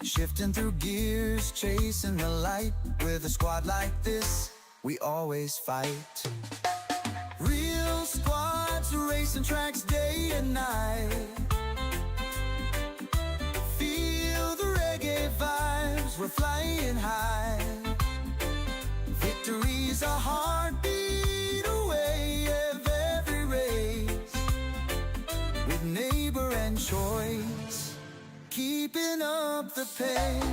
Shifting through gears, chasing the light. With a squad like this, we always fight. Real squads racing tracks day and night. Feel the reggae vibes, we're flying high. Victory's a heartbeat away of every race. With neighbor and choice, keeping up the pace.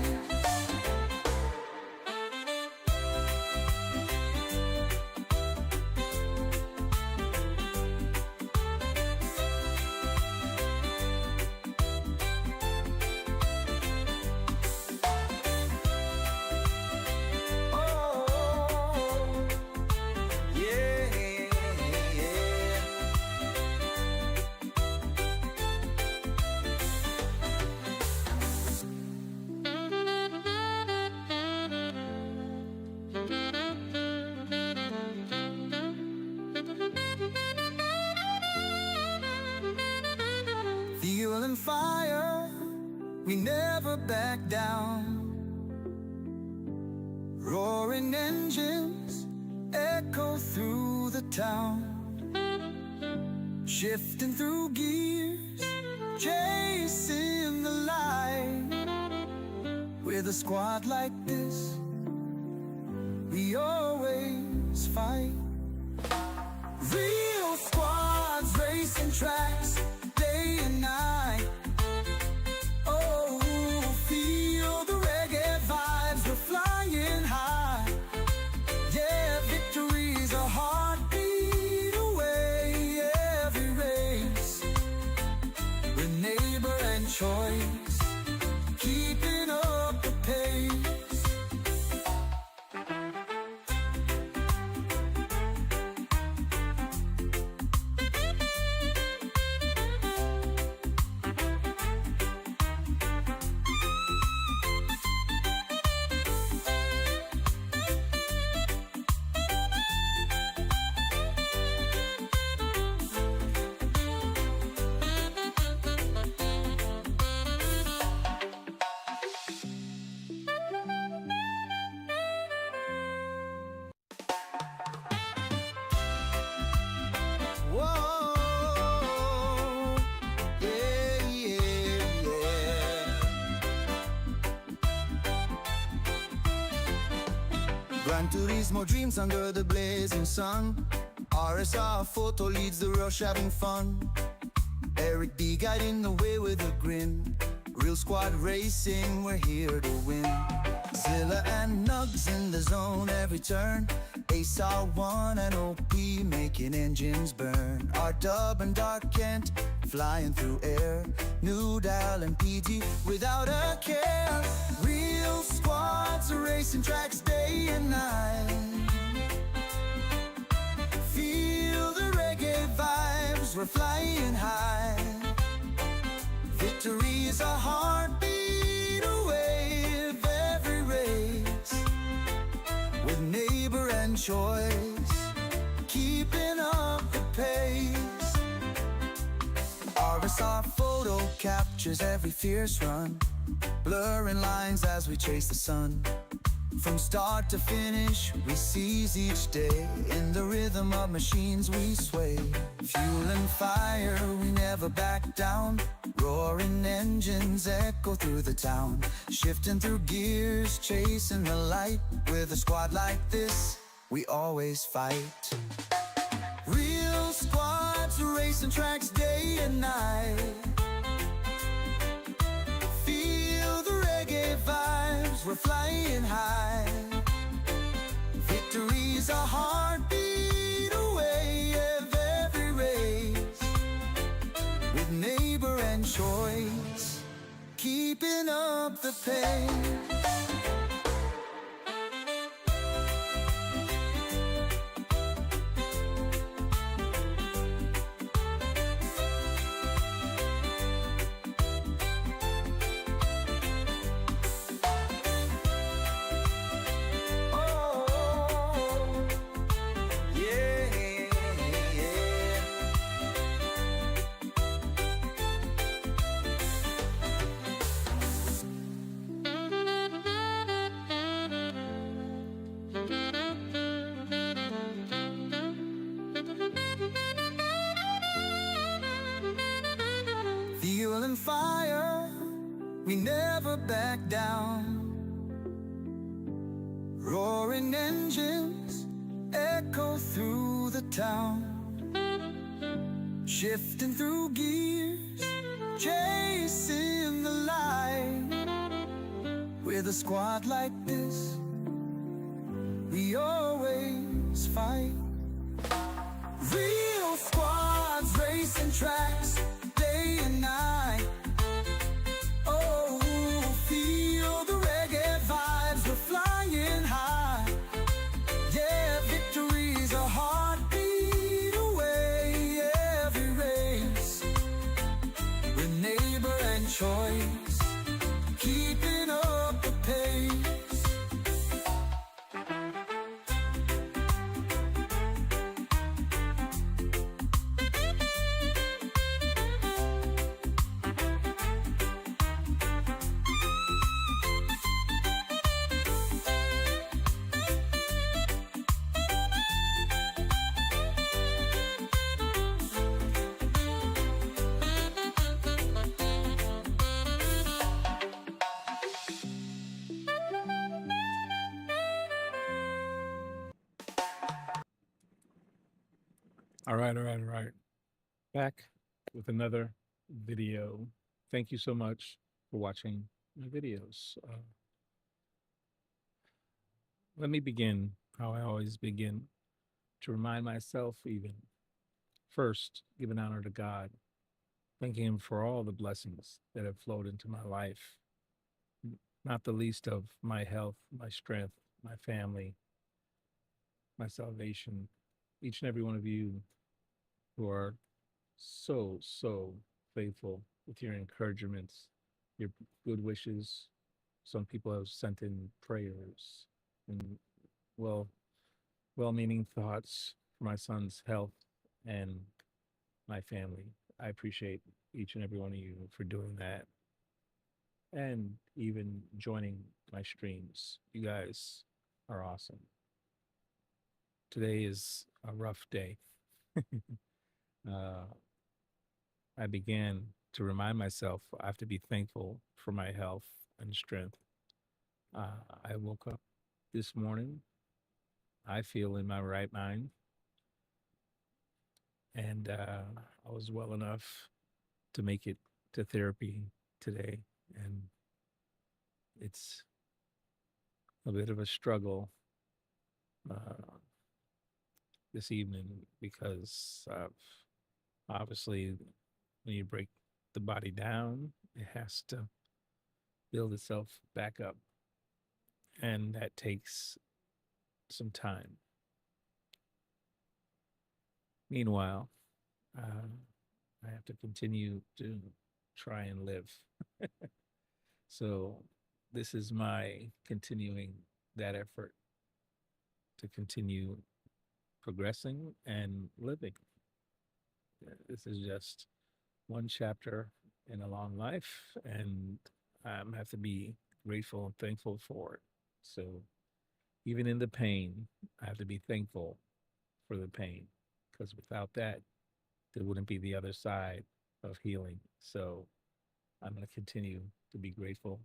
Fuel and fire, we never back down. Roaring engines echo through the town. Shifting through gears, chasing the light. With a squad like this, we always fight. Real squads racing tracks day and night. Oh, feel the reggae vibes, we're flying high. Yeah, victory's a heartbeat away every race. With neighbor and choice, keeping up the pace. Gran Turismo dreams under the blazing sun. RSR photo leads the rush, having fun. Eric B guiding the way with a grin. Real squad racing, we're here to win. Zilla and Nugs in the zone every turn. Ace R1 and OP making engines burn. R-Dub and Dark Kent flying through air. New Dial and PG without a care. Real squads racing tracks day and night. Feel the reggae vibes, we're flying high. Victory is a heartbeat away of every race. With neighbor and choice, keeping up the pace. RSR photo captures every fierce run, blurring lines as we chase the sun. From start to finish, we seize each day. In the rhythm of machines we sway. Fuel and fire, we never back down. Roaring engines echo through the town. Shifting through gears, chasing the light. With a squad like this, we always fight. Real squads racing tracks day and night. Feel the reggae vibes, we're flying high. Victory's a heartbeat away of every race. With neighbor and choice, keeping up the pace. we never back down. Roaring engines echo through the town, shifting through gears, chasing the light. With a squad like this, we always fight. Real squads racing tracks day and night. Oh, feel the reggae vibes, we're flying high. Yeah, victory's a heartbeat away. Every race, with neighbor and choice, keeping up the pace. All right. Back with another video. Thank you so much for watching my videos. Let me begin how I always begin, to remind myself even. First, giving honor to God, thanking Him for all the blessings that have flowed into my life, not the least of my health, my strength, my family, my salvation. Each and every one of you who are so faithful with your encouragements, your good wishes. Some people have sent in prayers and well-meaning thoughts for my son's health and my family. I appreciate each and every one of you for doing that, and even joining my streams. You guys are awesome. Today is a rough day. I began to remind myself I have to be thankful for my health and strength. I woke up this morning, I feel in my right mind, and I was well enough to make it to therapy today. And it's a bit of a struggle this evening because obviously when you break the body down, it has to build itself back up, and that takes some time. Meanwhile, I have to continue to try and live. So this is my continuing that effort to continue progressing and living. This is just one chapter in a long life, and I have to be grateful and thankful for it. So even in the pain, I have to be thankful for the pain, because without that, there wouldn't be the other side of healing. So I'm going to continue to be grateful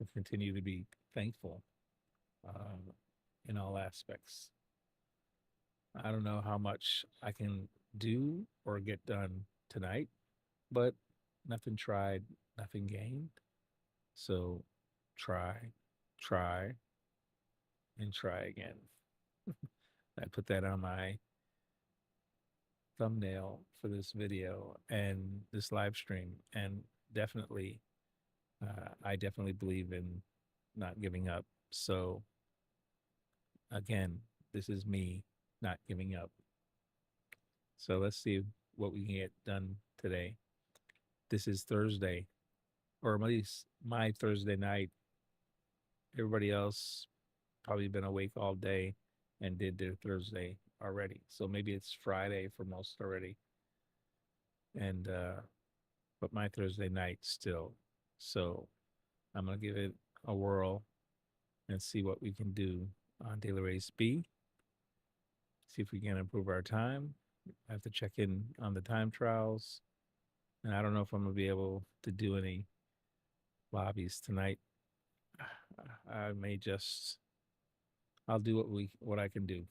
and continue to be thankful in all aspects. I don't know how much I can do or get done tonight, but nothing tried, nothing gained. So try, and try again. I put that on my thumbnail for this video and this live stream, and definitely I definitely believe in not giving up. So again, this is me not giving up. So let's see what we can get done today. This is Thursday, or at least my Thursday night. Everybody else probably been awake all day and did their Thursday already. So maybe it's Friday for most already. And but my Thursday night still. So I'm gonna give it a whirl and see what we can do on Daily Race B. See if we can improve our time. I have to check in on the time trials. And I don't know if I'm gonna be able to do any lobbies tonight. I may just, I'll do what I can do.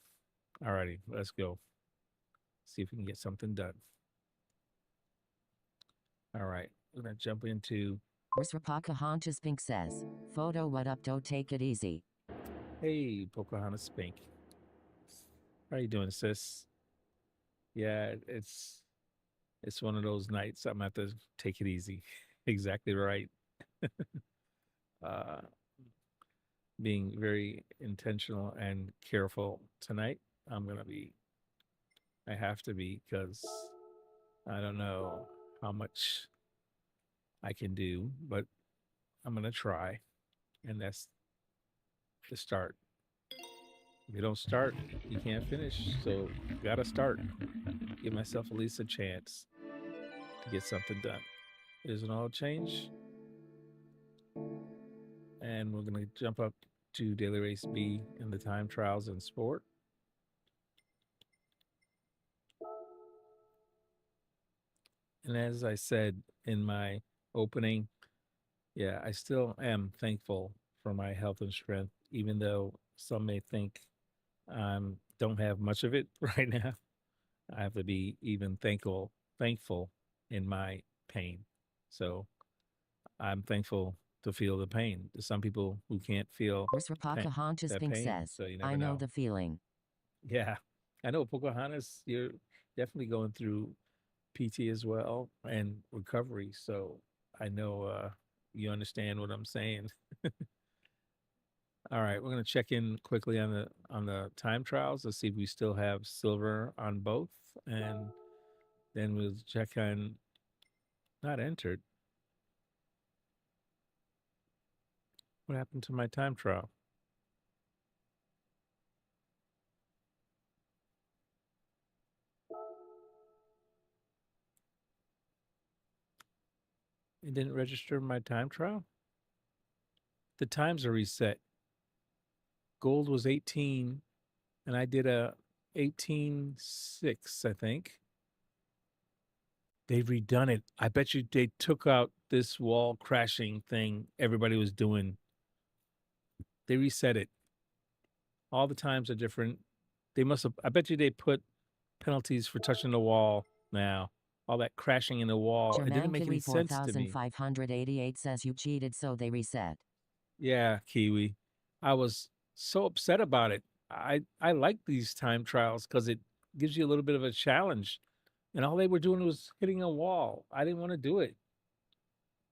Alrighty, let's go. See if we can get something done. All right, we're gonna jump into. Pocahontas Pink says, "Photo, what up? Don't take it easy." Hey, Pocahontas Pink. How you doing, sis? Yeah, it's one of those nights I'm gonna have to take it easy. Exactly right. uh, being very intentional and careful tonight. I have to be because I don't know how much I can do, but I'm gonna try, and that's the start. If you don't start, you can't finish. So gotta start. Give myself at least a chance to get something done. There's an oil change. And we're gonna jump up to Daily Race B in the time trials and sport. And as I said in my opening, yeah, I still am thankful for my health and strength, even though some may think I don't have much of it right now. I have to be even thankful in my pain. So I'm thankful to feel the pain. There's some people who can't feel Pocahontas that Pink pain, says, so you never "I know know. the feeling." Yeah, I know, Pocahontas, you're definitely going through PT as well and recovery. So I know you understand what I'm saying. All right, we're gonna check in quickly on the time trials. Let's see if we still have silver on both, and then we'll check on not entered. What happened to my time trial? It didn't register my time trial. The times are reset. Gold was 18, and I did a 18.6, I think. They've redone it. I bet you they took out this wall crashing thing everybody was doing. They reset it. All the times are different. They must have, I bet you they put penalties for touching the wall now. All that crashing in the wall. It didn't make any sense to me. 4588 says you cheated, so they reset. Yeah, Kiwi. I was so upset about it. I like these time trials because it gives you a little bit of a challenge. And all they were doing was hitting a wall. I didn't want to do it.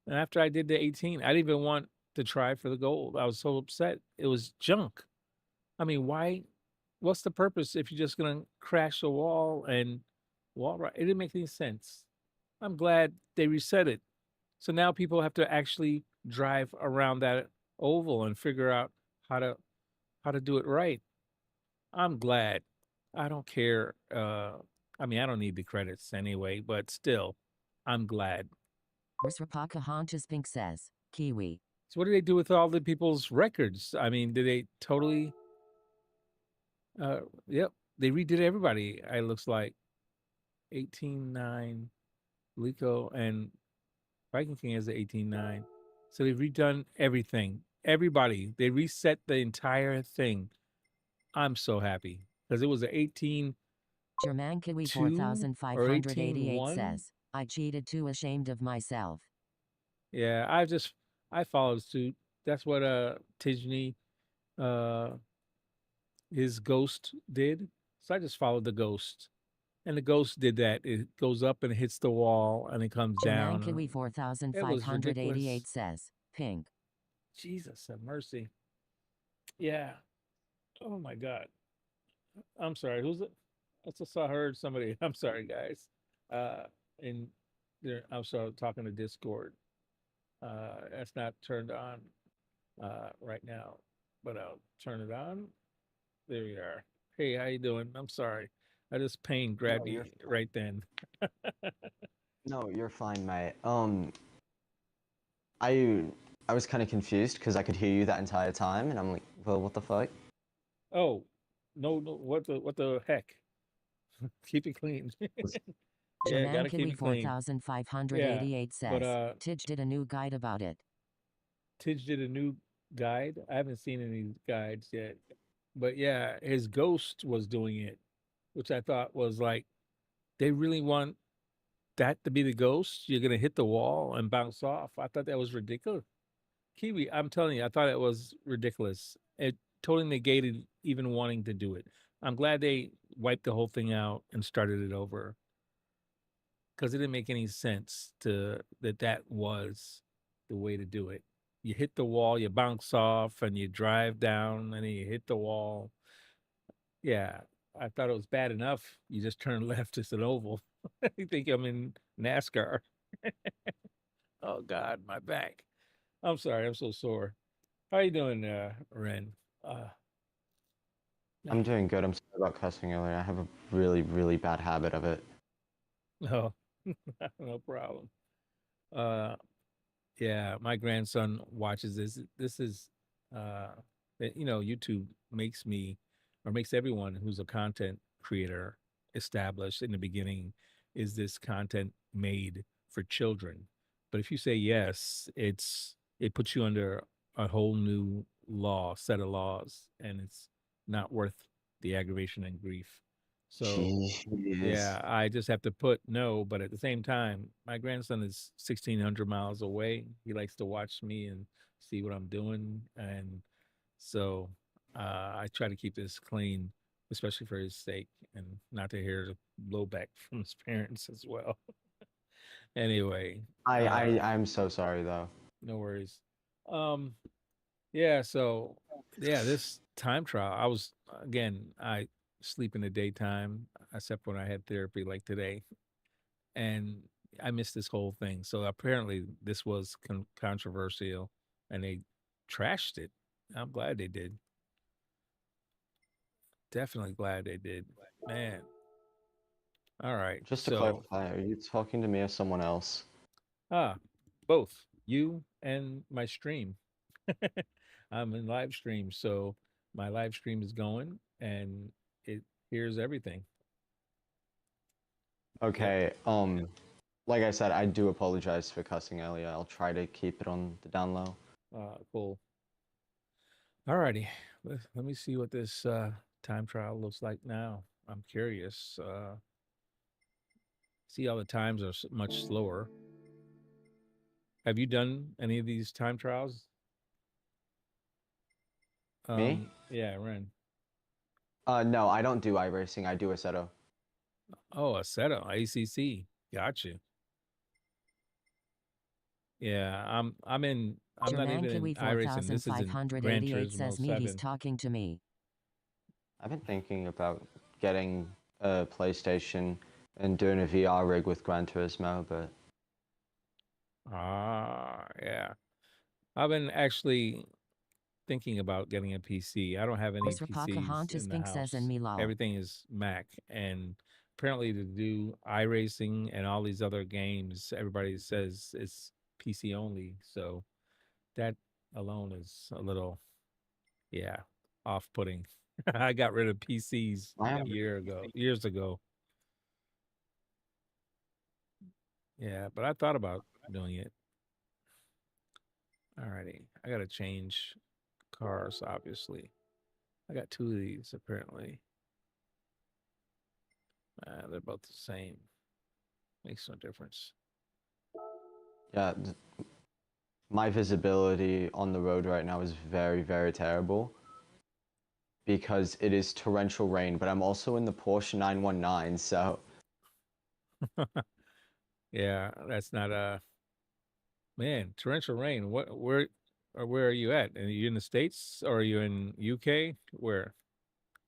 And after I did the 18, I didn't even want to try for the gold. I was so upset. It was junk. I mean, why? What's the purpose if you're just gonna crash a wall and wall right? It didn't make any sense. I'm glad they reset it. So now people have to actually drive around that oval and figure out how to how to do it right. I'm glad. I don't care. I mean, I don't need the credits anyway, but still, I'm glad. Pocahontas Pink says, "Kiwi." So what do they do with all the people's records? I mean, did they totally yep, they redid everybody. It looks like 18.9 Lico and Viking King has the 18.9. So they've redone everything. Everybody. They reset the entire thing. I'm so happy because it was an 18 Kiwi 2 or 4588 18.1. says, "I cheated, too ashamed of myself." Yeah, I followed suit. That's what Tijni uh his ghost did. So I just followed the ghost. And the ghost did that. It goes up and hits the wall and it comes down. Kiwi It was ridiculous. 4588 says, "Pink." Jesus have mercy. Yeah. Oh my God. I'm sorry. Who's it? I just saw heard somebody. I'm sorry, guys. In there, I'm sorry, talking to Discord. That's not turned on right now, but I'll turn it on. There we are. Hey, how you doing? I'm sorry. I just pain grabbed me right then. No, you're fine, mate. I I was kind of confused because I could hear you that entire time, and I'm like, well, what the fuck? Oh, no, no, what the heck? Keep it clean. Yeah, gotta keep Kiwi it clean. 4588 Yeah, but says, "Tidge did a new guide about it." Tidge did a new guide. I haven't seen any guides yet, but yeah, his ghost was doing it, which I thought was like, they really want that to be the ghost? You're gonna hit the wall and bounce off. I thought that was ridiculous. Kiwi, I'm telling you, I thought it was ridiculous. It totally negated even wanting to do it. I'm glad they wiped the whole thing out and started it over because it didn't make any sense to that was the way to do it. You hit the wall, you bounce off, and you drive down, and then you hit the wall. Yeah, I thought it was bad enough. You just turn left, it's an oval. You think I'm in NASCAR. Oh God, my back. I'm sorry, I'm so sore. How you doing, Ren? Uh, I'm doing good. I'm sorry about cussing earlier. I have a really, really bad habit of it. no, no problem. Uh, yeah, my grandson watches this. This is, YouTube makes me, or makes everyone who's a content creator established in the beginning, is this content made for children? But if you say yes, it puts you under a whole new set of laws, and it's not worth the aggravation and grief. So Jeez. yeah, I just have to put no, but at the same time, my grandson is 1,600 miles away. He likes to watch me and see what I'm doing. And so I try to keep this clean, especially for his sake, and not to hear the blowback from his parents as well. Anyway, I'm so sorry though. no worries. Um, yeah, so yeah, this time trial, I sleep in the daytime, except when I had therapy like today, and I missed this whole thing. So apparently this was controversial, and they trashed it. I'm glad they did. Definitely glad they did. Man. All right. Just to So, clarify, are you talking to me or someone else? ah, both you and my stream. I'm in live stream, so my live stream is going and it hears everything. Yep. Okay. Like I said, I do apologize for cussing earlier. I'll try to keep it on the down low. Cool. All righty. Let me see what this time trial looks like now. I'm curious. See how the times are much slower. Have you done any of these time trials? Me? Yeah, Ren. No, I don't do iRacing. I do Assetto. Oh, Assetto, ACC. Gotcha. Yeah, I'm not Jermaine even in Kiwi iRacing. This is in Gran 4588 Turismo says me he's 7. talking to me. I've been thinking about getting a PlayStation and doing a VR rig with Gran Turismo, but Yeah. I've been actually thinking about getting a PC. I don't have any Mr. PCs Pocahontas in the Pink says in house. me lol. Everything is Mac, and apparently to do iRacing and all these other games, everybody says it's PC only. So that alone is a little, yeah, off-putting. I got rid of PCs I am years ago. Yeah, but I thought about doing it. Alrighty, I gotta change cars, obviously. I got two of these apparently. They're both the same. Makes no difference. yeah. My visibility on the road right now is very, very terrible because it is torrential rain, but I'm also in the Porsche 919, so Yeah, that's not man, torrential rain. Where are you at? Are you in the States or are you in UK? Where?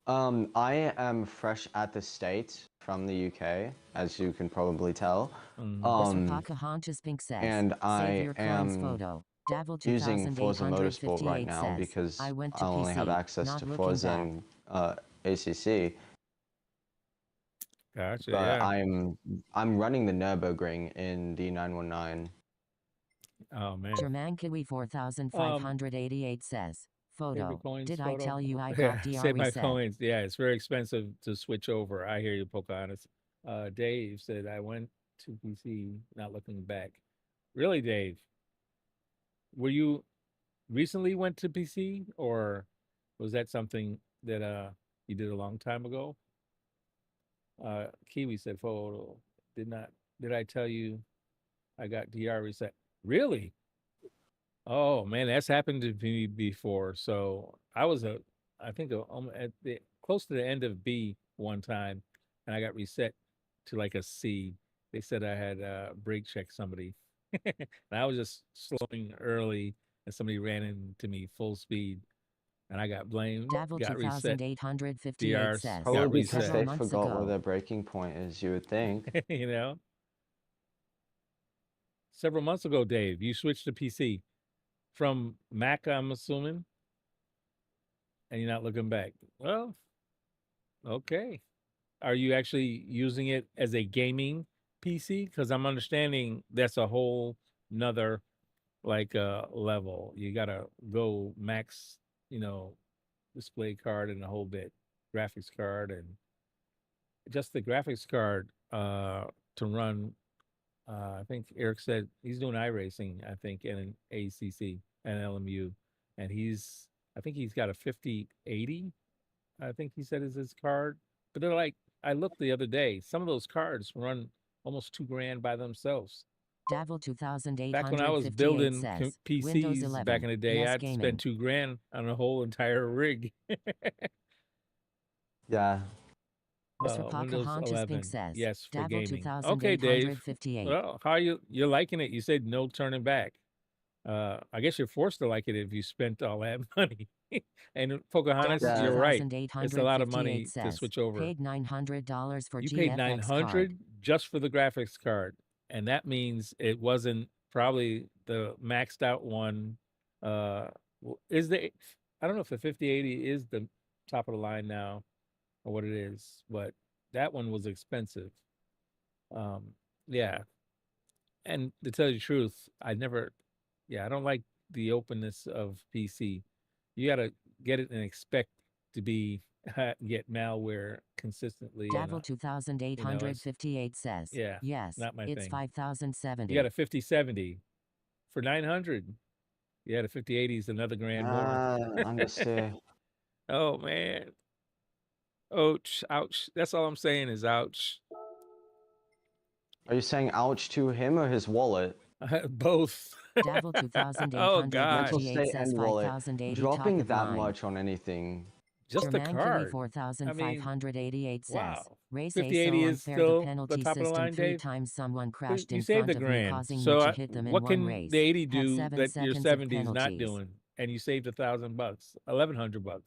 I am fresh at the States from the UK, as you can probably tell. Mm, Mr. Pocahontas Pink says, And save I your coins am photo. Davil using Forza Motorsport right 2858 now says, because I went I to only have PC, access not to looking Forza back. and ACC. gotcha. But Yeah. I'm running the Nürburgring in the 919. Oh man. Jermaine Kiwi Um, 4588 says, save your photo. coins Did I photo. tell you I Yeah, got DR save my reset? coins. Yeah, it's very expensive to switch over. I hear you, Pocahontas. Dave said I went to PC, not looking back. Really, Dave? Were you recently went to PC, or was that something that you did a long time ago? Kiwi said, "Photo did not. Did I tell you I got DR reset? Really? Oh man, that's happened to me before. So I was I think at the close to the end of B one time, and I got reset to like a C. They said I had brake checked somebody, and I was just slowing early, and somebody ran into me full speed, and I got blamed. Davil Got reset. 2858 DRs says, got Probably because reset. several they months forgot where ago, their breaking point is, you would think. You know, several months ago, Dave, you switched to PC from Mac, I'm assuming, and you're not looking back. Well, okay. Are you actually using it as a gaming PC? Because I'm understanding that's a whole nother like level. You gotta go max, you know, display card and a whole bit, graphics card and just the graphics card to run. I think Eric said he's doing iRacing, I think, in an ACC and LMU, and I think he's got a 5080. I think he said is his card, but they're like, I looked the other day. Some of those cards run almost $2,000 by themselves. Davil Back when I was 2858 building says, Windows PCs back 11, in the day, yes I'd gaming. spend $2,000 on a whole entire rig. Yeah. Windows Pocahontas Pink 11, says, yes, for Davil gaming. Okay, Dave. 2858. Well, how you're liking it? You said no turning back. I guess you're forced to like it if you spent all that money. And Pocahontas, Davil you're right. It's a lot of 2858 money to says, switch over. paid $900 for You paid GFX 900 card. just for the graphics card, and that means it wasn't probably the maxed out one. Is the I don't know if the 5080 is the top of the line now or what it is, but that one was expensive. Um, yeah, and to tell you the truth, I don't like the openness of PC. You got to get it and expect to be get malware consistently. And, Davil 2858 says, yeah, yes, not my it's thing. 5070. You got a 5070 for 900. You had a 5080 is another grand more. Understand. Oh man, ouch, ouch. That's all I'm saying is ouch. Are you saying ouch to him or his wallet? Both. Davil Oh God, Mental 2858 state says and wallet. 5080 Dropping top of that line. much on anything. just the German Kiwi card. 4588 says, Wow. Race 5080 so is unfair still the the penalty top of the system line, 3 Dave. times someone crashed You in saved front a of me grand. causing So me to hit them in what one can race. the 80 Had do 7 that your seconds of 70 is not penalties. doing? And you saved $1,000, $1,100.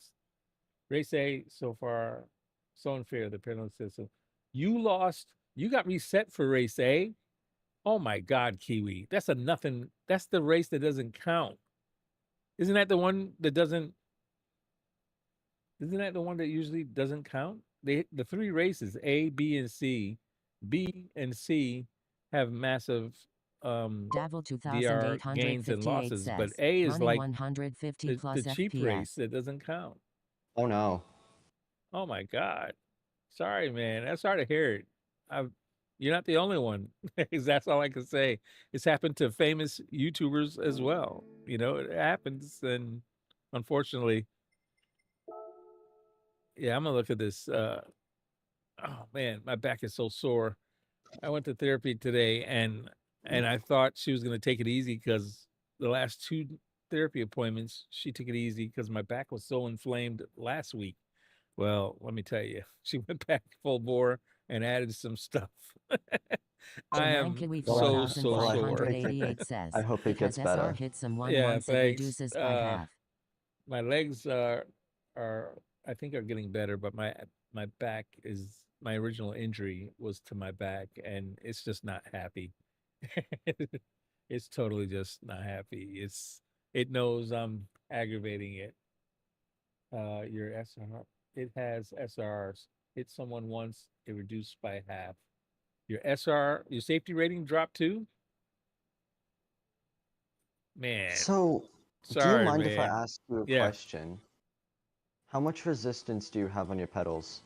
Race A so far, so unfair the penalty system. You lost. You got reset for race A. Oh my God, Kiwi. That's a nothing. That's the race that doesn't count. Isn't that the one that doesn't? Isn't that the one that usually doesn't count? The three races A, B, and C. B and C have massive Davil DR gains and 2858 losses, but says, A is running like 150 the plus cheap FPS. race that doesn't count. Oh no. Oh my God. Sorry, man. That's hard to hear it. You're not the only one. That's all I can say. It's happened to famous YouTubers as well. You know, it happens. And unfortunately, yeah, I'm gonna look at this. Oh man, my back is so sore. I went to therapy today and I thought she was gonna take it easy because the last two therapy appointments, she took it easy because my back was so inflamed last week. Well, let me tell you, she went back full bore and added some stuff. I German am Kiwi so, Well, so I hope sore. 4588 says, I hope it because gets better. SR hits some one Yeah, once it thanks. reduces by half. My legs are I think are getting better, but my back is my original injury was to my back and it's just not happy. It's totally just not happy. It knows I'm aggravating it. Your SR it has SRs. Hit someone once, it reduced by half. Your SR, your safety rating dropped too? Man, So, do you sorry, mind if I man. ask you a Yeah. question? How much resistance do you have on your pedals?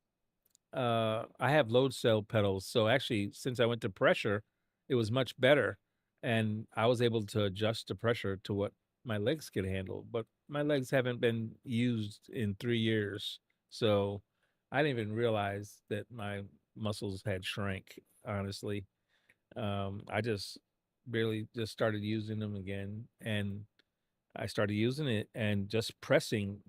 I have load cell pedals, so actually, since I went to pressure, it was much better, and I was able to adjust the pressure to what my legs could handle, but my legs haven't been used in 3 years. So I didn't even realize that my muscles had shrank, honestly. I just barely just started using them again. And I started using it, and just pressing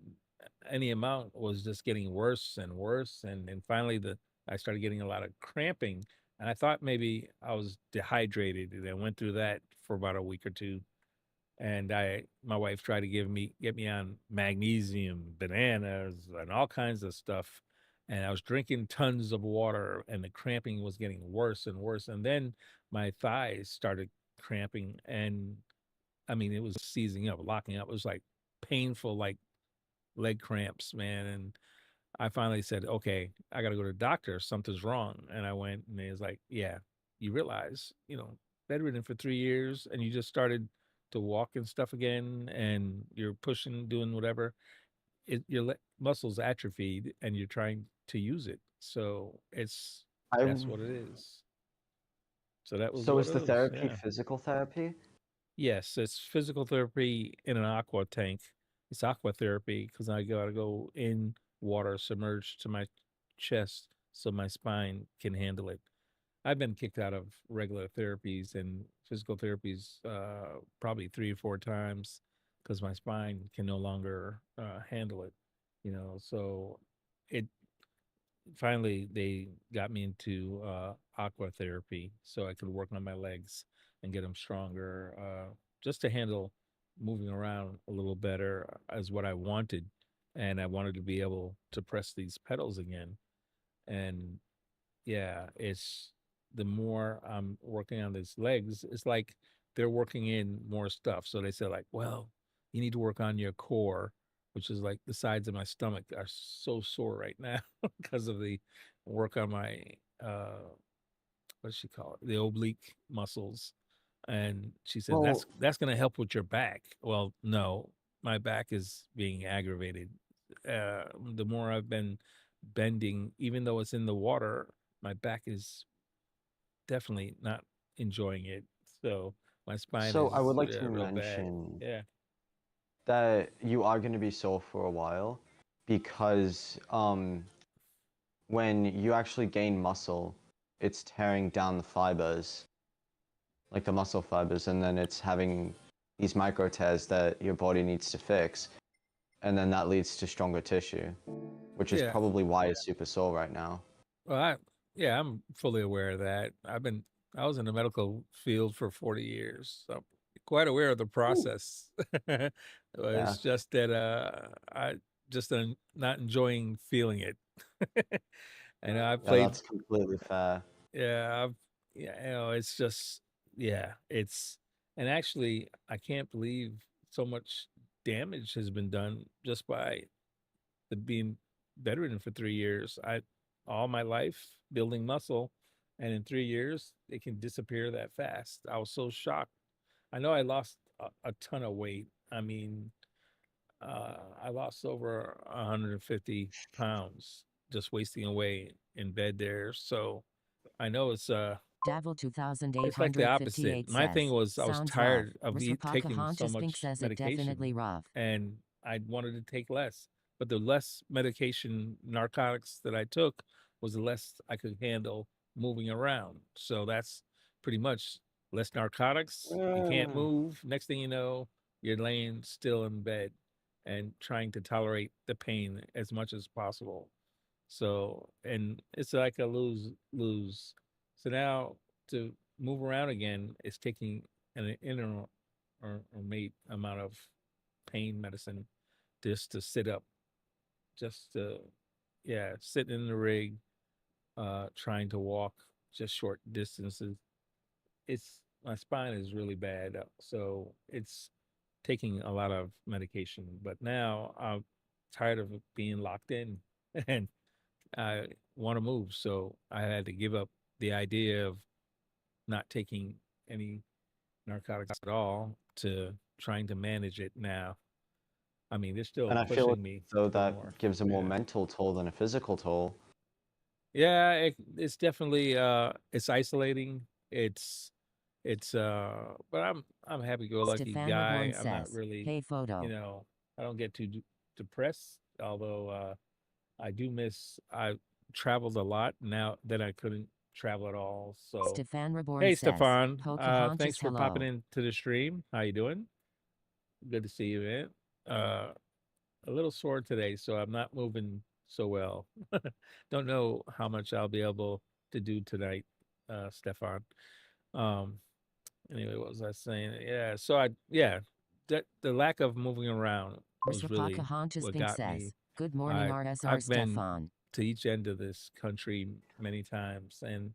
any amount was just getting worse and worse. And finally I started getting a lot of cramping. And I thought maybe I was dehydrated, and I went through that for about a week or two. And my wife tried to get me on magnesium, bananas, and all kinds of stuff. And I was drinking tons of water, and the cramping was getting worse and worse. And then my thighs started cramping, and I mean, it was seizing up, locking up. It was like painful, like leg cramps, man. And I finally said, okay, I got to go to the doctor. Something's wrong. And I went, and he was like, yeah, you realize, bedridden for 3 years, and you just started to walk and stuff again, and you're pushing, doing whatever. Your muscles atrophied, and you're trying to use it. So I that's what it is. So that was so what is it the was. therapy Yeah. physical therapy? Yes, it's physical therapy in an aqua tank. It's aqua therapy because I gotta go in water submerged to my chest so my spine can handle it. I've been kicked out of regular therapies and physical therapies probably 3 or 4 times because my spine can no longer handle it. So it finally they got me into aqua therapy so I could work on my legs and get them stronger, just to handle moving around a little better as what I wanted. And I wanted to be able to press these pedals again. And yeah, it's the more I'm working on these legs, it's like they're working in more stuff. So they said, like, well, you need to work on your core, which is like the sides of my stomach are so sore right now because of the work on my what does she call it? The oblique muscles. And she said, Well, that's gonna help with your back. Well, no, my back is being aggravated. The more I've been bending, even though it's in the water, my back is definitely not enjoying it. So my spine so I is would like to real bad. mention Yeah. that you are going to be sore for a while because when you actually gain muscle, it's tearing down the fibers, like the muscle fibers, and then it's having these micro tears that your body needs to fix, and then that leads to stronger tissue, which is Yeah. probably why it's super sore right now. Well, yeah, I'm fully aware of that. I was in the medical field for 40 years. So I'm quite aware of the Ooh. process. Yeah, It's just that I just am not enjoying feeling it. And I yeah, played that's completely fair. yeah, it's just yeah, it's and actually I can't believe so much damage has been done just by the being bedridden for 3 years. I all my life building muscle, and in 3 years it can disappear that fast. I was so shocked. I know I lost a ton of weight. I mean, I lost over 150 pounds just wasting away in bed there. So I know Davil it's like the opposite. 2858 My thing says, was I was sounds rough. tired of taking so Risrakaka much says it medication, definitely rough. and I wanted to take less. But the less medication, narcotics that I took was the less I could handle moving around. So that's pretty much less narcotics. You can't move. Next thing you know, you're laying still in bed and trying to tolerate the pain as much as possible. So, and it's like a lose lose. So now to move around again is taking an intermate amount of pain medicine just to sit up, just to, yeah, sit in the rig, trying to walk just short distances. It's my spine is really bad, so it's taking a lot of medication. But now I'm tired of being locked in, and I want to move. So I had to give up the idea of not taking any narcotics at all to trying to manage it now. I mean, they're still And I feel like pushing me though for more. that gives a more Yeah. mental toll than a physical toll. Yeah, it's definitely it's isolating. It's It's but I'm happy go lucky Stefan guy. Reborn I'm not says, really, hey photo. I don't get too depressed, although I do miss I traveled a lot now that I couldn't travel at all. So Stefan Reborn hey says, Stefan, Pocahontas thanks for popping hello. into the stream. How you doing? Good to see you, man. Uh a little sore today, so I'm not moving so well. Don't know how much I'll be able to do tonight, Stefan. Um, anyway, what was I saying? Yeah, so that the lack of moving around was really Pocahontas what Pink got says, me. good morning I RSR I've been Stefan. to each end of this country many times, and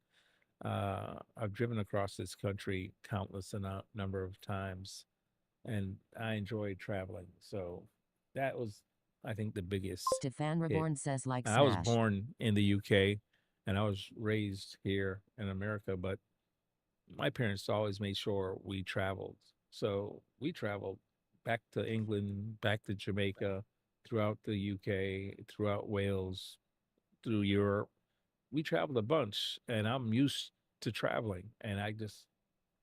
I've driven across this country countless number of times, and I enjoy traveling. So that was, I think, the biggest Stefan hit. Reborn says like I was smash. born in the UK, and I was raised here in America, but my parents always made sure we traveled. So we traveled back to England, back to Jamaica, throughout the UK, throughout Wales, through Europe. We traveled a bunch, and I'm used to traveling. And I just,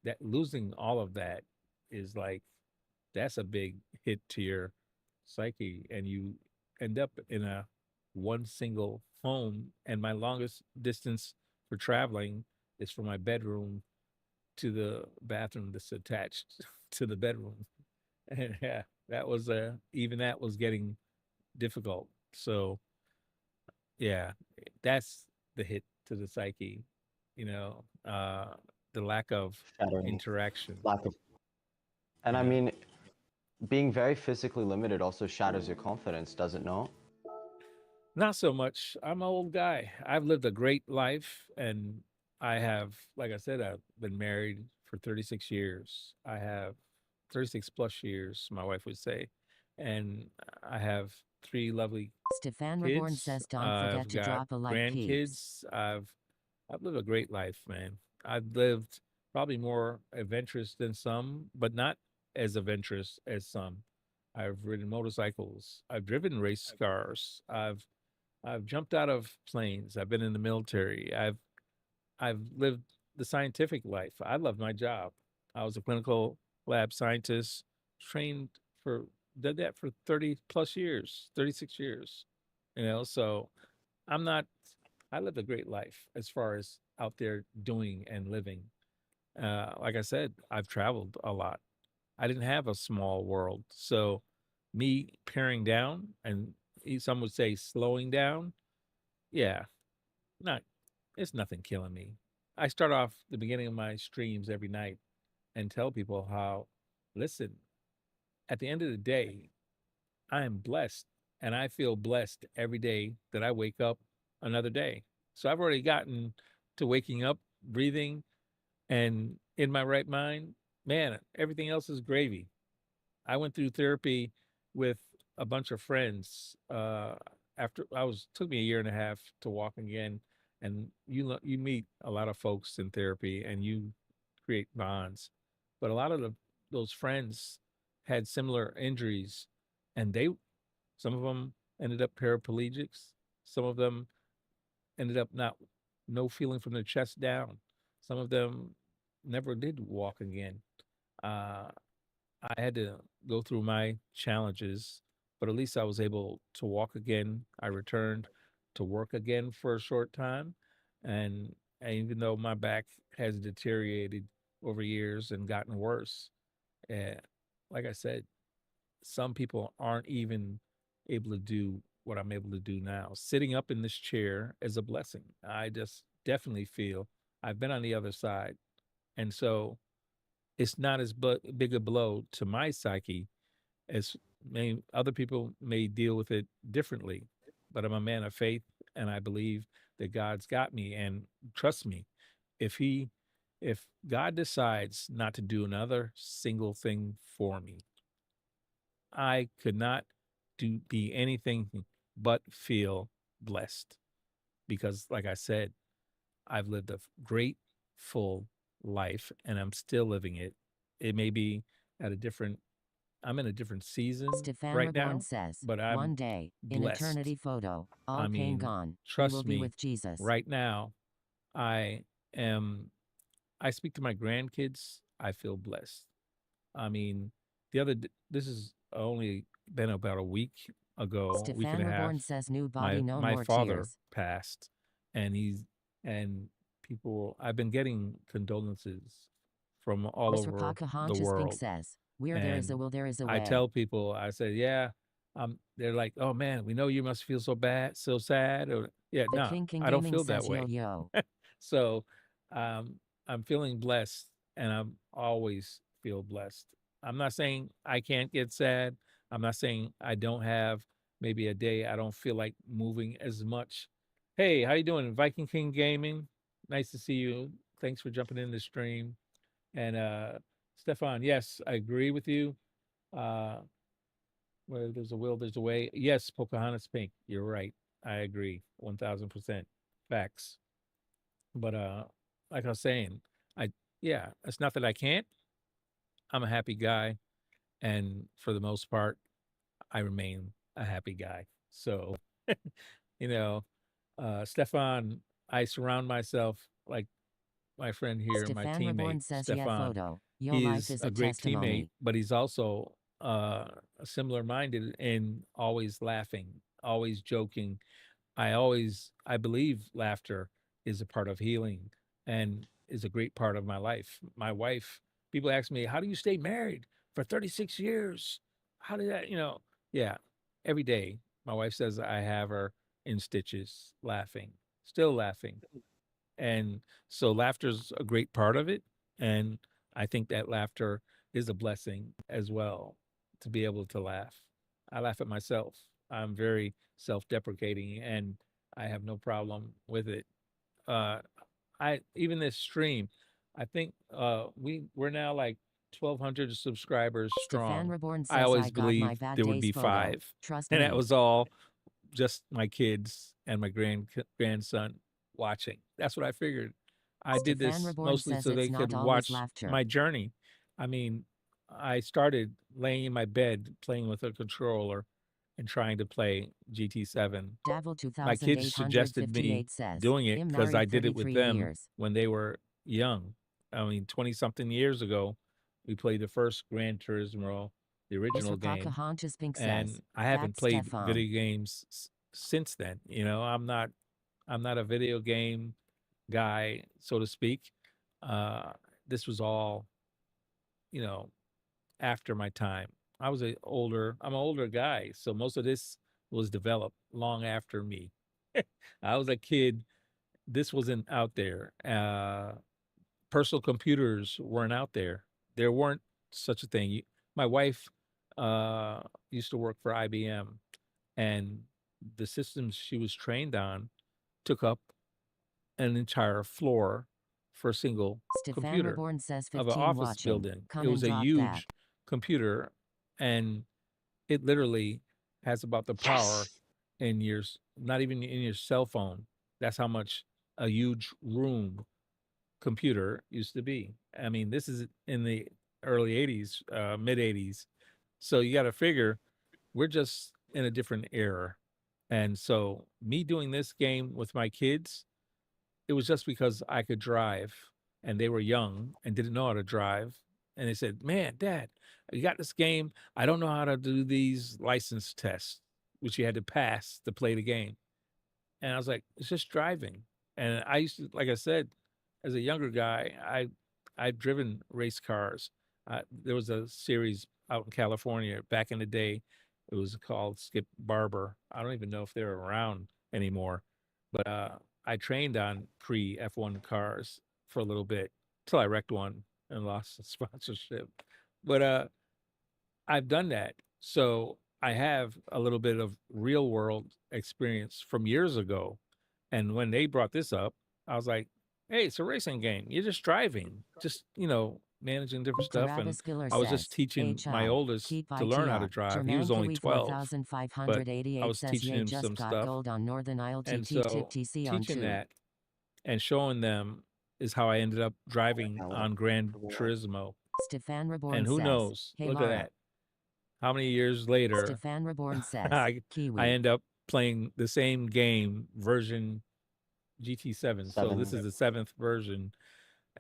that losing all of that is like, that's a big hit to your psyche. And you end up in a one single home. And my longest distance for traveling is from my bedroom to the bathroom that's attached to the bedroom. And yeah, that was even that was getting difficult. So yeah, that's the hit to the psyche, you know, the lack of Shattering, interaction, lack of, and you I know. mean, being very physically limited also shatters your confidence, does it not? Not so much. I'm an old guy. I've lived a great life, and I have, like I said, I've been married for 36 years. I have 36 plus years, my wife would say. And I have three lovely Stefan Reborn kids. says don't forget I've to got drop a like peeps. grandkids. I've lived a great life, man. I've lived probably more adventurous than some, but not as adventurous as some. I've ridden motorcycles. I've driven race cars. I've jumped out of planes. I've been in the military. I've lived the scientific life. I love my job. I was a clinical lab scientist, trained for did that for 30 plus years, 36 years. So I'm not I lived a great life as far as out there doing and living. Like I said, I've traveled a lot. I didn't have a small world. So me paring down and some would say slowing down, yeah, not it's nothing killing me. I start off the beginning of my streams every night and tell people how, listen, at the end of the day, I am blessed and I feel blessed every day that I wake up another day. So I've already gotten to waking up, breathing, and in my right mind. Man, everything else is gravy. I went through therapy with a bunch of friends. After I was took me a year and a half to walk again, and you meet a lot of folks in therapy, and you create bonds. But a lot of those friends had similar injuries, and some of them ended up paraplegics. Some of them ended up not no feeling from their chest down. Some of them never did walk again. Uh, I had to go through my challenges, but at least I was able to walk again. I returned to work again for a short time. And even though my back has deteriorated over years and gotten worse, uh, like I said, some people aren't even able to do what I'm able to do now. Sitting up in this chair is a blessing. I just definitely feel I've been on the other side. And so it's not as big a blow to my psyche as other people may deal with it differently. But I'm a man of faith, and I believe that God's got me. And trust me, if he, if God decides not to do another single thing for me, I could not be anything but feel blessed because, like I said, I've lived a great, full life, and I'm still living it. It may be at a different I'm in a different season Stefan right Reborn now, says, but I'm one day, in blessed. eternity photo, I all pain mean, gone, we will trust be me, with Jesus. right now, I am I speak to my grandkids, I feel blessed. I mean, this is only been about a week ago, week and Stefan a half. Reborn says new body, no My more father tears. passed, and and people. I've been getting condolences from all Mr. over the Pocahontas Pink world. says, where there is a And will, there is a I way. tell people, I say, yeah. They're like, oh man, we know you must feel so bad, so sad. Or yeah, The no, King King I don't Gaming feel that says way. yo yo. So I'm feeling blessed, and I'm always feel blessed. I'm not saying I can't get sad. I'm not saying I don't have maybe a day I don't feel like moving as much. Hey, how you doing, Viking King Gaming? Nice to see you. Thanks for jumping in the stream. And Stefan, yes, I agree with you. Uh, where there's a will, there's a way. Yes, Pocahontas Pink, you're right. I agree, 1000%. Facts. But like I was saying, I yeah, it's not that I can't. I'm a happy guy, and for the most part, I remain a happy guy. So, you know, Stefan, I surround myself like my friend here, my Stefan Reborn teammate, says yeah Stefan. photo. Yo life He's is a a great teammate, testimony. but he's also similar minded and always laughing, always joking. I believe laughter is a part of healing and is a great part of my life. My wife, people ask me, how do you stay married for 36 years? How did that, yeah, every day. My wife says I have her in stitches laughing, still laughing. And so laughter's a great part of it. And I think that laughter is a blessing as well to be able to laugh. I laugh at myself. I'm very self-deprecating and I have no problem with it. Uh I even this stream, I think we're now like 1,200 subscribers Stefan strong. Reborn I says I always got my believed bad there would days be photo. 5. Trust And that me. was all just my kids and my grandson watching. That's what I figured. I did Stefan this Reborn mostly says so they it's could not always watch laughter. my journey. I mean, I started laying in my bed playing with a controller and trying to play GT7. Davil My kids suggested me 2858 says, doing it him because I married did it with 33 them years. when they were young. I mean, 20 something years ago, we played the first Gran Turismo, the original Mr. game, Pocahontas Pink says, and I haven't that's played Stefan. video games since then. I'm not a video game guy, so to speak. Uh, this was all, you know, after my time. I'm an older guy, so most of this was developed long after me. I was a kid. This wasn't out there. Personal computers weren't out there. There weren't such a thing. My wife used to work for IBM, and the systems she was trained on took up an entire floor for a single Stefan computer Reborn says of an 15 office watching. building. It Come and was a drop that. huge computer, and it literally has about the power in your, not even in your cell phone. That's how much a huge room computer used to be. I mean, this is in the early 80s, mid 80s. So you got to figure we're just in a different era. And so me doing this game with my kids, it was just because I could drive and they were young and didn't know how to drive. And they said, man, Dad, you got this game. I don't know how to do these license tests, which you had to pass to play the game. And I was like, it's just driving. And I used to, like I said, as a younger guy, I've driven race cars. There was a series out in California back in the day. It was called Skip Barber. I don't even know if they're around anymore, but I trained on pre F1 cars for a little bit till I wrecked one and lost the sponsorship. But I've done that. So I have a little bit of real world experience from years ago. And when they brought this up, I was like, hey, it's a racing game. You're just driving, just, managing different stuff. And Travis Giller I was says, just teaching my HL, oldest keep to IT learn how to up. drive. He was only Jermaine 12, but I 4588 was says, teaching yay, him just some got stuff. gold on Northern Isle And TT tip so TC on teaching 2. that and showing them is how I ended up driving Hello. on Gran Turismo. Stefan Reborn And who says, knows? hey Look Laura. at that. How many years later, Stefan Reborn says, I Kiwi. end up playing the same game version GT7. So this is 7. the 7th version.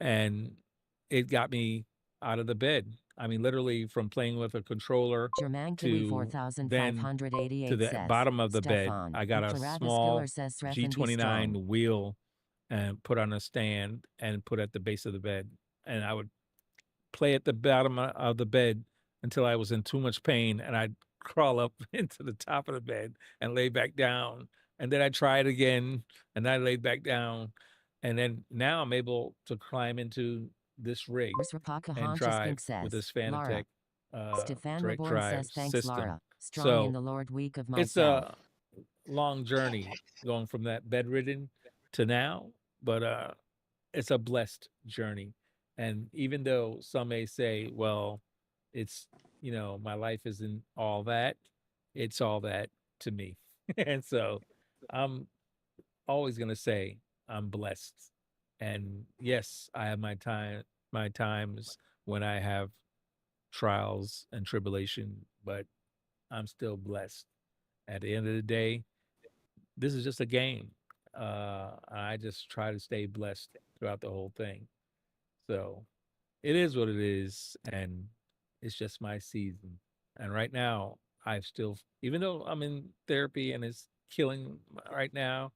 and it got me out of the bed. I mean, literally from playing with a controller German Kiwi to then to 4588 the says, bottom of the bed. Stefan. I got a Claravis Killer small says Sreffen be G29 strong. wheel and put on a stand and put at the base of the bed. And I would play at the bottom of the bed until I was in too much pain, and I'd crawl up into the top of the bed and lay back down. And then I try it again, and I laid back down. And then now I'm able to climb into this rig Risrapaka and Honchus drive Pink says, with this Lara. Fanatec Stefan direct Reborn drive says, thanks, system. Lara. Strong So in the Lord week of it's myself. a long journey going from that bedridden to now, but it's a blessed journey. And even though some may say, well, it's, my life isn't all that, it's all that to me. And so I'm always going to say I'm blessed. And yes, I have my times when I have trials and tribulation, but I'm still blessed. At the end of the day, this is just a game. I just try to stay blessed throughout the whole thing. So it is what it is, and it's just my season. And right now, I still, even though I'm in therapy and it's killing right now,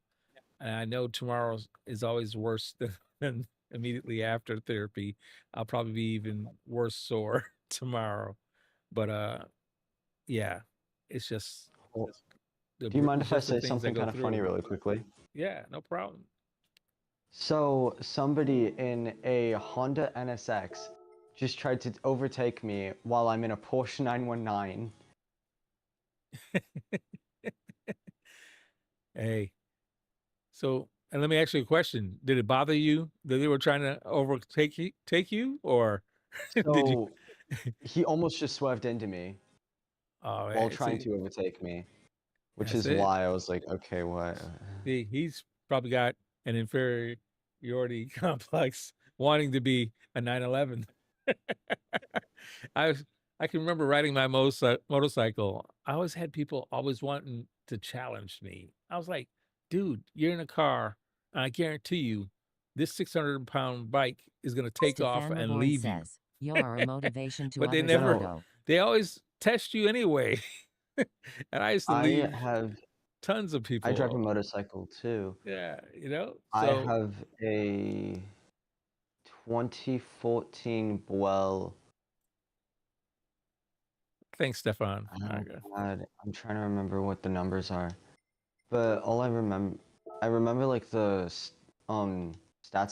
and I know tomorrow is always worse than immediately after therapy. I'll probably be even worse sore tomorrow. But yeah, it's just Well, the do you mind it's if I just the say things I something go kind of funny through. really quickly? Yeah, no problem. So somebody in a Honda NSX just tried to overtake me while I'm in a Porsche 919. Hey, so and let me ask you a question. Did it bother you that they were trying to take you, or did you? So he almost just swerved into me Oh, while man, trying see, to overtake me, which that's is it. why I was like, okay, what? See, he's probably got an inferiority complex, wanting to be a 911. I was- I can remember riding my motorcycle. I always had people always wanting to challenge me. I was like, dude, you're in a car, and I guarantee you, this 600-pound bike is going to take off Stefan and Reborn leave you. says, you are a motivation to But they others, never, General, Roberto. they always test you anyway. And I used to I leave have, tons of I drive a people. motorcycle too. Yeah, I so have a 2014 Buell. thanks, Stefan. Oh Okay. God, I'm trying to remember what the numbers are. But all I remember like stats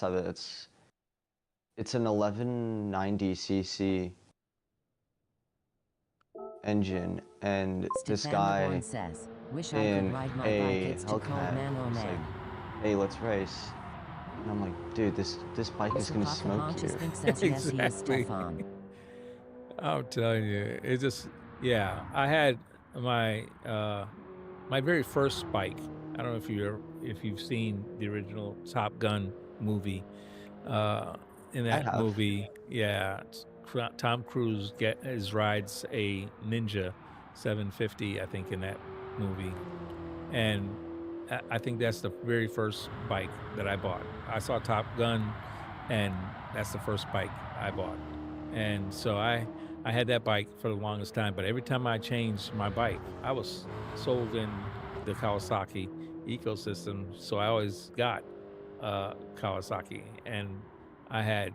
of it. It's an 1190 cc engine, and this Stefan guy Reborn says, wish I could in ride my bike. a It's too cold, Hellcat man, oh was like, man. "Hey, let's race." And I'm like, "Dude, this bike is gonna Risrapaka smoke Honchus you." Pink says, yes, he is Exactly. Stefan. I'm telling you, it just yeah. I had my very first bike. I don't know if you've seen the original Top Gun movie. In I that have. movie, yeah, Tom Cruise rides a Ninja 750, I think, in that movie, and I think that's the very first bike that I bought. I saw Top Gun, and that's the first bike I bought. And so I had that bike for the longest time, but every time I changed my bike, I was sold in the Kawasaki ecosystem, so I always got Kawasaki, and I had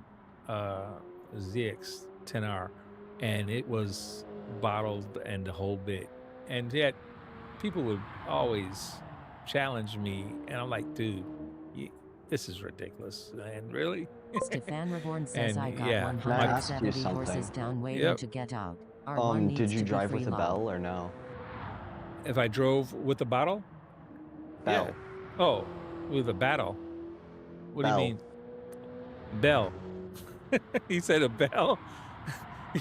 ZX 10R, and it was bottled and the whole bit. And yet people would always challenge me, and I'm like, dude, this is ridiculous, and really. Stefan Reborn says, And I got yeah, Can I ask you 170 horses something? down waiting Yep. to get out. R1 needs Did you to be drive free with a love. bell or no? If I drove with a bottle, Bell. yeah. Oh, with a battle. What Bell. do you mean? Bell. He said a bell.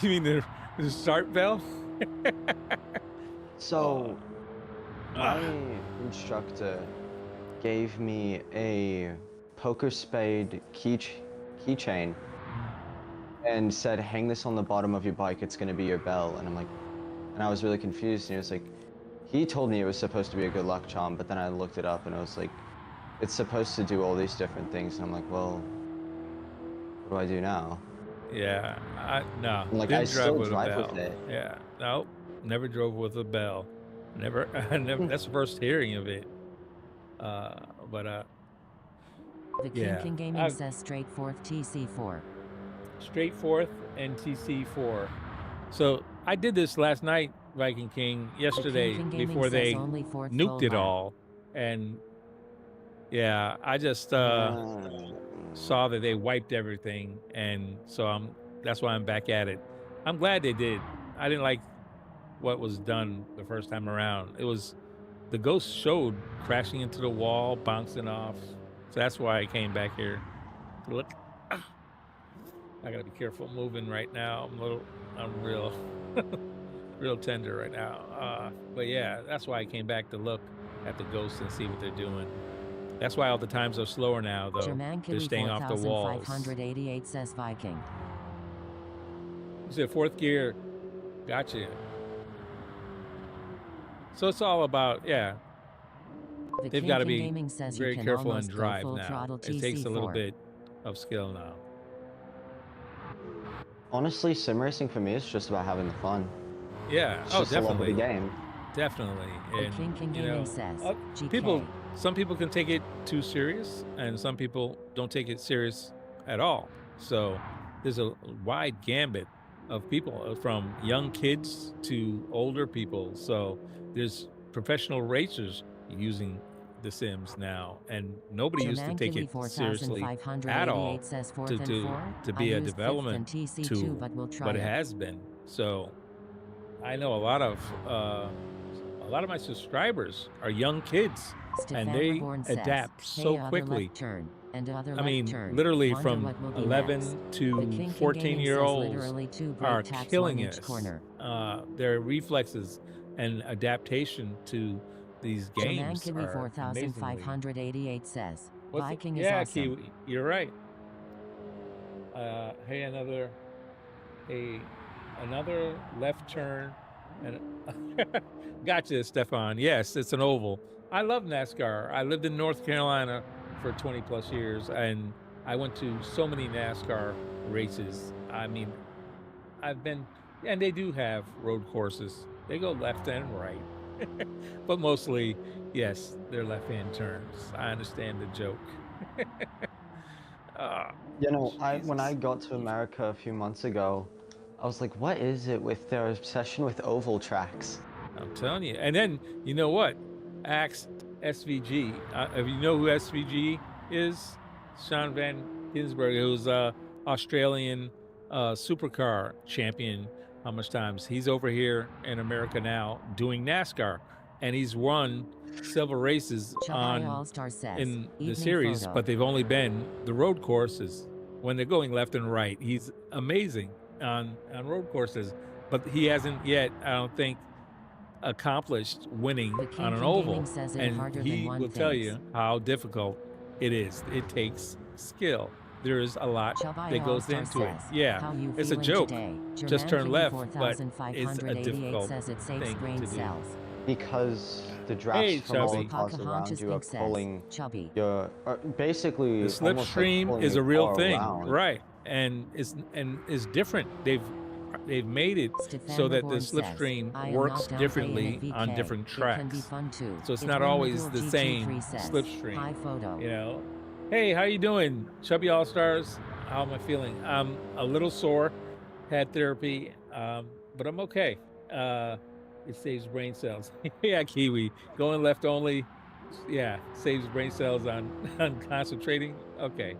You mean the start bell? So, my instructor gave me a poker spade keychain and said, hang this on the bottom of your bike, it's gonna be your bell. And I'm like, and I was really confused, and he was like, he told me it was supposed to be a good luck charm, but then I looked it up and it was like, it's supposed to do all these different things, and I'm like, well, What do I do now? Yeah, no, Like, didn't I drive still with a drive bell. with it. Yeah, no, never drove with a bell. Never, I never. That's the first hearing of it. But The yeah, King Gaming says straight forth TC4. straight forth and TC4. So I did this last night, Viking King, yesterday King Gaming before says they only fourth nuked full it lap. all, and yeah, I just saw that they wiped everything, and so that's why I'm back at it. I'm glad they did. I didn't like what was done the first time around. It was the ghost showed crashing into the wall, bouncing off. So that's why I came back here to look. I gotta be careful moving right now. I'm real, real tender right now. But yeah, that's why I came back to look at the ghosts and see what they're doing. That's why all the times are slower now, though. They're staying off the walls. 4588 says Viking. You said fourth gear. Gotcha. So it's all about, yeah. They've got to be very careful and drive now. It takes a little bit of skill now. Honestly, sim racing for me is just about having the fun. Yeah. It's Oh, just the love of definitely. the game. Definitely. The And King you know, Gaming says people, GK. some people can take it too serious, and some people don't take it serious at all. So there's a wide gambit of people, from young kids to older people. So there's professional racers using the Sims now, and nobody used to take it seriously at all to be a development tool, but it has been. So I know a lot of my subscribers are young kids, and they adapt so quickly. I mean, literally from 11 to 14-year-olds are killing us. Their reflexes and adaptation to these games are amazingly. 4588 says What's it? Viking is Yeah, awesome. Kiwi, you're right. Hey, another left turn, and gotcha, Stefan. Yes, it's an oval. I love NASCAR. I lived in North Carolina for 20 plus years, and I went to so many NASCAR races. I mean, I've been, and they do have road courses. They go left and right, but mostly, yes, they're left-hand turns. I understand the joke. You know, when I Jesus. got to America a few months ago, I was like, what is it with their obsession with oval tracks? I'm telling you. And then, you know what? Asked SVG. If you know who SVG is, Sean Van Ginsberg, who's Australian supercar champion. How much times? He's over here in America now doing NASCAR, and he's won several races in the series, but they've only been the road courses when they're going left and right. He's amazing on road courses, but he hasn't yet, I don't think, accomplished winning on an oval. And he will tell you how difficult it is. It takes skill. There is a lot that goes into it. Yeah, it's a joke. Just turn left, but it's a difficult thing to do. Because the drafts from all the cars around you are pulling your, basically, the slipstream is a real thing, right? And it's different. They've made it so that the slipstream works differently on different tracks. So it's not always the same slipstream. You know, hey, how you doing, Chubby All Stars? How am I feeling? I'm a little sore. Had therapy, but I'm okay. It saves brain cells. Yeah, Kiwi. Going left only, yeah, saves brain cells on concentrating. Okay.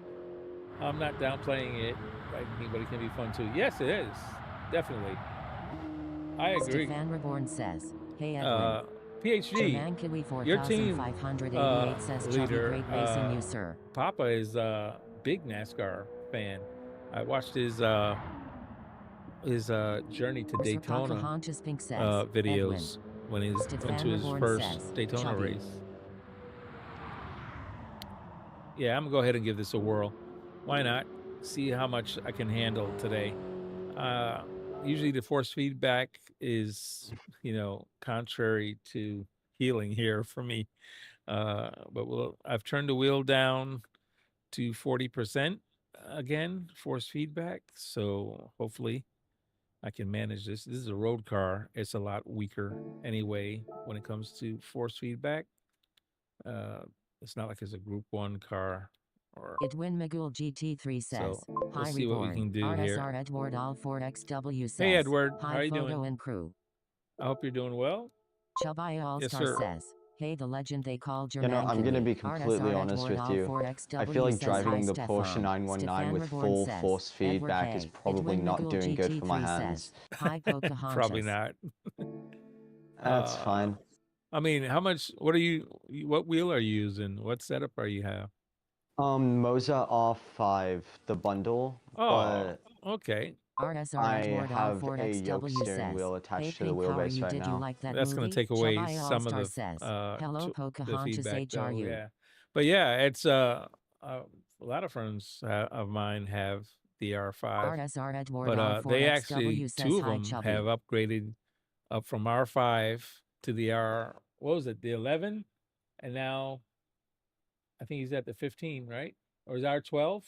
I'm not downplaying it, right? But it can be fun too. Yes, it is. Definitely. I agree. Stefan Reborn says, hey Edwin. PhD, your team leader, Papa is a big NASCAR fan. I watched his journey to Daytona videos when he went to his first Daytona race. Yeah, I'm gonna go ahead and give this a whirl. Why not? See how much I can handle today. Usually the force feedback is, contrary to healing here for me. But I've turned the wheel down to 40%, again, force feedback. So hopefully I can manage this. This is a road car. It's a lot weaker anyway when it comes to force feedback. Uh, it's not like it's a Group 1 car. Or Edwin Magul GT3 says, so Hi let's see what we Reborn. can do RSR here. Edward All4XW says, Hey, Edward, how Hi you Photo doing? and Crew. I hope you're doing well. Chubaya All Yes, Star sir. says, Hey, the legend they call You know, I'm gonna Germancani. be completely RSR honest Edward with you. I feel All4XW like says, Hi driving the Porsche Stefan. 919 Stefan with Reborn full says, force Edward feedback is Hey. probably Edwin not Magul doing good for my GT3 hands. says, Hi Probably Pocahontas. not. That's Uh, fine. I mean, how much? What are you? What wheel are you using? What setup are you have? Moza R5, the bundle, Oh, but okay. RSR I Edward have a yoke All4XW steering says, wheel Hey attached to the Pink, how are wheelbase you? right Did you now. like that That's going movie? to take away Chubaya some of All-Star the says, Hello the Pocahontas feedback, though. HRU. Yeah, but yeah, it's a lot of friends of mine have the R5, RSR Edward but they actually All4XW says, two of Hi them Chubby. have upgraded up from R5 to the R. What was it? The 11, and now I think he's at the 15, right? Or is R12?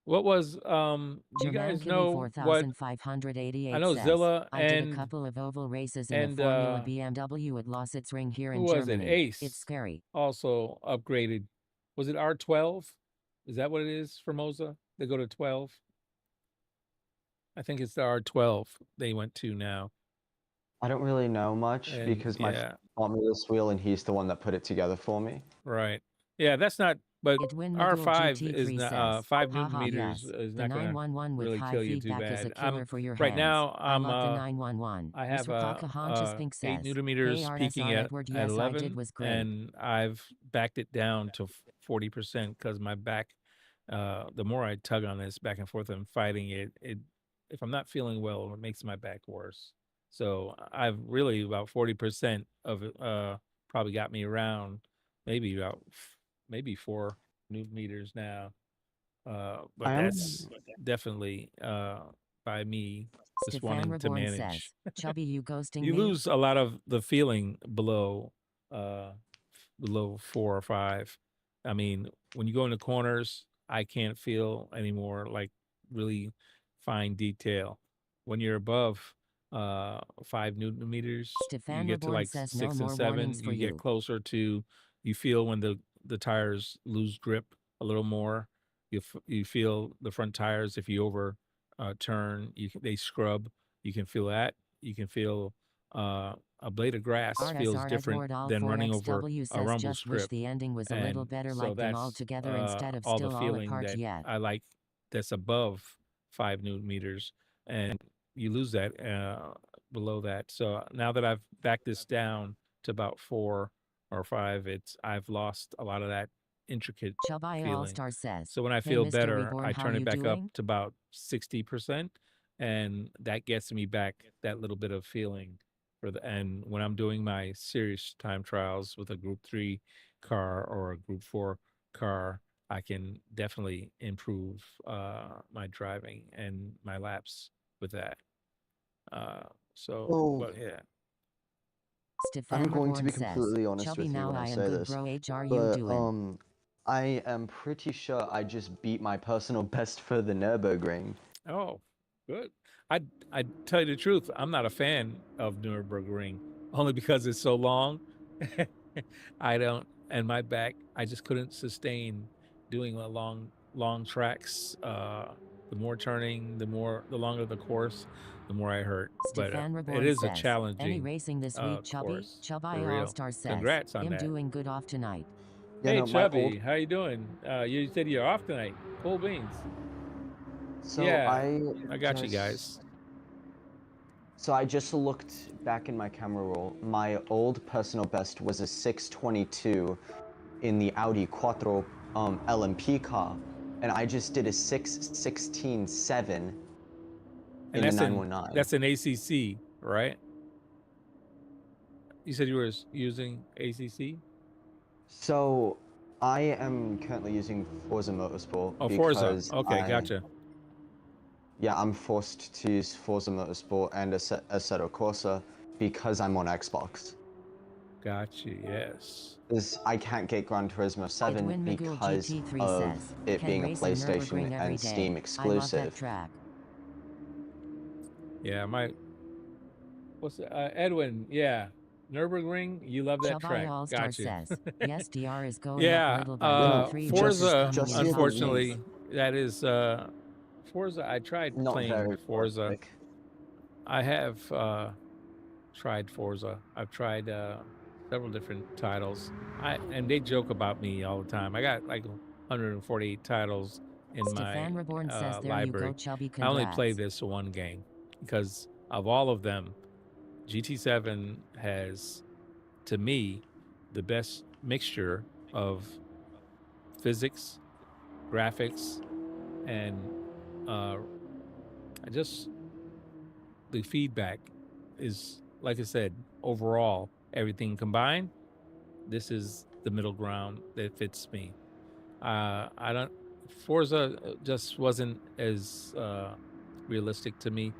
What was do you guys know what? I 4588 know says, Zilla I did a couple of oval races in a and Formula BMW. It lost its ring here who in was it? Germany. It's Ace scary. also upgraded. Was it R12? Is that what it is for Moza? They go to 12. I think it's the R12 they went to now. I don't really know much And because my friend yeah, bought me this wheel and he's the one that put it together for me. right. Yeah, that's not. But Edwin Magul R5 is GT3 not says, 5 Newton Haha, meters yes. is The not going to 911 with really high kill you too feedback is a bad. killer for your Right hands. now I love the 911. I have Mr. Pocahontas Pink 8 says, Newton Hey meters peaking RSR Edward, at yes I 11, did was great. and I've backed it down to 40% because my back. The more I tug on this back and forth and fighting it, if I'm not feeling well, it makes my back worse. So I've really about 40% of it probably got me around maybe about maybe 4 Newton meters now. But I am that's definitely by me just Stefan wanting to Reborn says, manage. Chubby, you ghosting You me? lose a lot of the feeling uh below 4 or 5. I mean, when you go into corners, I can't feel anymore like really fine detail. When you're above 5 Newton meters, you Stefan get to Reborn like says, no 6 and more 7. warnings for You get you. closer to. You feel when the tires lose grip a little more. You feel the front tires if you over turn. They scrub. You can feel that. You can feel a blade of grass feels RSR different Edward than running over All4XW a says, rumble just wish strip. the ending was a little And better, so like them all that's together instead of all the still all feeling apart that yet. I like that's above 5 Newton meters, and you lose that below that. So now that I've backed this down to about 4 or 5, I've lost a lot of that intricate Chubby feeling. All-Star says, So when I Hey feel Mr. better, Reborn, I how turn you it back up doing? to about 60%, and that gets me back that little bit of feeling and when I'm doing my serious time trials with a Group 3 car or a Group 4 car, I can definitely improve my driving and my laps with that. So But yeah, Stefan I'm going to Reborn be says, completely honest Chubby, with you now when I I am say good this, bro, HR you but doing? I am pretty sure I just beat my personal best for the Nürburgring. oh, good. I tell you the truth, I'm not a fan of Nürburgring only because it's so long. I don't, and my back, I just couldn't sustain doing a long tracks. The more turning, the longer the course, the more I hurt. But Stefan it Reborn is a says, Any challenging racing this week, Chubby? course Chubby for real. All-Star says, Congrats on I'm that. doing good off tonight. You Hey know, my old Chubby, how you doing? You said you're off tonight. Cool beans. so Yeah, I got you guys. I just looked back in my camera roll. My old personal best was a 622 in the Audi Quattro LMP car, and I just did a 616.7 And in the 919. that's an ACC, right? You said you were using ACC? So I am currently using Forza Motorsport Oh, Forza. because Okay, gotcha. I'm forced to use Forza Motorsport and Assetto Corsa because I'm on Xbox. Got you. Yes. Is I can't get Gran Turismo 7 Edwin Magul because GT3 of says, it "Can being a race in Nürburgring PlayStation every and day. Steam I love that exclusive. track." Yeah, what's Edwin? Yeah, Nürburgring. You love that Chabai track. All-Star Got you. says, "Yes, DR is going up Yeah, little by little. 3 races Forza. coming in Unfortunately, holidays." that is Forza. I tried Not playing very Forza. quick. I have tried Forza. I've tried several different titles. And they joke about me all the time. I got like 148 titles in Stefan my Reborn says, "There library. you go, Chubby. I only play Congrats." this one game because of all of them. GT7 has, to me, the best mixture of physics, graphics, and just the feedback is, like I said, overall, everything combined, this is the middle ground that fits me. I don't, Forza just wasn't as realistic to me,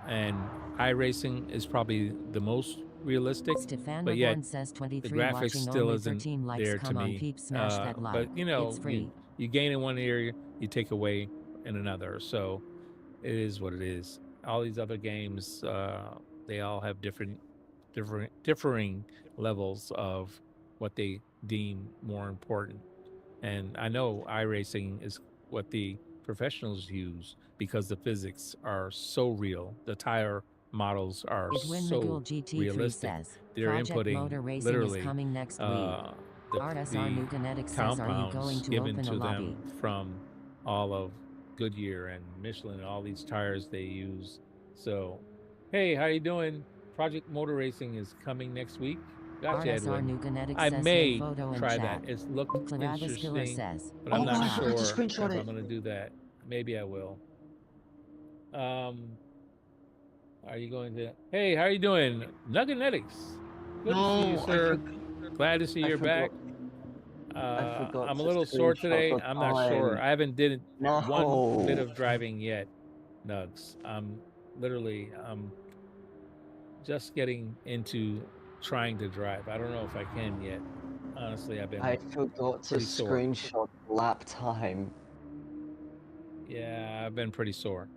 and iRacing is probably the most realistic, Stefan but yet Reborn says, the 23 graphics watching still only isn't 13 likes. there to Come on, me. peeps, smash that like. But you know, It's free. you gain in one area, you take away in another. So it is what it is. All these other games, they all have differing levels of what they deem more important. And I know iRacing is what the professionals use because the physics are so real. The tire models are Edwin so Magul GT3 realistic. says, They're "Project inputting Motor Racing literally is coming next week." the RSR Nuganetic says, "Are you going compounds to given open a to lobby?" them from all of Goodyear and Michelin and all these tires they use. So, hey, how you doing? Project Motor Racing is coming next week. Gotcha, RSR Edwin. Nuganetic I says, may "Hey, photo and try chat." that. It's looked Claravis Killer interesting, says, but "Hey, I'm not I chat." forgot to sure screenshot if it. I'm going to do that. Maybe I will. Are you going to? Hey, how you doing, Nuganetics? Good to see you, No, sir. Glad to see I you're back. forgot I'm a to little sore screenshot today. the I'm not sure. time. I haven't did one bit No. of driving yet, Nugs. I'm literally just getting into trying to drive. I don't know if I can yet. Honestly, I've been I forgot to pretty sore. screenshot lap time. Yeah, I've been pretty sore.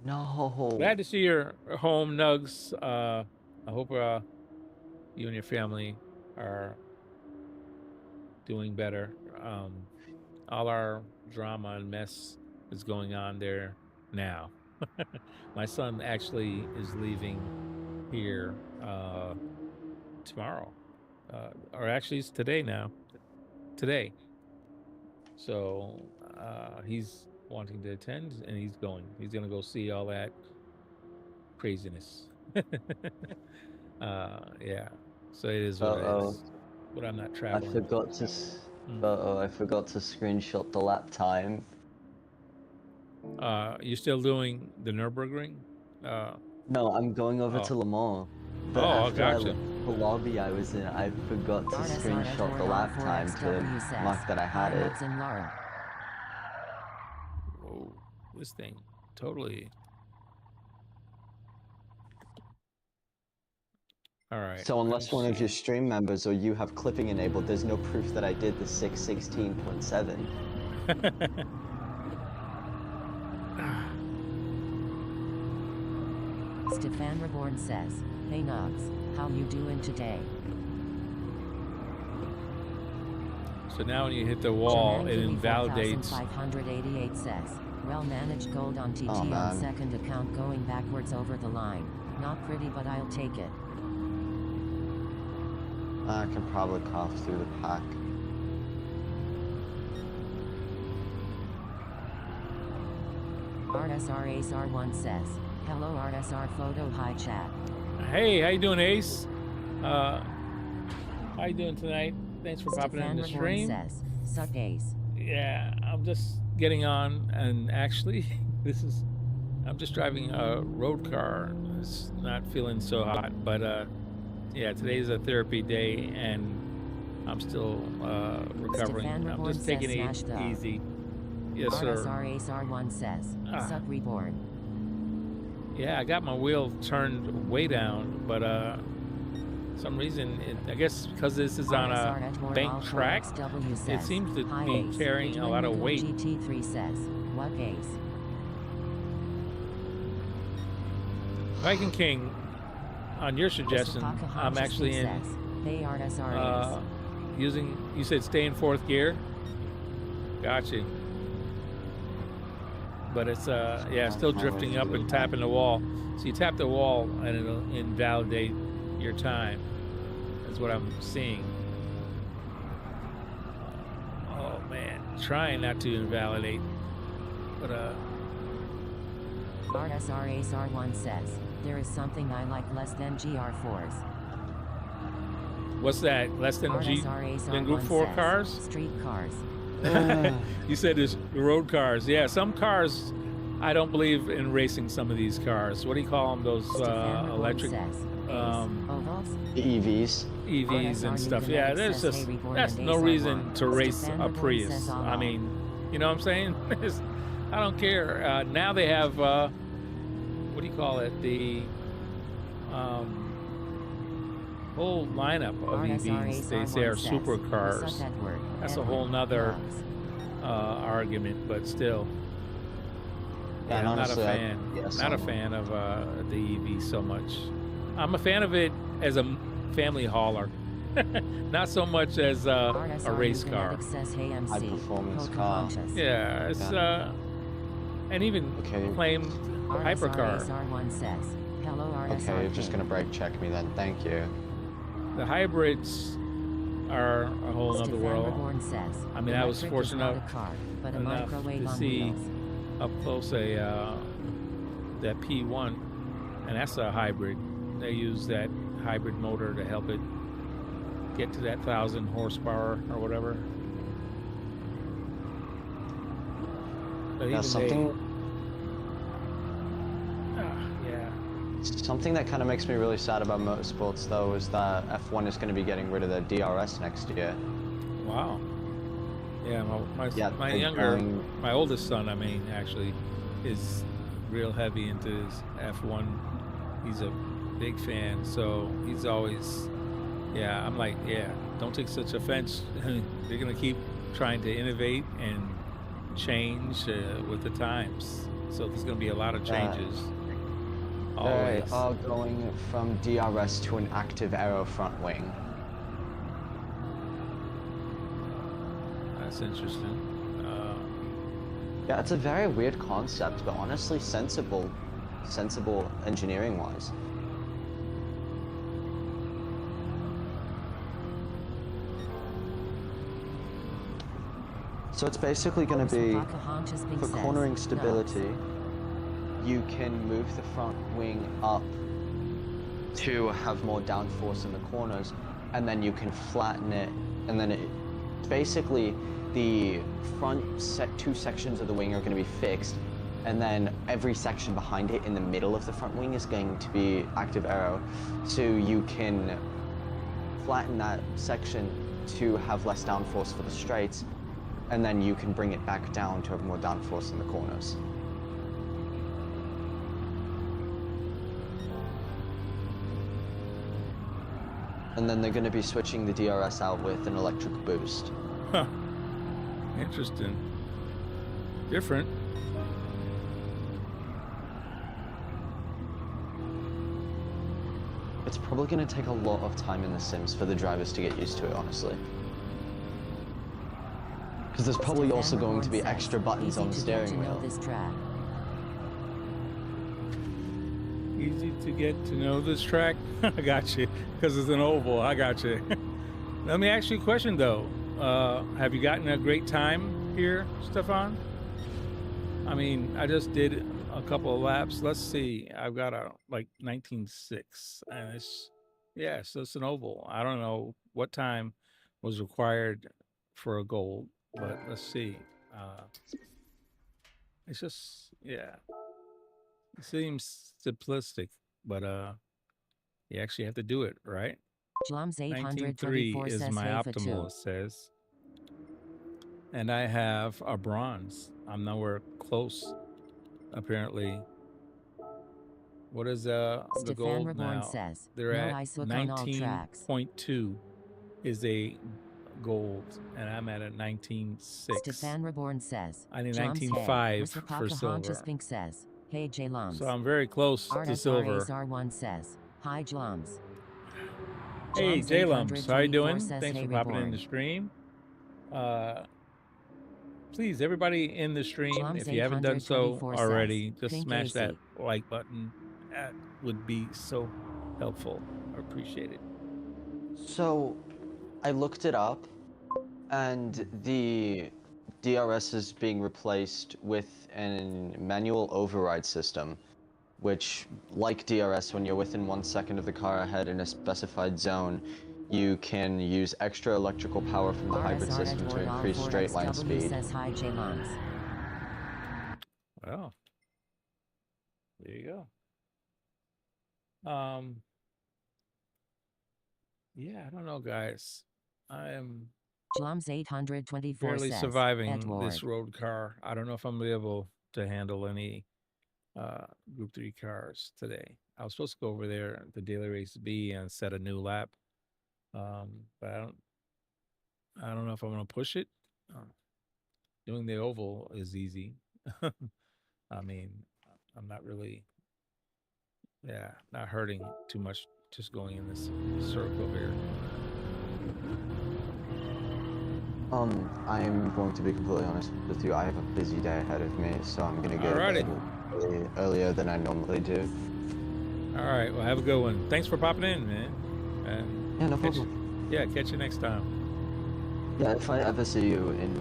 No. Glad to see you're home, Nugs. I hope you and your family are doing better. All our drama and mess is going on there now. My son actually is leaving here tomorrow, or actually it's today now. Today. So he's wanting to attend, and he's going. He's going to go see all that craziness. Yeah. So it is what it is. But I'm not I traveling. forgot to. I forgot to screenshot the lap time. You're still doing the Nürburgring? No, I'm going over to Le Mans. But after I gotcha. left the lobby I was in, I forgot to screenshot the lap time to mark that I had it. Whoa, this thing totally. All right. So unless one of your stream members or you have clipping enabled, there's no proof that I did the 616.7. Stefan Reborn says, "Hey Nugs, how you doing today?" So now when you hit the wall, it invalidates. 588 says, "Well managed gold on TT on second account going backwards over the line. Not pretty, but I'll take it." I can probably cough through the pack. RSR Ace R1 says, "Hello RSR photo, hi chat." Hey, how you doing, Ace? How you doing tonight? Thanks for popping in the stream. Says, "Suck Ace." Yeah, I'm just getting on, and actually, I'm just driving a road car. It's not feeling so hot, but yeah, today's a therapy day, and I'm still recovering. I'm just taking it easy. Yes, sir. RSR Ace R1 says, "Suck Reborn." Yeah, I got my wheel turned way down, but some reason, I guess because this is on a bank track, it seems to be carrying a lot of weight. GT3 says, what ace? Viking King, on your suggestion, I'm actually in using, you said stay in fourth gear? Gotcha. But it's yeah, still drifting up and tapping the wall. So you tap the wall and it'll invalidate your time. That's what I'm seeing. Oh man, trying not to invalidate. But RSRASR1 says, there is something I like less than GR4s. what's that? Less than Group 4 cars? Street cars. You said there's road cars. Yeah, some cars, I don't believe in racing some of these cars. What do you call them? Those electric EVs. EVs and stuff. Yeah, that's no reason to race a Prius. I mean, you know what I'm saying? I don't care. Now they have, what do you call it? The whole lineup of EVs, they say are supercars. That's a whole nother argument, but still. Yeah, I'm not a fan. Not a fan of the EV so much. I'm a fan of it as a family hauler, not so much as a race car. High performance car. Yeah, it's and even claimed hypercar. Okay, you're just gonna brake check me then. Thank you. The hybrids are a whole other world. I mean, I was fortunate enough to see up close that P1, and that's a hybrid. They use that hybrid motor to help it get to that 1,000 horsepower or whatever. But now something. Something that kind of makes me really sad about motorsports, though, is that F1 is going to be getting rid of their DRS next year. Wow. Yeah, my oldest son, I mean, actually, is real heavy into his F1. He's a big fan, so he's always, yeah, I'm like, yeah, don't take such offense. They're going to keep trying to innovate and change with the times. So there's going to be a lot of changes. They are going from DRS to an active aero front wing. That's interesting. Yeah, it's a very weird concept, but honestly sensible engineering-wise. So it's basically going to be, for cornering stability, you can move the front wing up to have more downforce in the corners, and then you can flatten it, and then basically the front two sections of the wing are going to be fixed, and then every section behind it in the middle of the front wing is going to be active aero, so you can flatten that section to have less downforce for the straights, and then you can bring it back down to have more downforce in the corners. And then they're going to be switching the DRS out with an electric boost. Huh. Interesting. Different. It's probably going to take a lot of time in The Sims for the drivers to get used to it, honestly. Because there's probably also going to be extra buttons on the steering wheel. Easy to get to know this track? I got you, because it's an oval. I got you. Let me ask you a question, though. Have you gotten a great time here, Stefan? I mean, I just did a couple of laps. Let's see. I've got a, like, 19.6, and it's, yeah, so it's an oval. I don't know what time was required for a gold, but let's see. It's just, yeah. It seems simplistic, but you actually have to do it, right? 19.3 is my optimal, it says. And I have a bronze. I'm nowhere close, apparently, What is the Stefan gold Reborn now? says, They're no at ice hook on all tracks. 19.2 is a gold, and I'm at a 19.6. Stefan Reborn says, I need Jom's 19.5 hey. for silver. Pink says, hey J Lums. So I'm very close to silver. RSR1 says, hi Jlums. Hey Joms J Lums, how you 824 doing? says, Thanks hey for popping in Reborn. the stream. Please, everybody in the stream, Joms if you haven't done so 824 already, says, just Pink smash that AC. like button. That would be so helpful. I appreciate it. So, I looked it up, and the DRS is being replaced with a manual override system, which, like DRS, when you're within 1 second of the car ahead in a specified zone, you can use extra electrical power from the hybrid RSR system to Edward increase All straight line 4XW speed. says, hi J Lums. Well, there you go. Yeah, I don't know, guys. I am Jlums 824 barely says, surviving Edward. this road car. I don't know if I'm gonna be able to handle any Group 3 cars today. I was supposed to go over there to Daily Race B and set a new lap, but I don't know if I'm gonna push it. Doing the oval is easy. I mean, I'm not really, not hurting too much just going in this circle here. I'm going to be completely honest with you. I have a busy day ahead of me, so I'm gonna get Alrighty. earlier than I normally do. All right, well, have a good one. Thanks for popping in, man. And Yeah, no problem. catch you next time. Yeah, if I ever see you in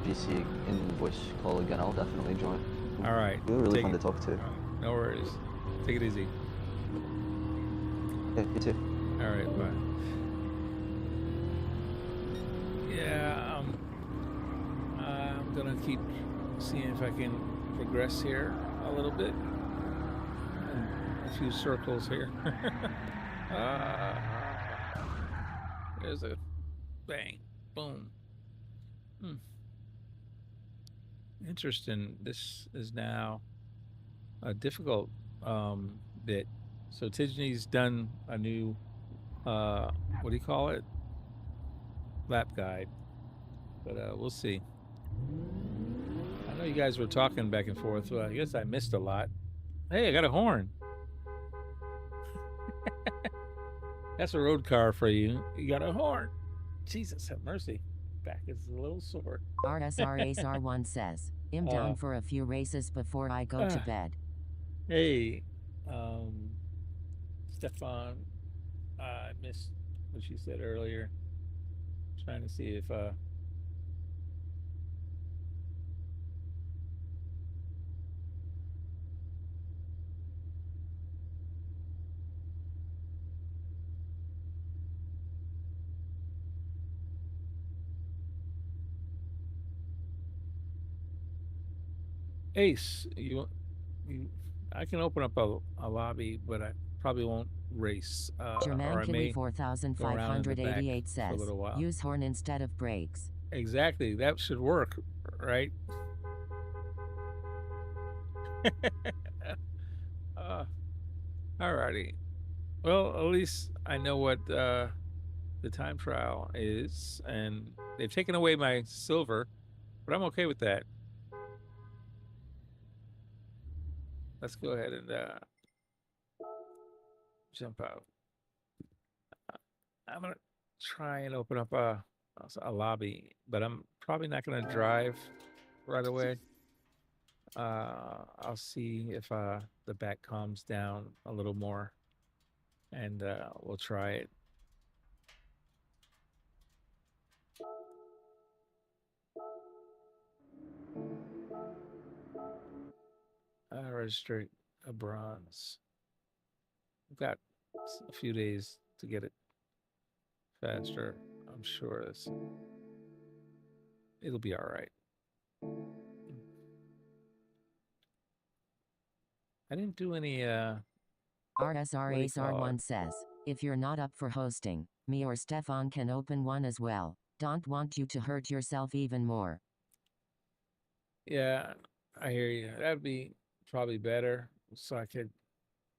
BC in voice call again, I'll definitely join. All right. You're really Take fun it- to talk to. all right, no worries. Take it easy. Yeah, you too. All right, bye. Yeah, I'm gonna keep seeing if I can progress here a little bit. And a few circles here. There's a bang, boom. Interesting. This is now a difficult bit. So Tidney's done a new what do you call it? Lap guide. But we'll see. I know you guys were talking back and forth. Well, I guess I missed a lot. Hey, I got a horn. That's a road car for you. You got a horn. Jesus have mercy. Back is a little sore. RSR1 says, I'm down for a few races before I go to bed. Hey, Stefan, I missed what you said earlier. Trying to see if Ace, I can open up a lobby, but I probably won't race. Or I may German go around in the back 4588 for a says, little while. use horn instead of brakes. Exactly, that should work, right? Alrighty. Well, at least I know what the time trial is, and they've taken away my silver, but I'm okay with that. Let's go ahead and jump out. I'm gonna try and open up a lobby, but I'm probably not gonna drive right away. I'll see if the back calms down a little more, and we'll try it. I registered a bronze. I've got a few days to get it faster. I'm sure it'll be all right. I didn't do any RSR1 says, if you're not up for hosting, me or Stefan can open one as well. Don't want you to hurt yourself even more. Yeah, I hear you. That'd be probably better, so I could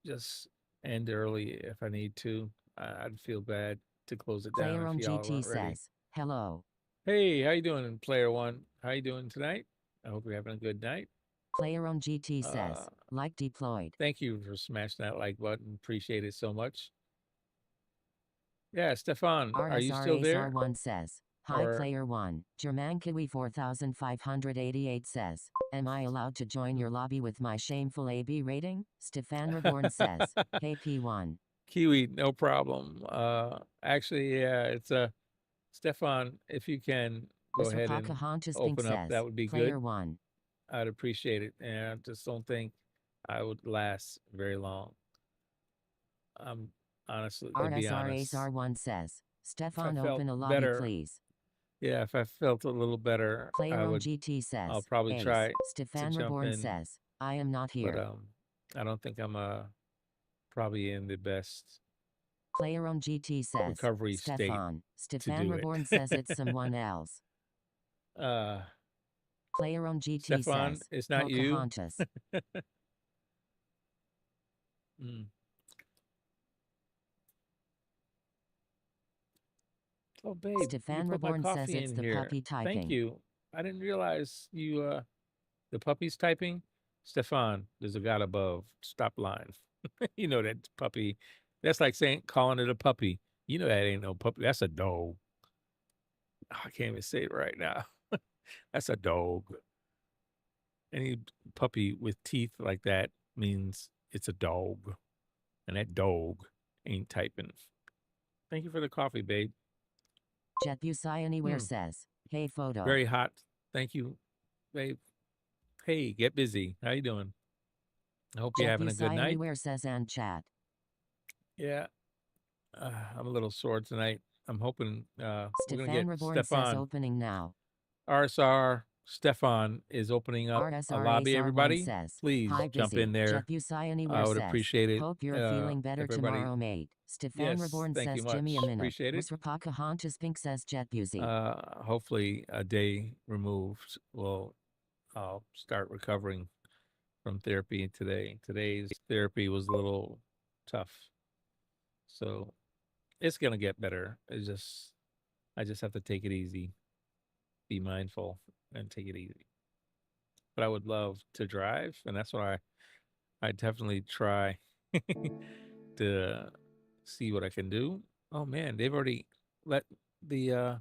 just end early if I need to. I'd feel bad to close it down Player if on y'all GT weren't ready. says, hello. Hey, how you doing, Player One? How you doing tonight? I hope you're having a good night. Player on GT says, Uh, like deployed. Thank you for smashing that like button. Appreciate it so much. Yeah, Stefan, are you still there? RSRASR1 says, hi Or Player 1. Germankiwi 4588 says, am I allowed to join your lobby with my shameful AB rating? Stefan Reborn says, hey P1. Kiwi, no problem. Actually, yeah, it's a Stefan. If you can go Mr. ahead and Pocahontas Pink open up, says, that would be Player good. 1. I'd appreciate it, and I just don't think I would last very long. I'm honestly, to be honest, RSRASR1 says, if Stefan I felt open a lobby better, please. yeah, if I felt a little better, Player I on would. GT says, I'll probably Ace. try to Stefan jump Reborn in, says, I am not but here. I don't think I'm probably in the best Player on GT says, recovery state Stefan. to Stefan do Reborn it. says it's someone else. uh, Player on GT Stefan, says, it's not you. Pocahontas. Mm. Oh, babe, you Stefan put my Reborn says coffee it's in the here. puppy Thank typing. you. I didn't realize you the puppy's typing. Stefan, there's a God above. Stop lying. You know that puppy. That's like calling it a puppy. You know that ain't no puppy. That's a dog. I can't even say it right now. That's a dog. Any puppy with teeth like that means it's a dog. And that dog ain't typing. Thank you for the coffee, babe. JetBusai Anywhere Hmm. says, hey photo. Very hot. Thank you, babe. Hey, get busy. How you doing? I hope you're having a good JetBusai night. Anywhere says and chat. Yeah, I'm a little sore tonight. I'm hoping we're gonna Stefan get Reborn says Stefan. opening now. RSR Stefan is opening up a lobby. RSRASR1 Everybody, says, please hi jump busy. in there. JetBusai Anywhere I would says, appreciate it. hope you're feeling better everybody, tomorrow mate. Stefan yes, Reborn thank says you Jimmy a much. minute. Appreciate it. Mr. Pocahontas Pink says JetBusy. Hopefully a day removed will I'll start recovering from therapy today. Today's therapy was a little tough. So it's gonna get better. I just have to take it easy, be mindful, and take it easy. But I would love to drive, and that's what I definitely try to see what I can do. Oh man, they've already let the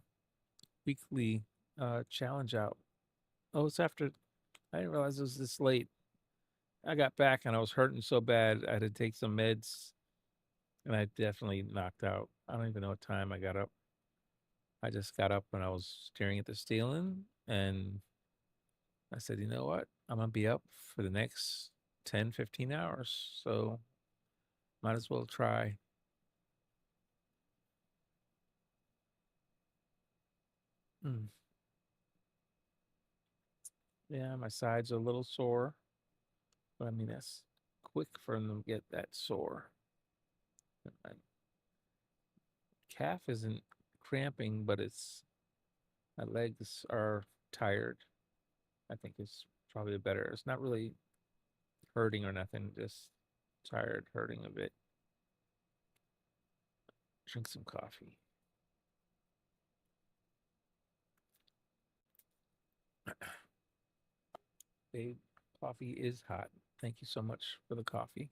weekly challenge out. Oh, it's after. I didn't realize it was this late. I got back and I was hurting so bad I had to take some meds, and I definitely knocked out. I don't even know what time I got up. I just got up and I was staring at the ceiling, and I said, you know what? I'm gonna be up for the next 10, 15 hours. So might as well try. Mm. Yeah, my sides are a little sore, but I mean that's quick for them to get that sore. My calf isn't cramping, but my legs are tired. I think it's probably better. It's not really hurting or nothing, just tired, hurting a bit. Drink some coffee. Babe, coffee is hot. Thank you so much for the coffee.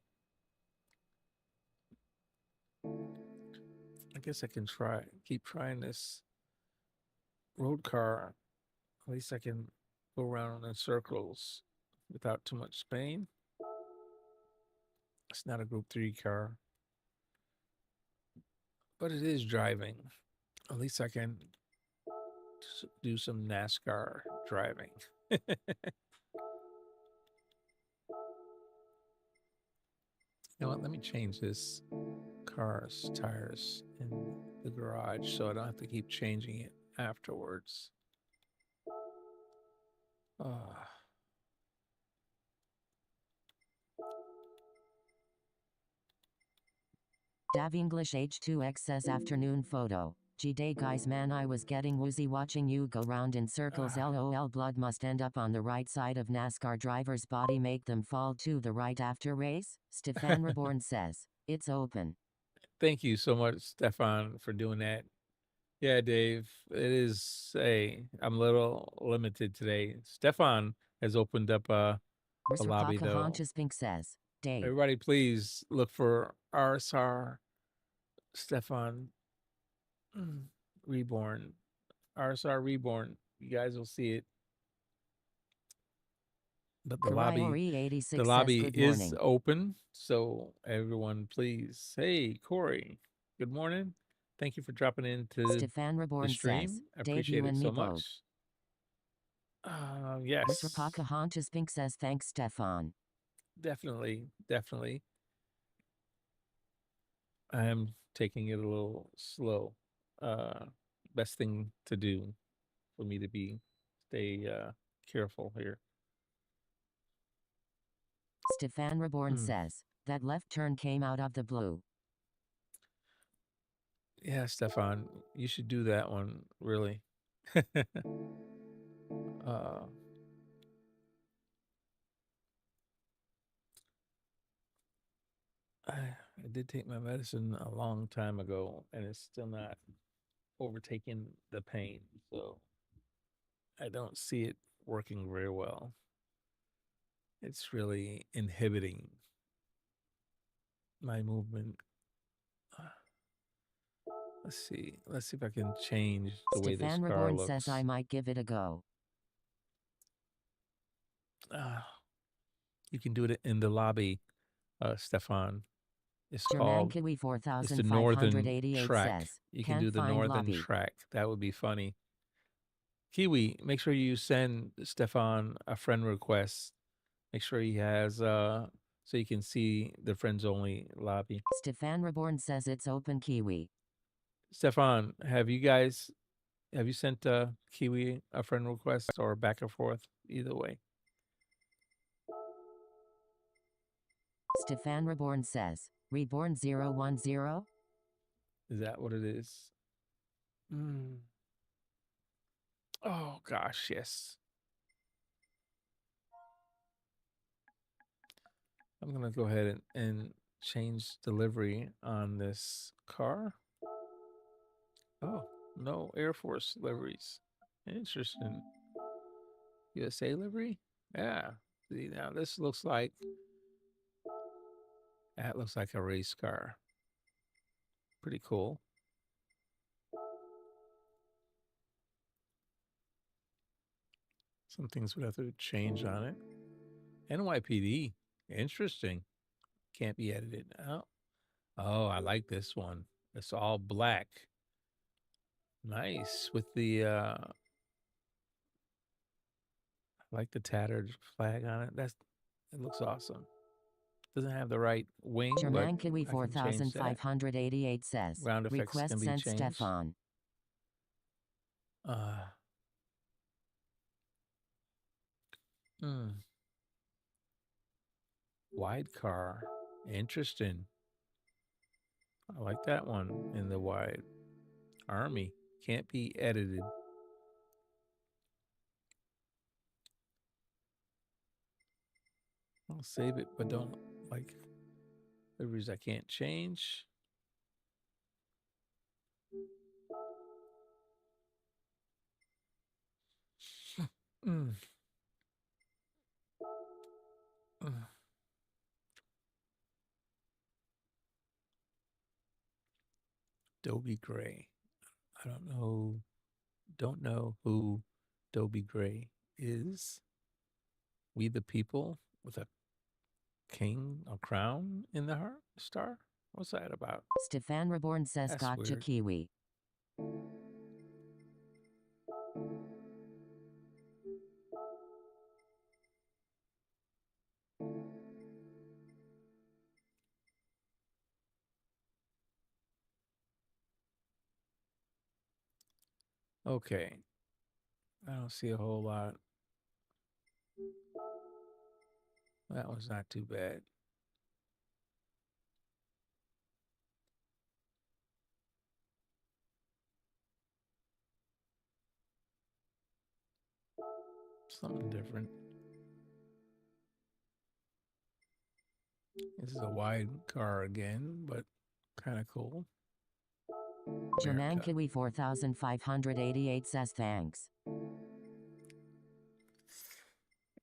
I guess I can keep trying this road car. At least I can go around in circles without too much pain. It's not a Group 3 car, but it is driving. At least I can do some NASCAR driving. You know what? Let me change this car's tires in the garage so I don't have to keep changing it afterwards. Dav English H2X says afternoon photo. G'day guys, man, I was getting woozy watching you go round in circles. LOL, blood must end up on the right side of NASCAR driver's body, make them fall to the right after race. Stefan Reborn says, it's open. Thank you so much, Stefan, for doing that. Yeah, Dave, it is I'm a little limited today. Stefan has opened up a lobby though. Haunches Pink says, Dave. Everybody, please look for RSR Stefan Reborn. RSR Reborn. You guys will see it. But the lobby is open. So everyone, please. Hey, Corey. Good morning. Thank you for dropping into Stefan Reborn the stream. says, I Dave, appreciate you it and so me both. much. Yes. Mr. Haunches Pink says, thanks, Stefan. Definitely. I am taking it a little slow. Best thing to do for me to stay careful here. Stefan Reborn says, that left turn came out of the blue. Yeah, Stefan, you should do that one, really. I did take my medicine a long time ago, and it's still not overtaking the pain, so I don't see it working very well. It's really inhibiting my movement. Let's see if I can change the way this Stefan car Reborn looks. says I might give it a go. You can do it in the lobby, Stefan. It's German called Kiwi it's the northern 4588 track. says, You can do the find northern lobby. track. That would be funny. Kiwi, make sure you send Stefan a friend request. Make sure he has so you can see the friends only lobby. Stefan Reborn says it's open. Kiwi. Stefan, have you sent Kiwi a friend request or back and forth? Either way. Stefan Reborn says, Reborn 010? Is that what it is? Oh gosh, yes. I'm gonna go ahead and change delivery on this car. Oh, no Air Force liveries. Interesting. USA livery? Yeah. See, now this looks like that looks like a race car. Pretty cool. Some things would have to change on it. NYPD. Interesting. Can't be edited. Oh, I like this one. It's all black. Nice. With the I like the tattered flag on it. It looks awesome. Doesn't have the right wing, German but Kiwi 4588 says, ground effects request can be sent changed. Stefan. Wide car. Interesting. I like that one in the wide. Army. Can't be edited. I'll save it, but don't like liveries I can't change. Dobie Gray. I don't know who Dobie Gray is. We the People with a king, a crown in the heart star? What's that about? Stefan Reborn says, That's gotcha, weird. Kiwi. Okay. I don't see a whole lot. That was not too bad. Something different. This is a wide car again, but kind of cool. Jaman America. Kiwi 4588 says thanks.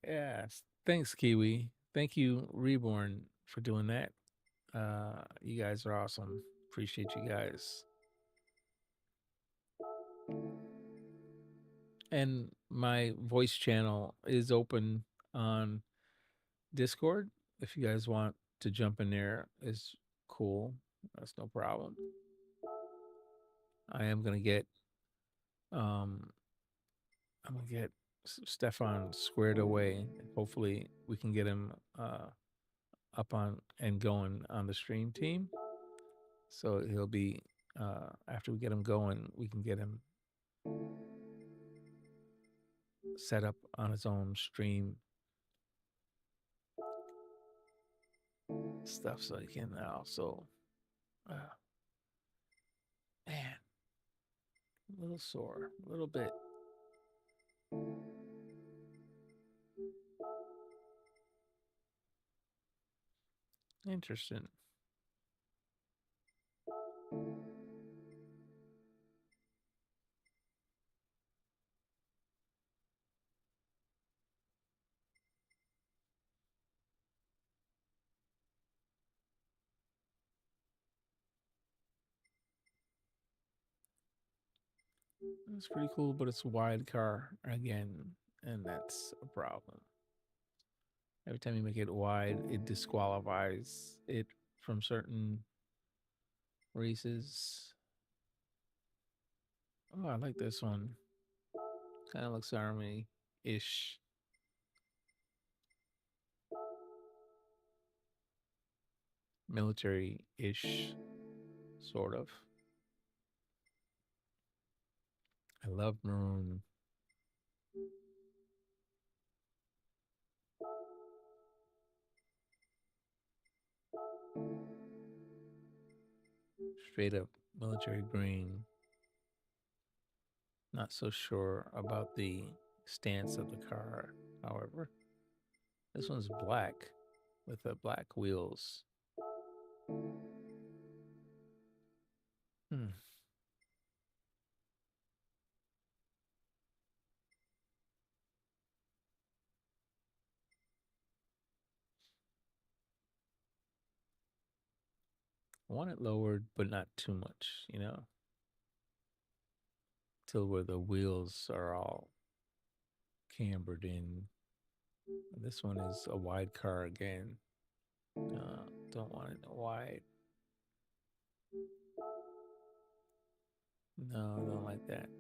Yes. Thanks, Kiwi. Thank you, Reborn, for doing that. You guys are awesome. Appreciate you guys. And my voice channel is open on Discord. If you guys want to jump in there, is cool. That's no problem. I am gonna get I'm gonna get Stefan squared away. Hopefully we can get him up on and going on the stream team. So he'll be after we get him going, we can get him set up on his own stream stuff, so he can also man, a little sore, a little bit. Interesting. It's pretty cool, but it's a wide car again, and that's a problem. Every time you make it wide, it disqualifies it from certain races. Oh, I like this one. Kind of looks army-ish. Military-ish, sort of. I love maroon. Straight up military green. Not so sure about the stance of the car, however. This one's black with the black wheels. I want it lowered, but not too much, you know? Till where the wheels are all cambered in. This one is a wide car again. Don't want it wide. No, I don't like that.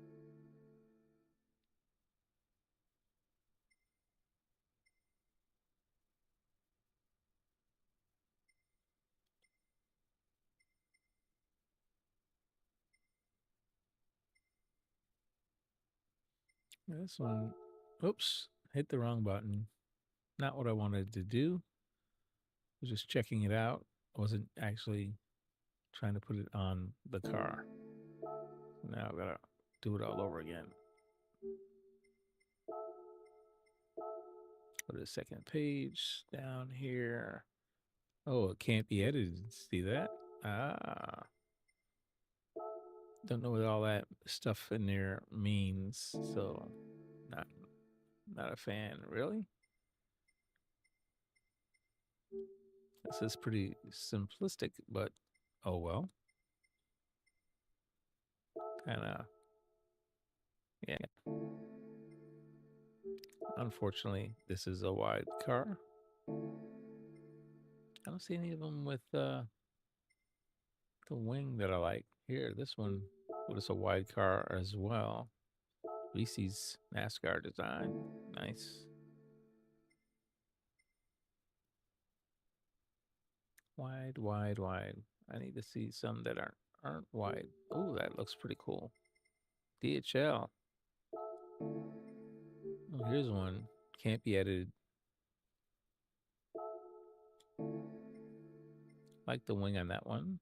This one, oops, hit the wrong button. Not what I wanted to do. I was just checking it out. I wasn't actually trying to put it on the car. Now I've got to do it all over again. Go to the second page down here. Oh, it can't be edited. See that? Ah. Don't know what all that stuff in there means, so not a fan, really. This is pretty simplistic, but oh well. Kinda, yeah. Unfortunately, this is a wide car. I don't see any of them with the wing that I like. Here, this one, but it's a wide car as well. Reese's NASCAR design. Nice. Wide, wide, wide. I need to see some that aren't wide. Oh, that looks pretty cool. DHL. Oh, here's one. Can't be edited. Like the wing on that one.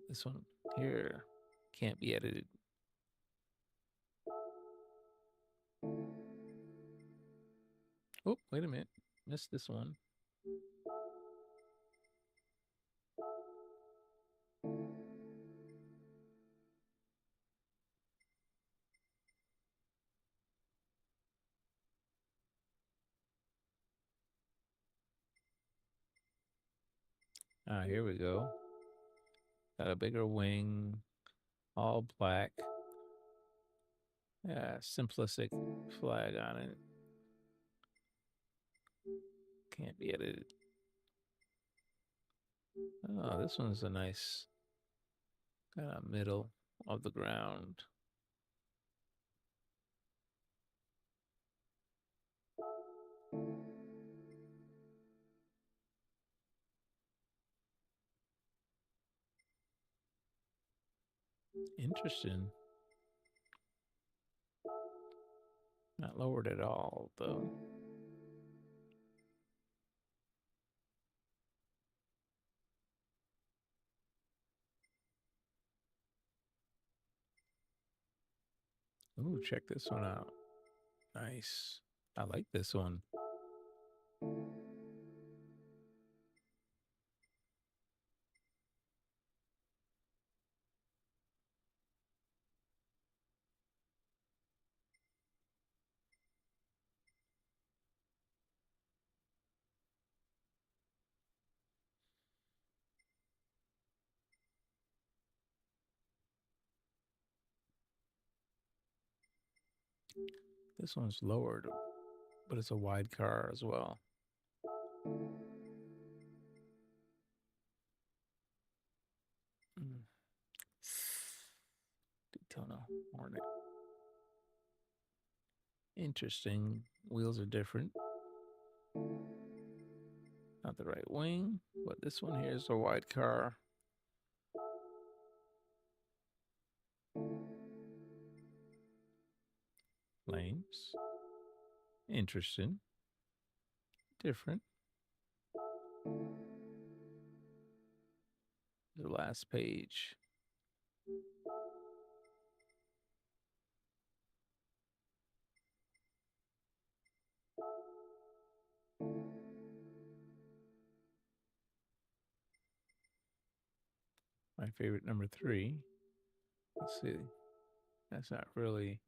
This one here can't be edited. Oh, wait a minute. Missed this one. Ah, here we go. Got a bigger wing, all black. Yeah, simplistic flag on it. Can't be edited. Oh, this one's a nice kind of middle of the ground. Interesting. Not lowered at all, though. Ooh, check this one out. Nice. I like this one. This one's lowered, but it's a wide car as well. Daytona Hornet. Interesting. Wheels are different. Not the right wing, but this one here is a wide car. Flames. Interesting. Different. The last page. My favorite number 3. Let's see. That's not really.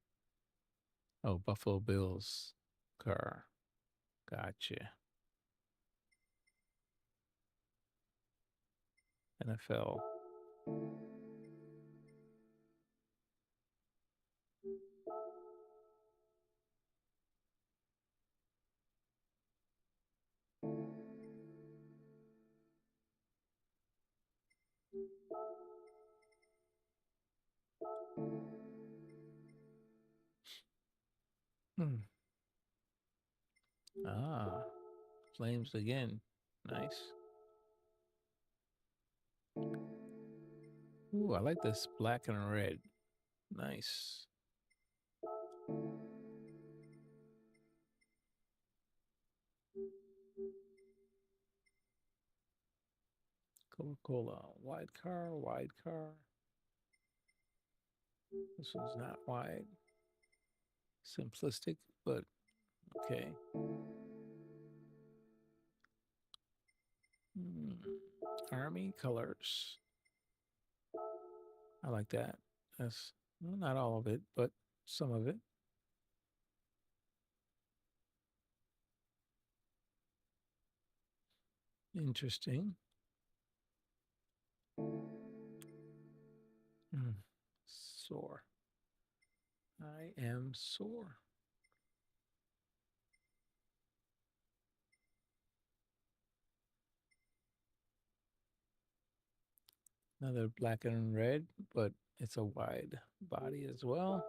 Oh, Buffalo Bills car. Gotcha. NFL. Ah, flames again. Nice. Ooh, I like this black and red. Nice. Coca-Cola. Wide car, wide car. This one's not wide. Simplistic, but okay. Army colors. I like that. That's well, not all of it, but some of it. Interesting. Sore. I am sore. Another black and red, but it's a wide body as well.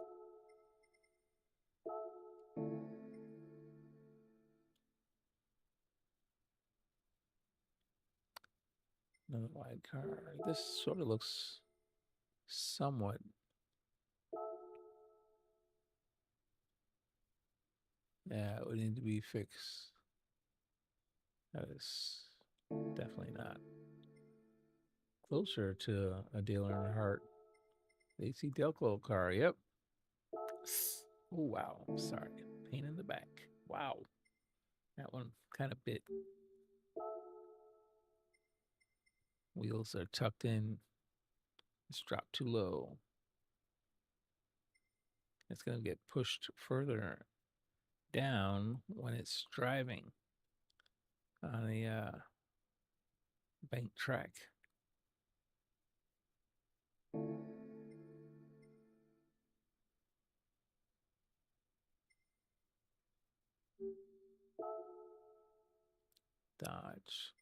Another wide car. This sort of looks somewhat. Yeah, it would need to be fixed. That is definitely not. Closer to a Dale Earnhardt AC Delco car. Yep. Oh, wow. Sorry. Pain in the back. Wow. That one kind of bit. Wheels are tucked in. It's dropped too low. It's going to get pushed further down when it's driving on the bank track. Dodge.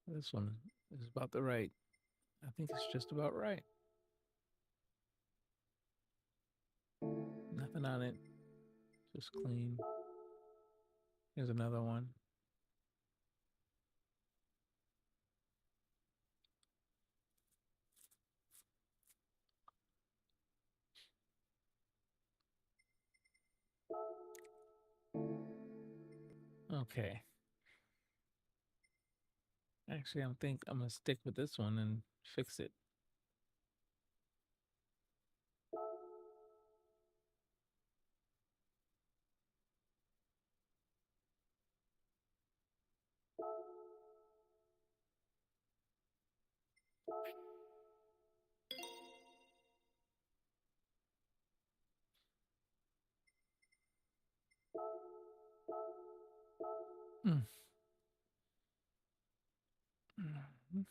This one is about the right. I think it's just about right. Nothing on it. Just clean. Here's another one. Okay. Actually, I'm gonna stick with this one and fix it. Mm. Mhm.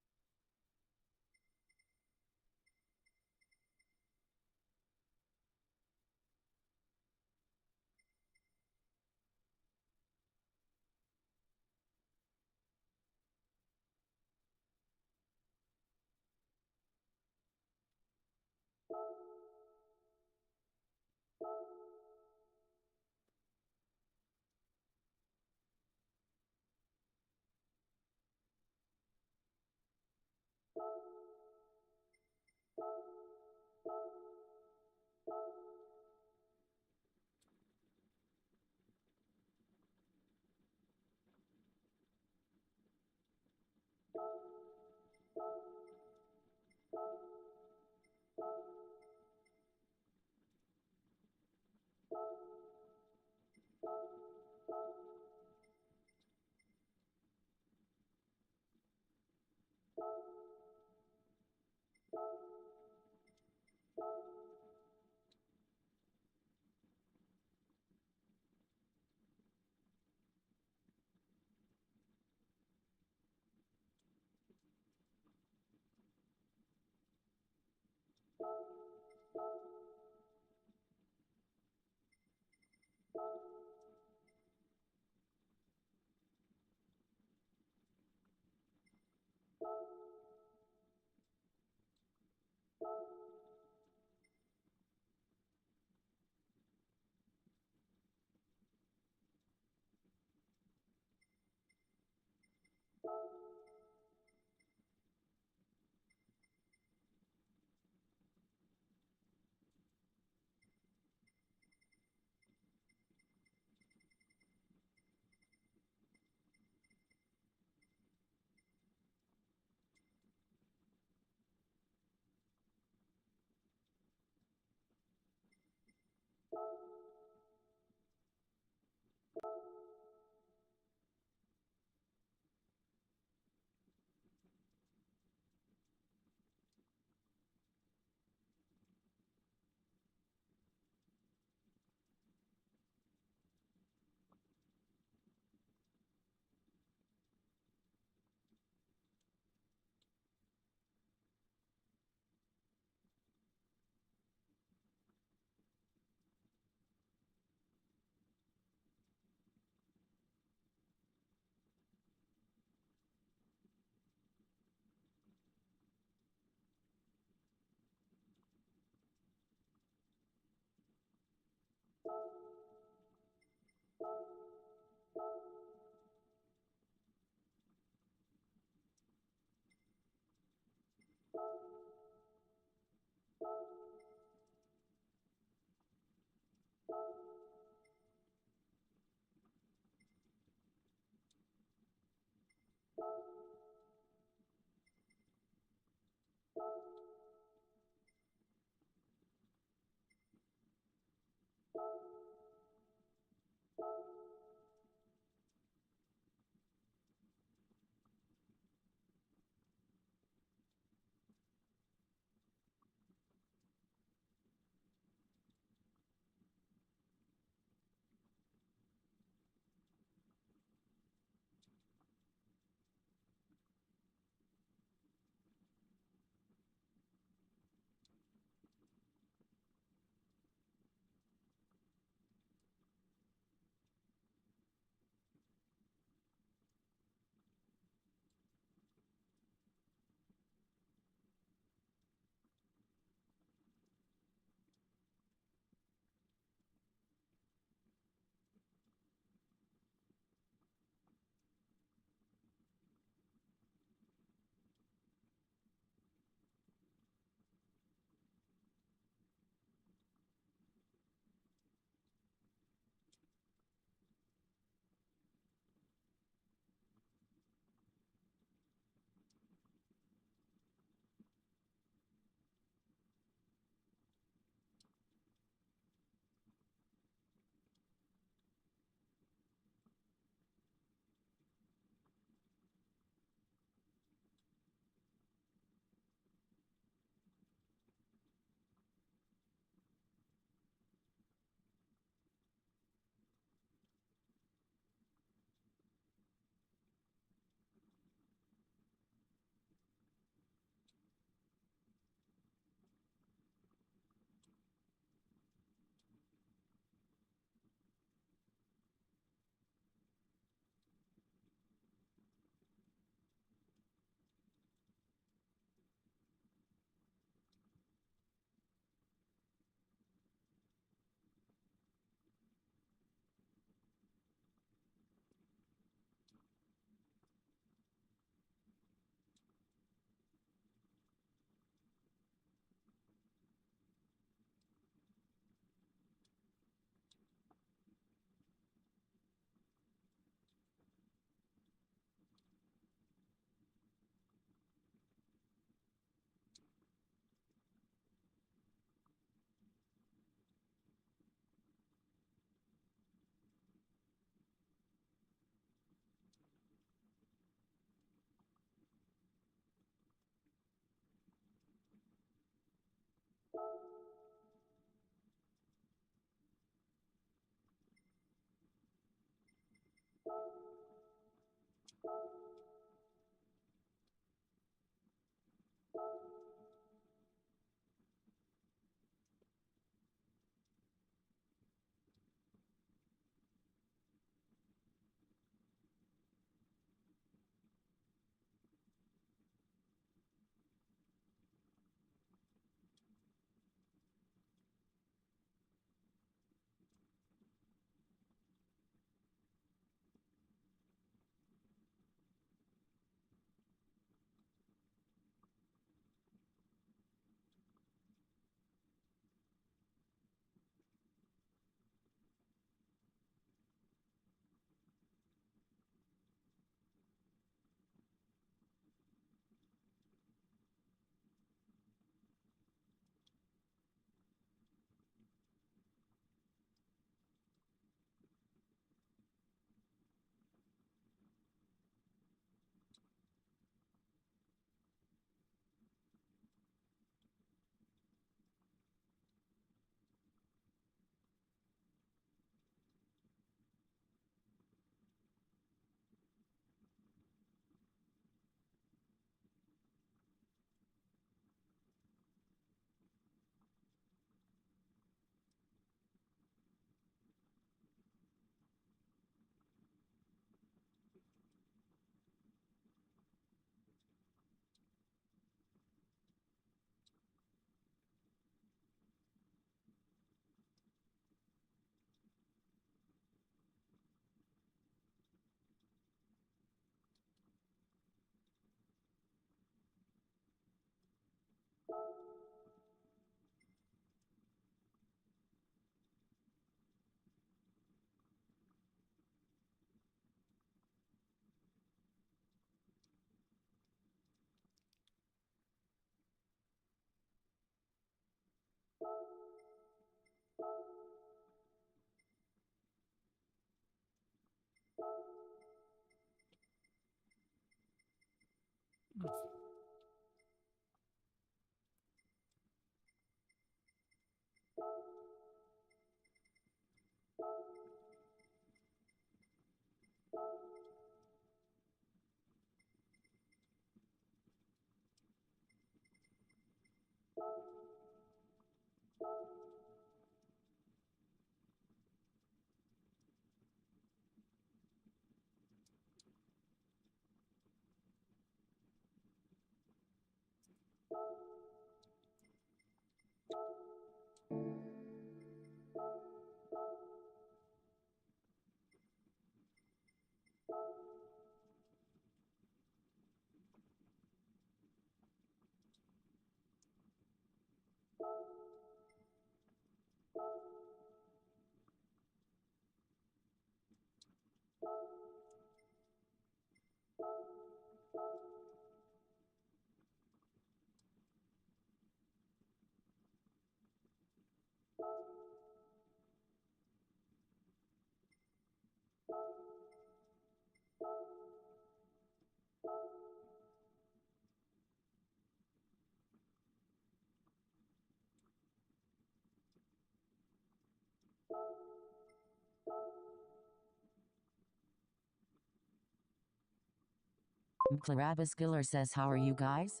Clarabuskiller says, how are you guys?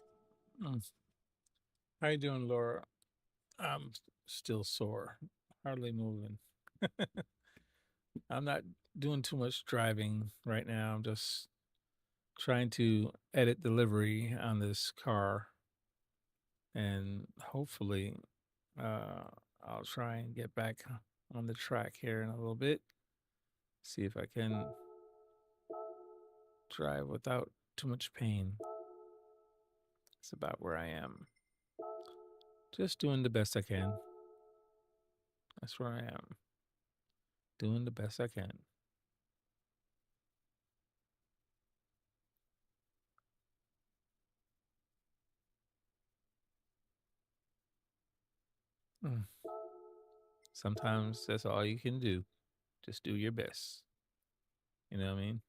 Mm. How you doing, Laura? I'm still sore, hardly moving. I'm not doing too much driving right now. I'm just trying to edit delivery on this car, and hopefully, I'll try and get back on the track here in a little bit. See if I can drive without too much pain. That's about where I am. Just doing the best I can. That's where I am. Doing the best I can. Mm. Sometimes that's all you can do. Just do your best. You know what I mean?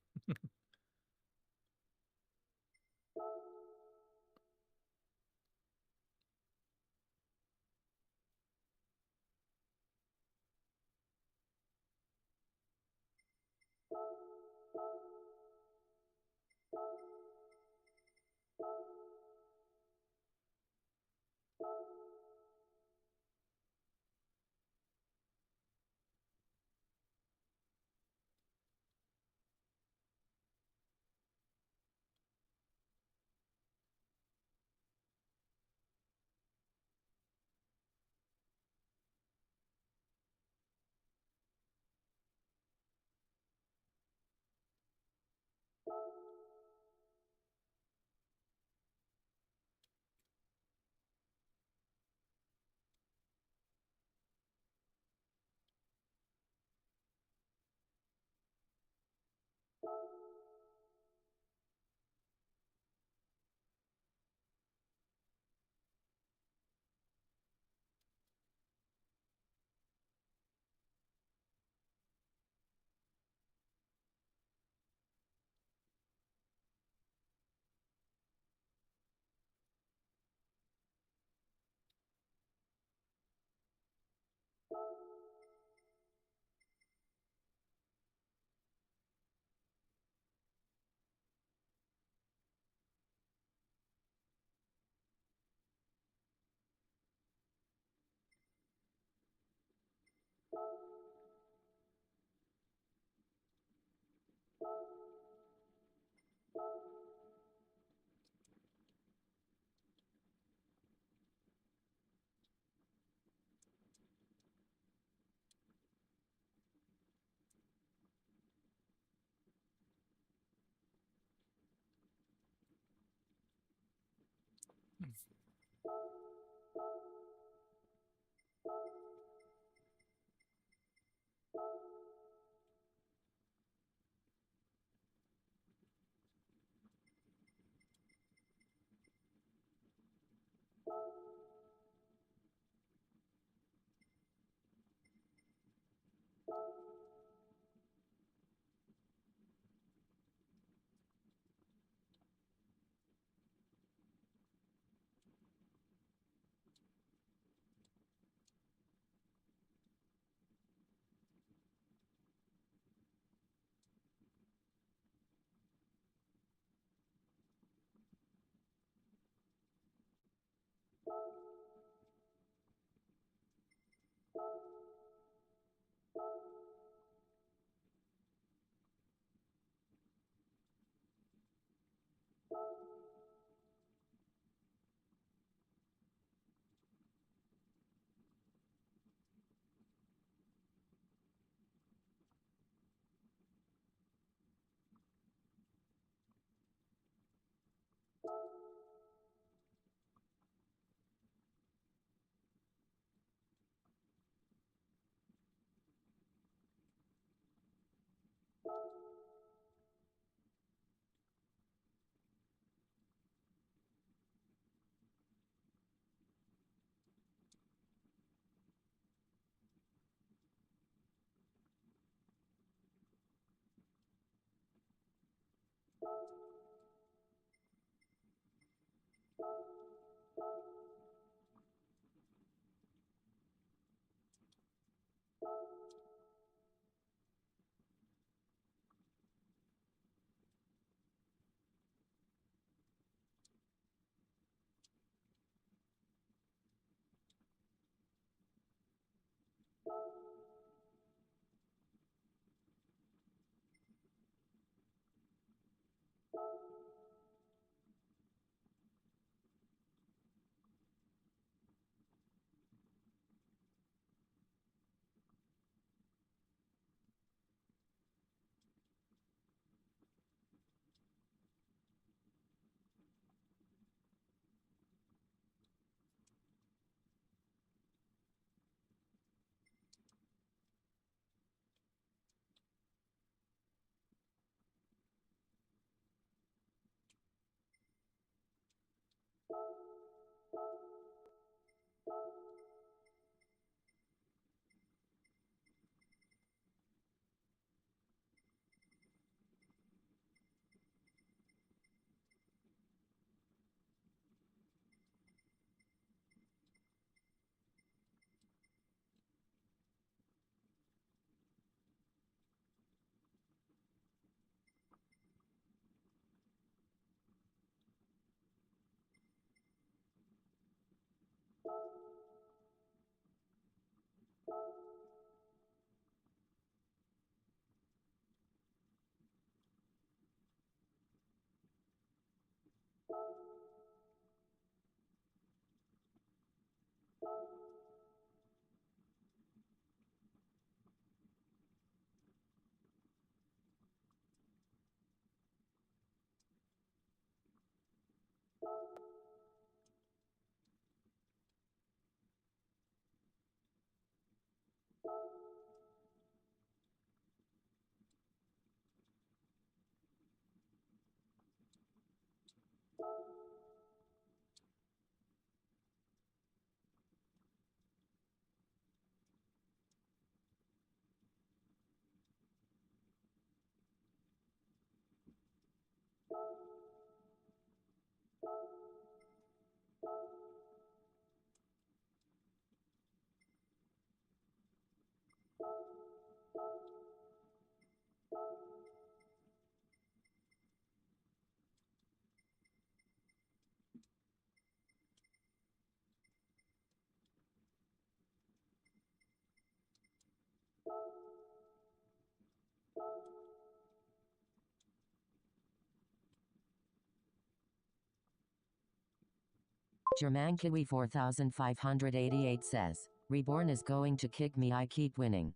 Germankiwi 4588 says, Reborn is going to kick me, I keep winning.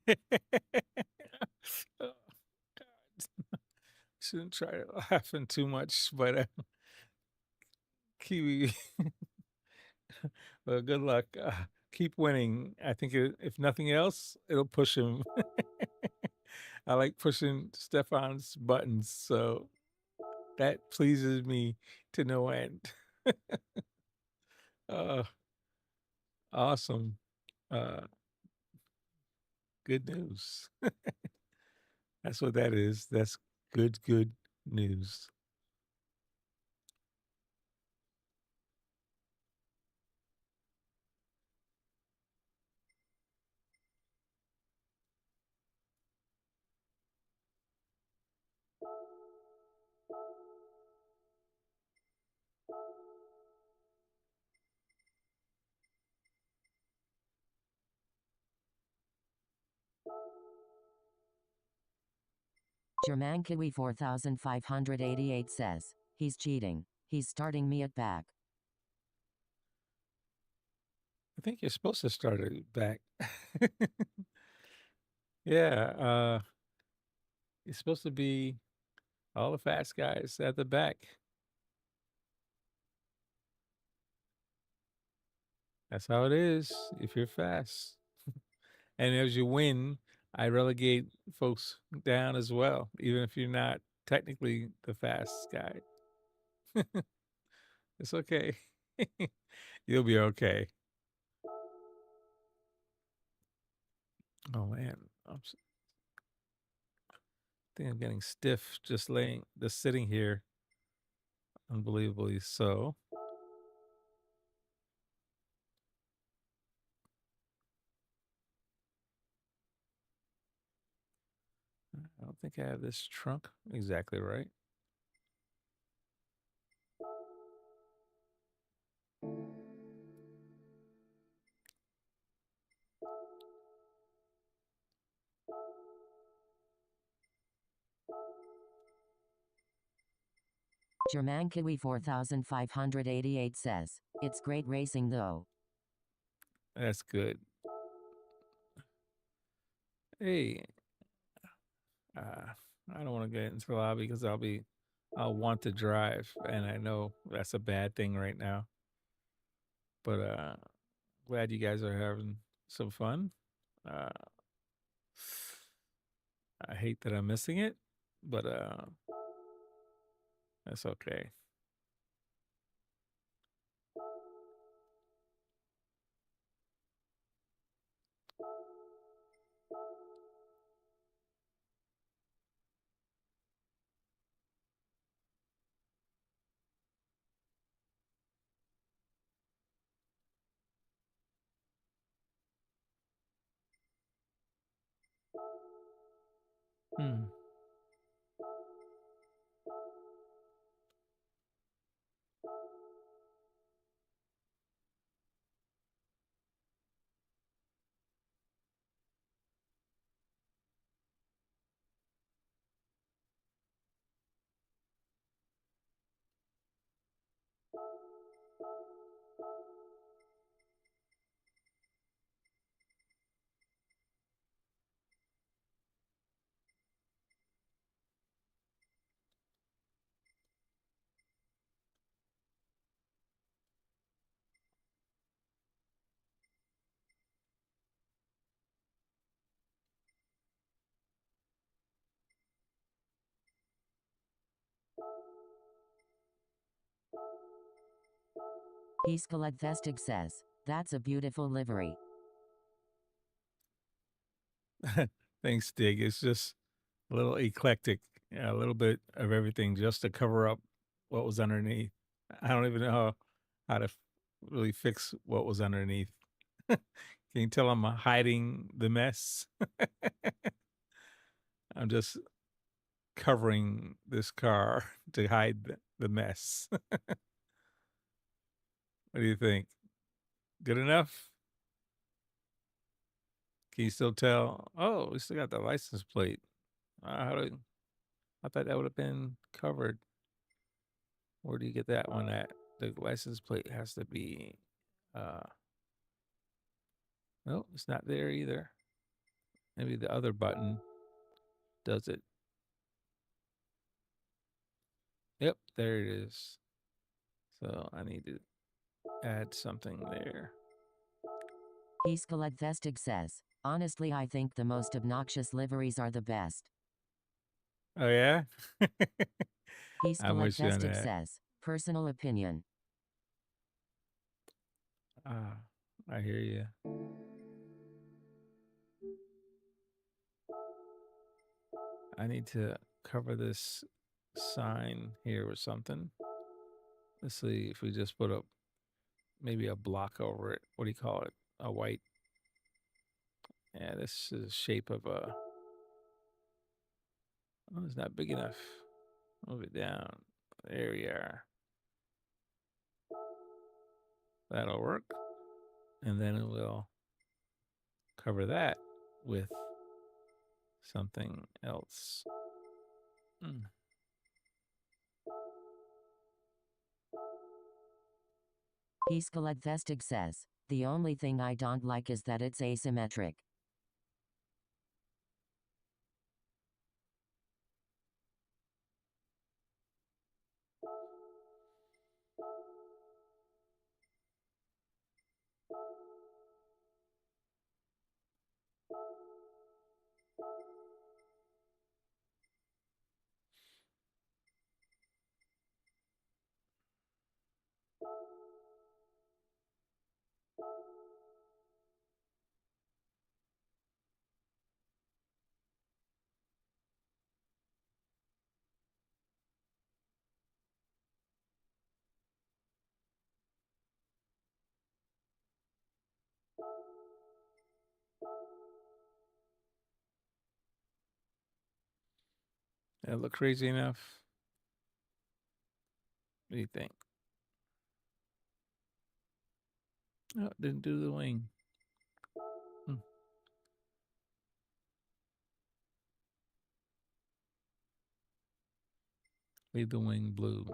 Oh, God. Shouldn't try to laughing too much, but Kiwi, well, good luck. Keep winning. I think if nothing else, it'll push him. I like pushing Stefan's buttons, so that pleases me to no end. uh, awesome. Good news. That's what that is. That's good news. Germankiwi 4588 says, he's cheating. He's starting me at back. I think you're supposed to start it back. Yeah, it's supposed to be all the fast guys at the back. That's how it is if you're fast. And as you win, I relegate folks down as well, even if you're not technically the fast guy. It's okay. You'll be okay. Oh man, I think I'm getting stiff just sitting here. Unbelievably so. I don't think I have this trunk exactly right. Germankiwi 4588 says, it's great racing though. That's good. Hey, I don't want to get into the lobby because I'll want to drive, and I know that's a bad thing right now. But glad you guys are having some fun. I hate that I'm missing it, but that's okay. Hmm. Iskaled Vestig says, that's a beautiful livery. Thanks, Dig. It's just a little eclectic, a little bit of everything just to cover up what was underneath. I don't even know how to really fix what was underneath. Can you tell I'm hiding the mess? I'm just covering this car to hide the mess. What do you think? Good enough? Can you still tell? Oh, we still got the license plate. I thought that would have been covered. Where do you get that one at? the license plate has to be no, it's not there either. Maybe the other button does it. Yep, there it is. So I need to add something there. Vestig says, honestly, I think the most obnoxious liveries are the best. Oh yeah? I'm with you on Vestig that. says, personal opinion. Ah, I hear you. I need to cover this sign here with something. Let's see if we just put up maybe a block over it. What do you call it? A white. Yeah, this is the shape of a. Oh, it's not big enough. Move it down. There we are. That'll work. And then it will cover that with something else. Vestig says, the only thing I don't like is that it's asymmetric. That look crazy enough? What do you think? Oh, it didn't do the wing. Leave the wing blue.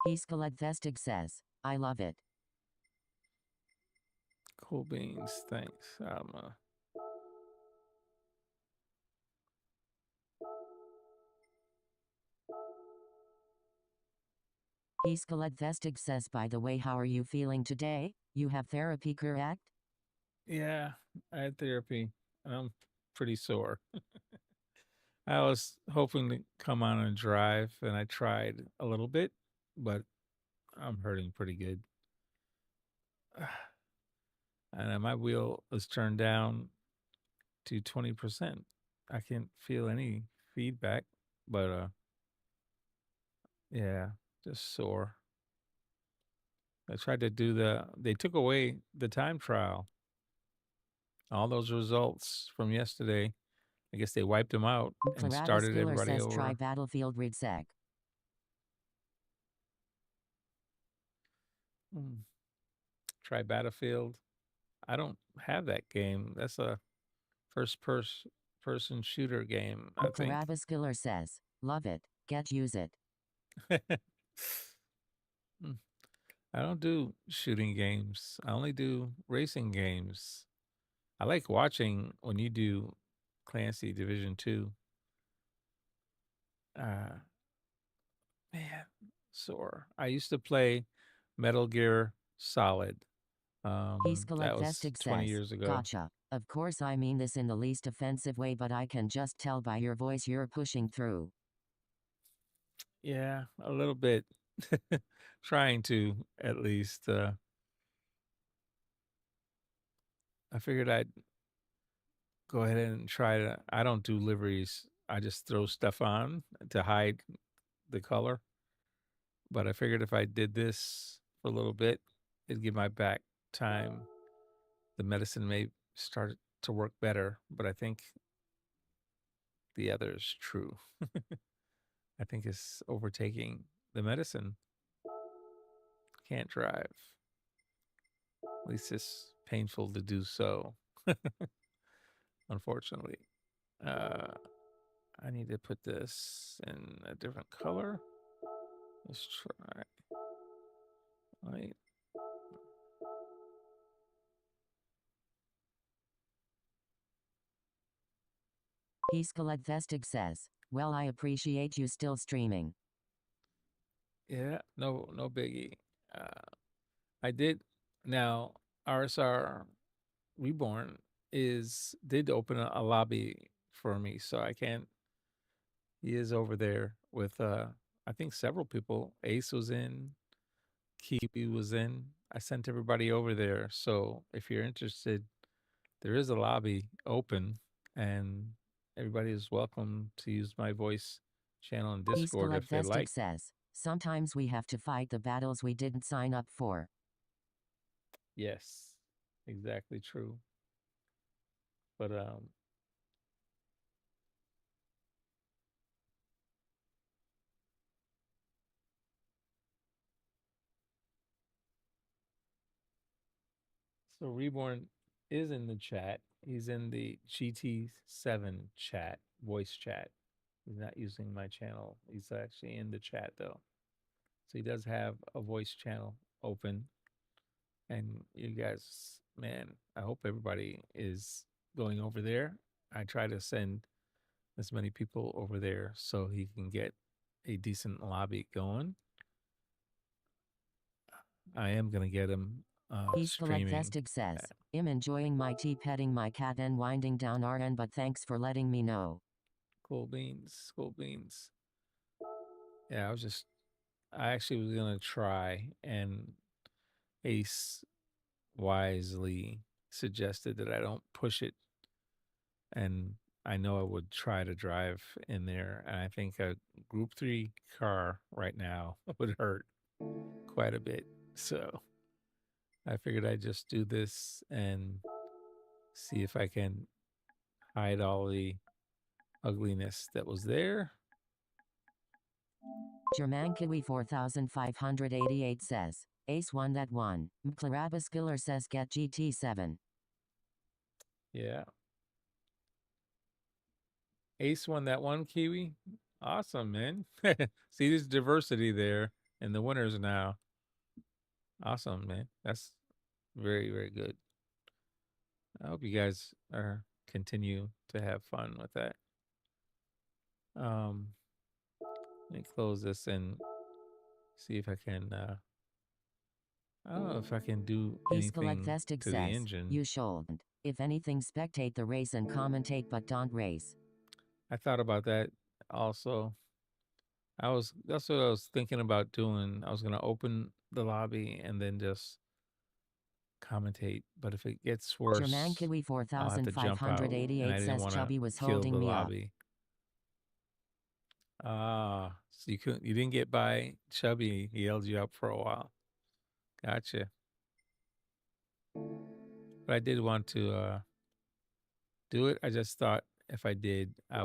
Vestig says, I love it. Cool beans, thanks, Alma. Vestig says, by the way, how are you feeling today? You have therapy, correct? Yeah, I had therapy. I'm pretty sore. I was hoping to come on and drive, and I tried a little bit, but I'm hurting pretty good. And my wheel is turned down to 20%. I can't feel any feedback, but yeah, just sore. I tried to do they took away the time trial. All those results from yesterday, I guess they wiped them out and started everybody says, over. try Battlefield Redsec. Try Battlefield. I don't have that game. That's a first person shooter game, I think. Says, love it. Use it. I don't do shooting games. I only do racing games. I like watching when you do Clancy Division 2. Man, sore. I used to play Metal Gear Solid. That was 20 says, years ago. Gotcha. Of course, I mean this in the least offensive way, but I can just tell by your voice you're pushing through. Yeah, a little bit. Trying to, at least. I figured I'd go ahead and try to. I don't do liveries. I just throw stuff on to hide the color. But I figured if I did this for a little bit, it'd give my back time. The medicine may start to work better, but I think the other is true. I think it's overtaking the medicine. Can't drive. At least this painful to do so. Unfortunately. I need to put this in a different color. Let's try. Right. Heskaledvestig says, well, I appreciate you still streaming. Yeah, no biggie. I did. Now, RSR Reborn did open a lobby for me, so I can't. He is over there with I think several people. Ace was in, Kiwi was in. I sent everybody over there. So if you're interested, there is a lobby open, and everybody is welcome to use my voice channel in Discord if they like. says, sometimes we have to fight the battles we didn't sign up for. Yes, exactly true. But so Reborn is in the chat. He's in the GT7 chat, voice chat. He's not using my channel. He's actually in the chat though. So he does have a voice channel open. And you guys, man, I hope everybody is going over there. I try to send as many people over there so he can get a decent lobby going. I am going to get him streaming. says, I'm enjoying my tea, petting my cat and winding down RN, but thanks for letting me know. Cool beans, cool beans. Yeah, I actually was going to try, and Ace wisely suggested that I don't push it. And I know I would try to drive in there. And I think a Group 3 car right now would hurt quite a bit. So I figured I'd just do this and see if I can hide all the ugliness that was there. Germankiwi 4588 says, Ace won that one. Mklarabaskiller says get GT7. Yeah. Ace won that one, Kiwi. Awesome, man. See, there's diversity there in the winners now. Awesome, man. That's very, very good. I hope you guys continue to have fun with that. Let me close this and see if I can. I don't know if I can do anything to the engine. You should. If anything, spectate the race and commentate, but don't race. I thought about that also. That's what I was thinking about doing. I was gonna open the lobby and then just commentate. But if it gets worse, Germankiwi I'll have to jump out. And I didn't want to kill the lobby. So you didn't get by Chubby. He held you up for a while. Gotcha. But I did want to do it. I just thought if I did, I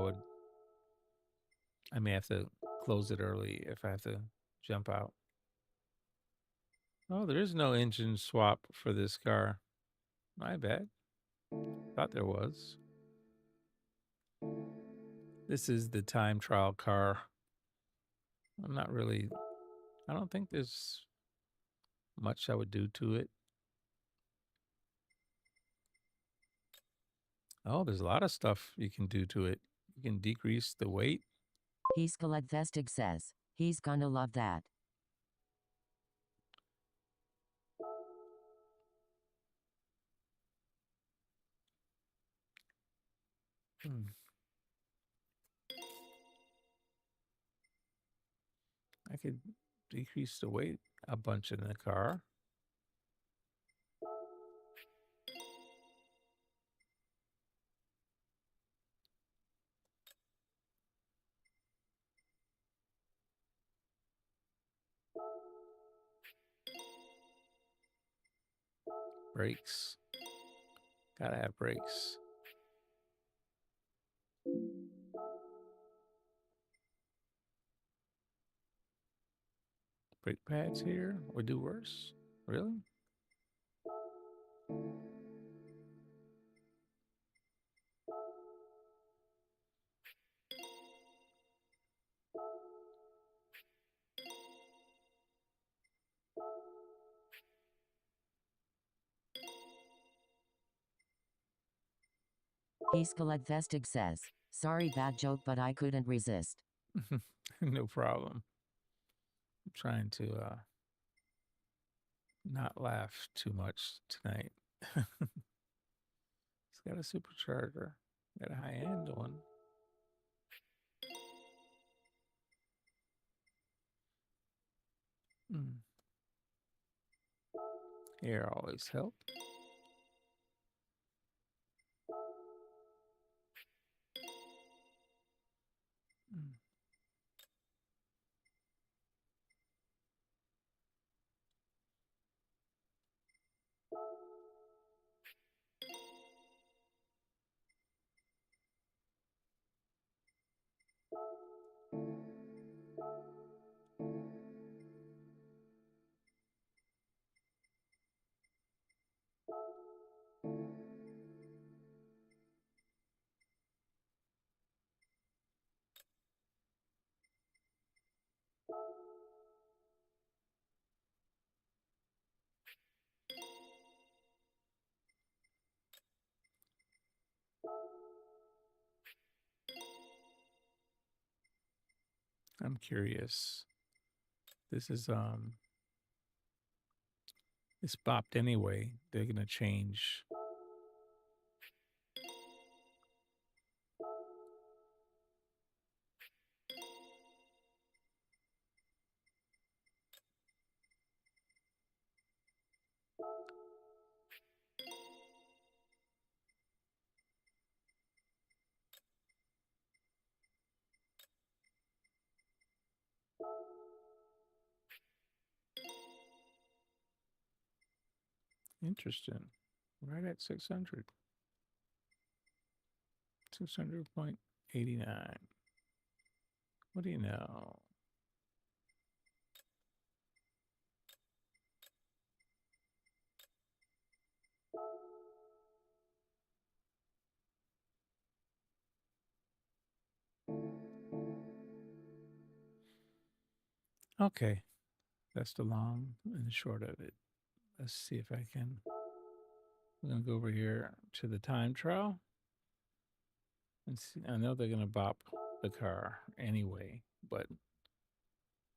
may have to close it early if I have to jump out. Oh, there is no engine swap for this car. My bad. Thought there was. This is the time trial car. I don't think there's much I would do to it. Oh, there's a lot of stuff you can do to it. You can decrease the weight. Heskaledvestig says, he's gonna love that. I could decrease the weight a bunch in the car. Brakes. Gotta have brakes. Brake pads here would do worse. Really? Escalade Vestig says, sorry bad joke but I couldn't resist. No problem. I'm trying to not laugh too much tonight. It's got a supercharger, got a high-end one. Air always help. I'm curious. This is it's bopped anyway. They're gonna change. Interesting. Right at 600. 600.89. What do you know? Okay. That's the long and the short of it. Let's see if I can. We're going to go over here to the time trial. And see, I know they're going to bop the car anyway, but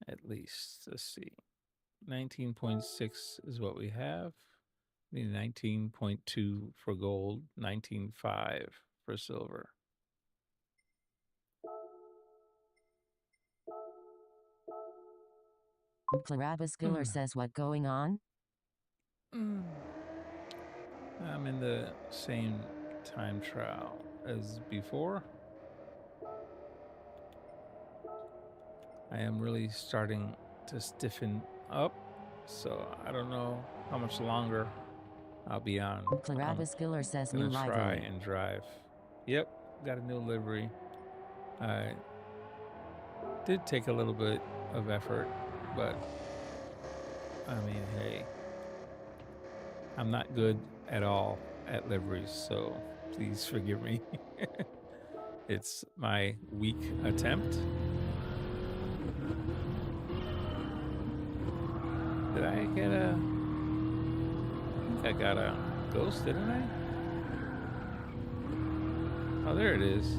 at least, let's see. 19.6 is what we have. We need 19.2 for gold, 19.5 for silver. Clarabascular says what going on? I'm in the same time trial as before. I am really starting to stiffen up, so I don't know how much longer I'll be on. Clarabascular says new Gonna try livery. and drive. Yep, got a new livery. I did take a little bit of effort, but I mean, hey, I'm not good at all at liveries, so please forgive me. It's my weak attempt. Did I get a... I think I got a ghost, didn't I? Oh, there it is.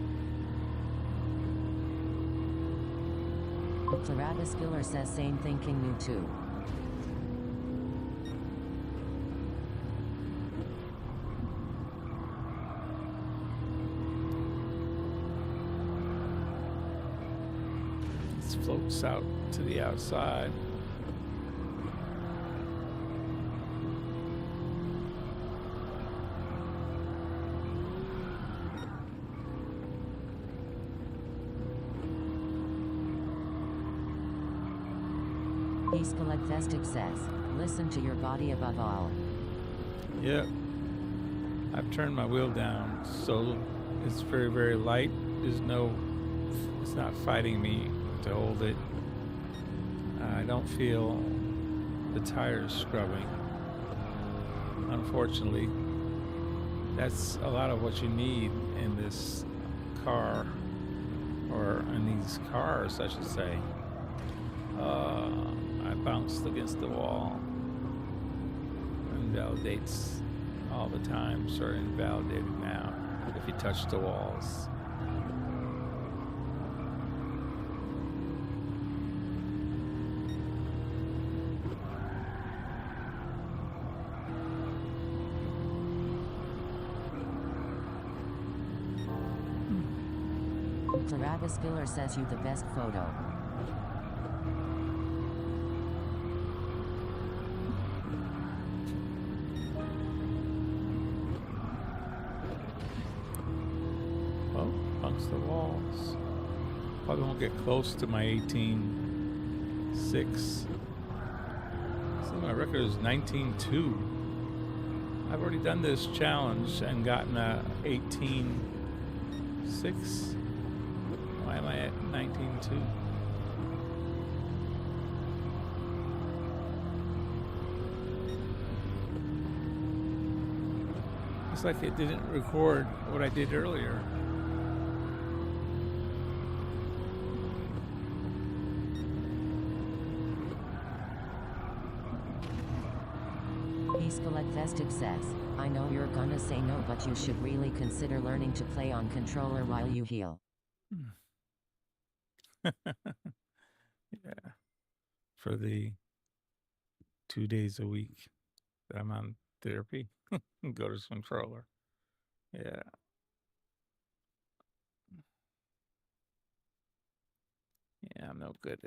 Clarabascular says same thinking you too. It floats out to the outside. Escalade Vestig says, listen to your body above all. Yep. I've turned my wheel down, so it's very, very light. There's no, it's not fighting me to hold it. I don't feel the tires scrubbing. unfortunately, that's a lot of what you need in this car, or in these cars, I should say. I bounced against the wall. Invalidates all the time. Sort of invalidated now if you touch the walls. Travis Filler says you the best photo. Oh, amongst the walls. Probably won't get close to my 18.6. See, my record is 19.2. I've already done this challenge and gotten a 18.6. Why am I at 19.2? It's like it didn't record what I did earlier. Peacecolette Festive says, I know you're gonna say no, but you should really consider learning to play on controller while you heal. Yeah. For the 2 days a week that I'm on therapy, go to controller. Yeah. Yeah, I'm no good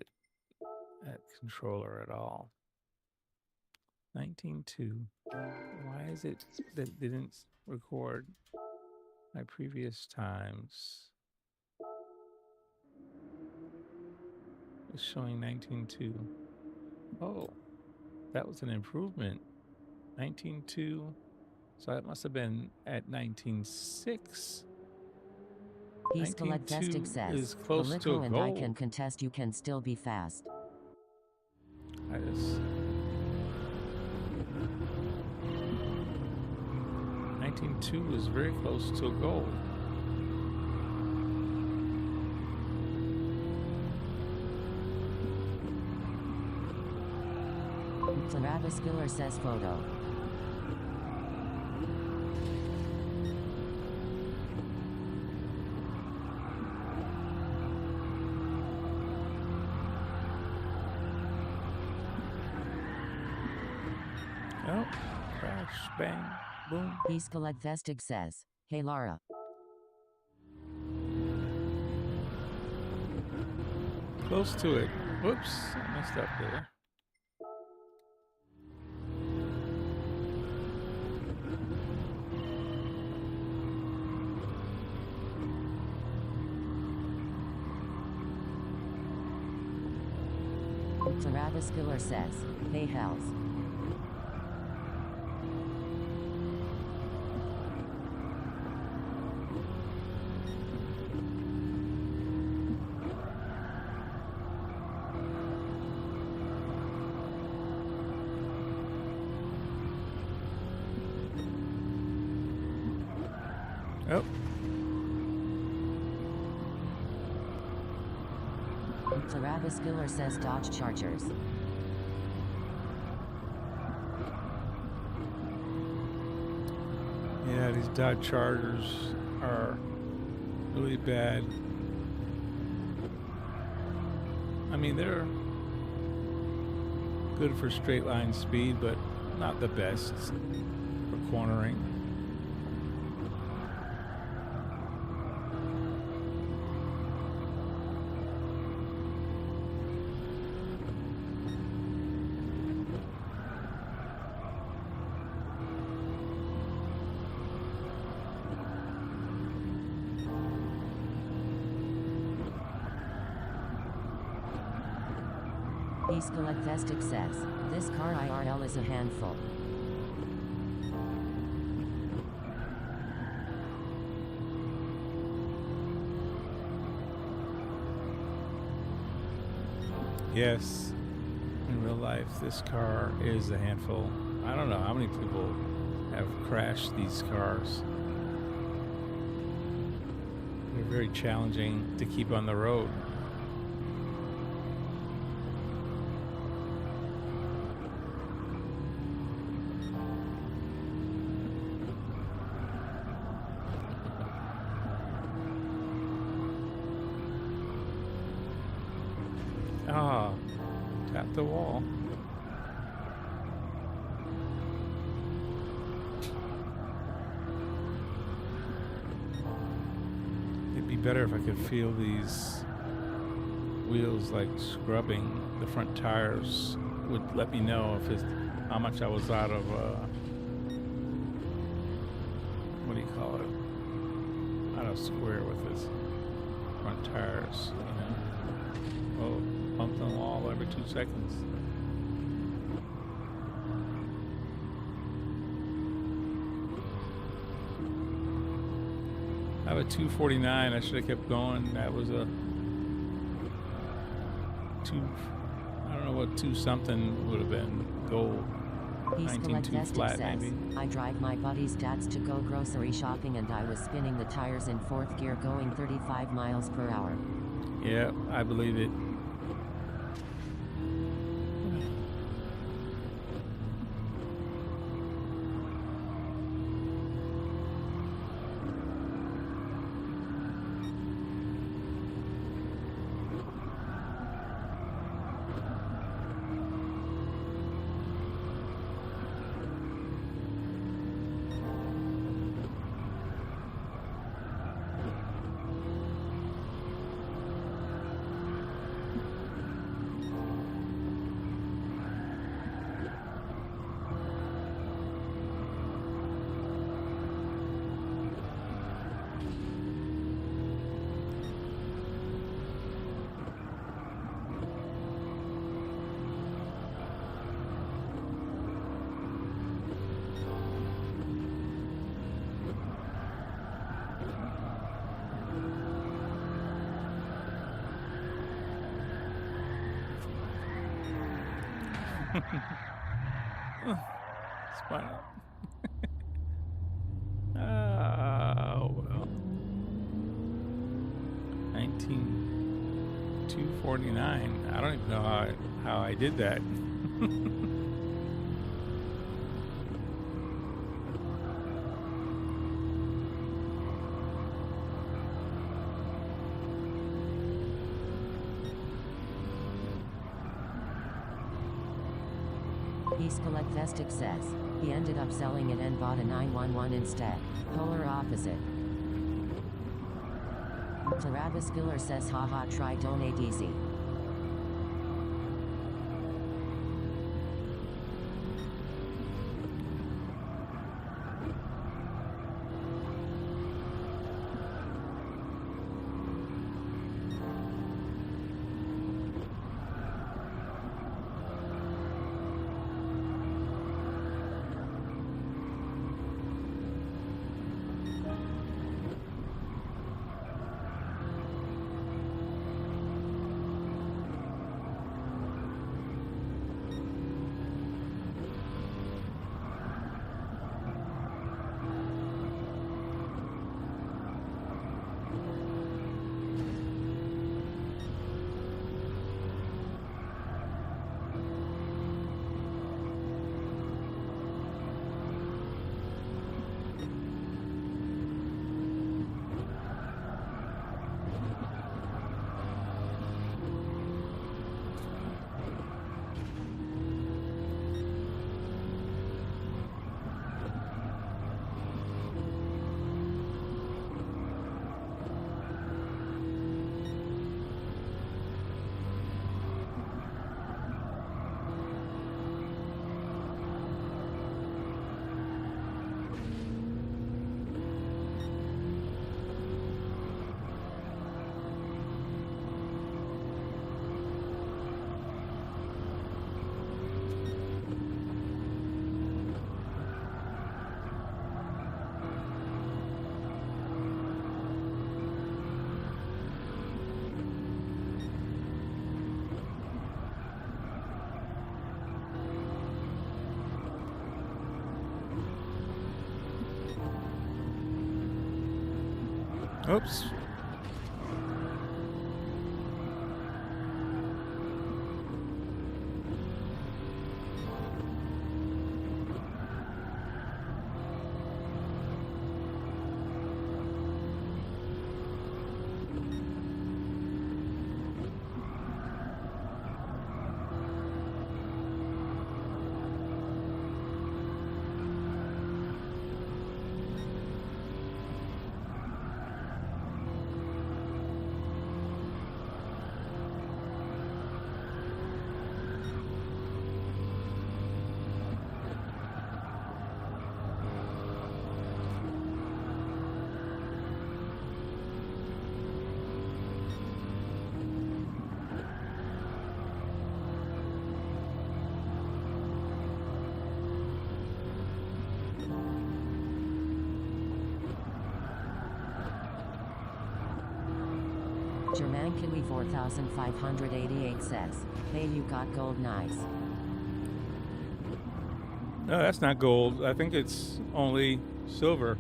at controller at all. 19.2. Why is it that it didn't record my previous times? It's showing 19.2. Oh, that was an improvement. 19.2. So it must have been at 19.6. Peacecolette Festive says, is close to Calico a and goal. I can contest you can still be fast. I just 19.2 is very close to a goal. Travis Filler says photo. Oh, crash, bang, boom. Peacecolette Festive says, hey Lara. Close to it. Whoops, I messed up there. Travis Filler says, hey hells. Oh. Travis Filler says Dodge Chargers. Yeah, these Dodge Chargers are really bad. I mean, they're good for straight line speed, but not the best for cornering. Peacecolette Festive says, this car IRL is a handful. Yes, in real life, this car is a handful. I don't know how many people have crashed these cars. They're very challenging to keep on the road. Ah, tap the wall. It'd be better if I could feel these wheels like scrubbing. The front tires would let me know if it's how much I was out of what do you call it? Out of square with this front tires, you know. Oh, bump the wall every 2 seconds. I have a 249. I should have kept going. That was a I don't know what 2 something would have been. Gold. Peaceful 19.2 flat, says, maybe. I drive my buddy's dad's to go grocery shopping and I was spinning the tires in 4th gear going 35 miles per hour. Yeah, I believe it. Spun up. Oh, well. 19,249. I don't even know how I did that. Vestic says, he ended up selling it and bought a 911 instead. Polar opposite. Tarabas Spiller says haha try donate easy. Oops. Jermankini 4588 says, hey, you got gold, nice. No, that's not gold. I think it's only silver.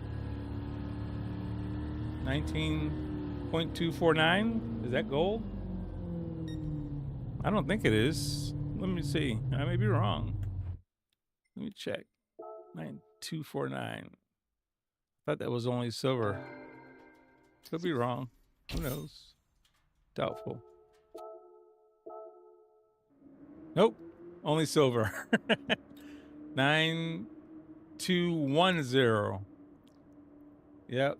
19.249? Is that gold? I don't think it is. Let me see. I may be wrong. Let me check. 9249. I thought that was only silver. Could be wrong. Who knows? Doubtful. Nope. Only silver. 9210. Yep.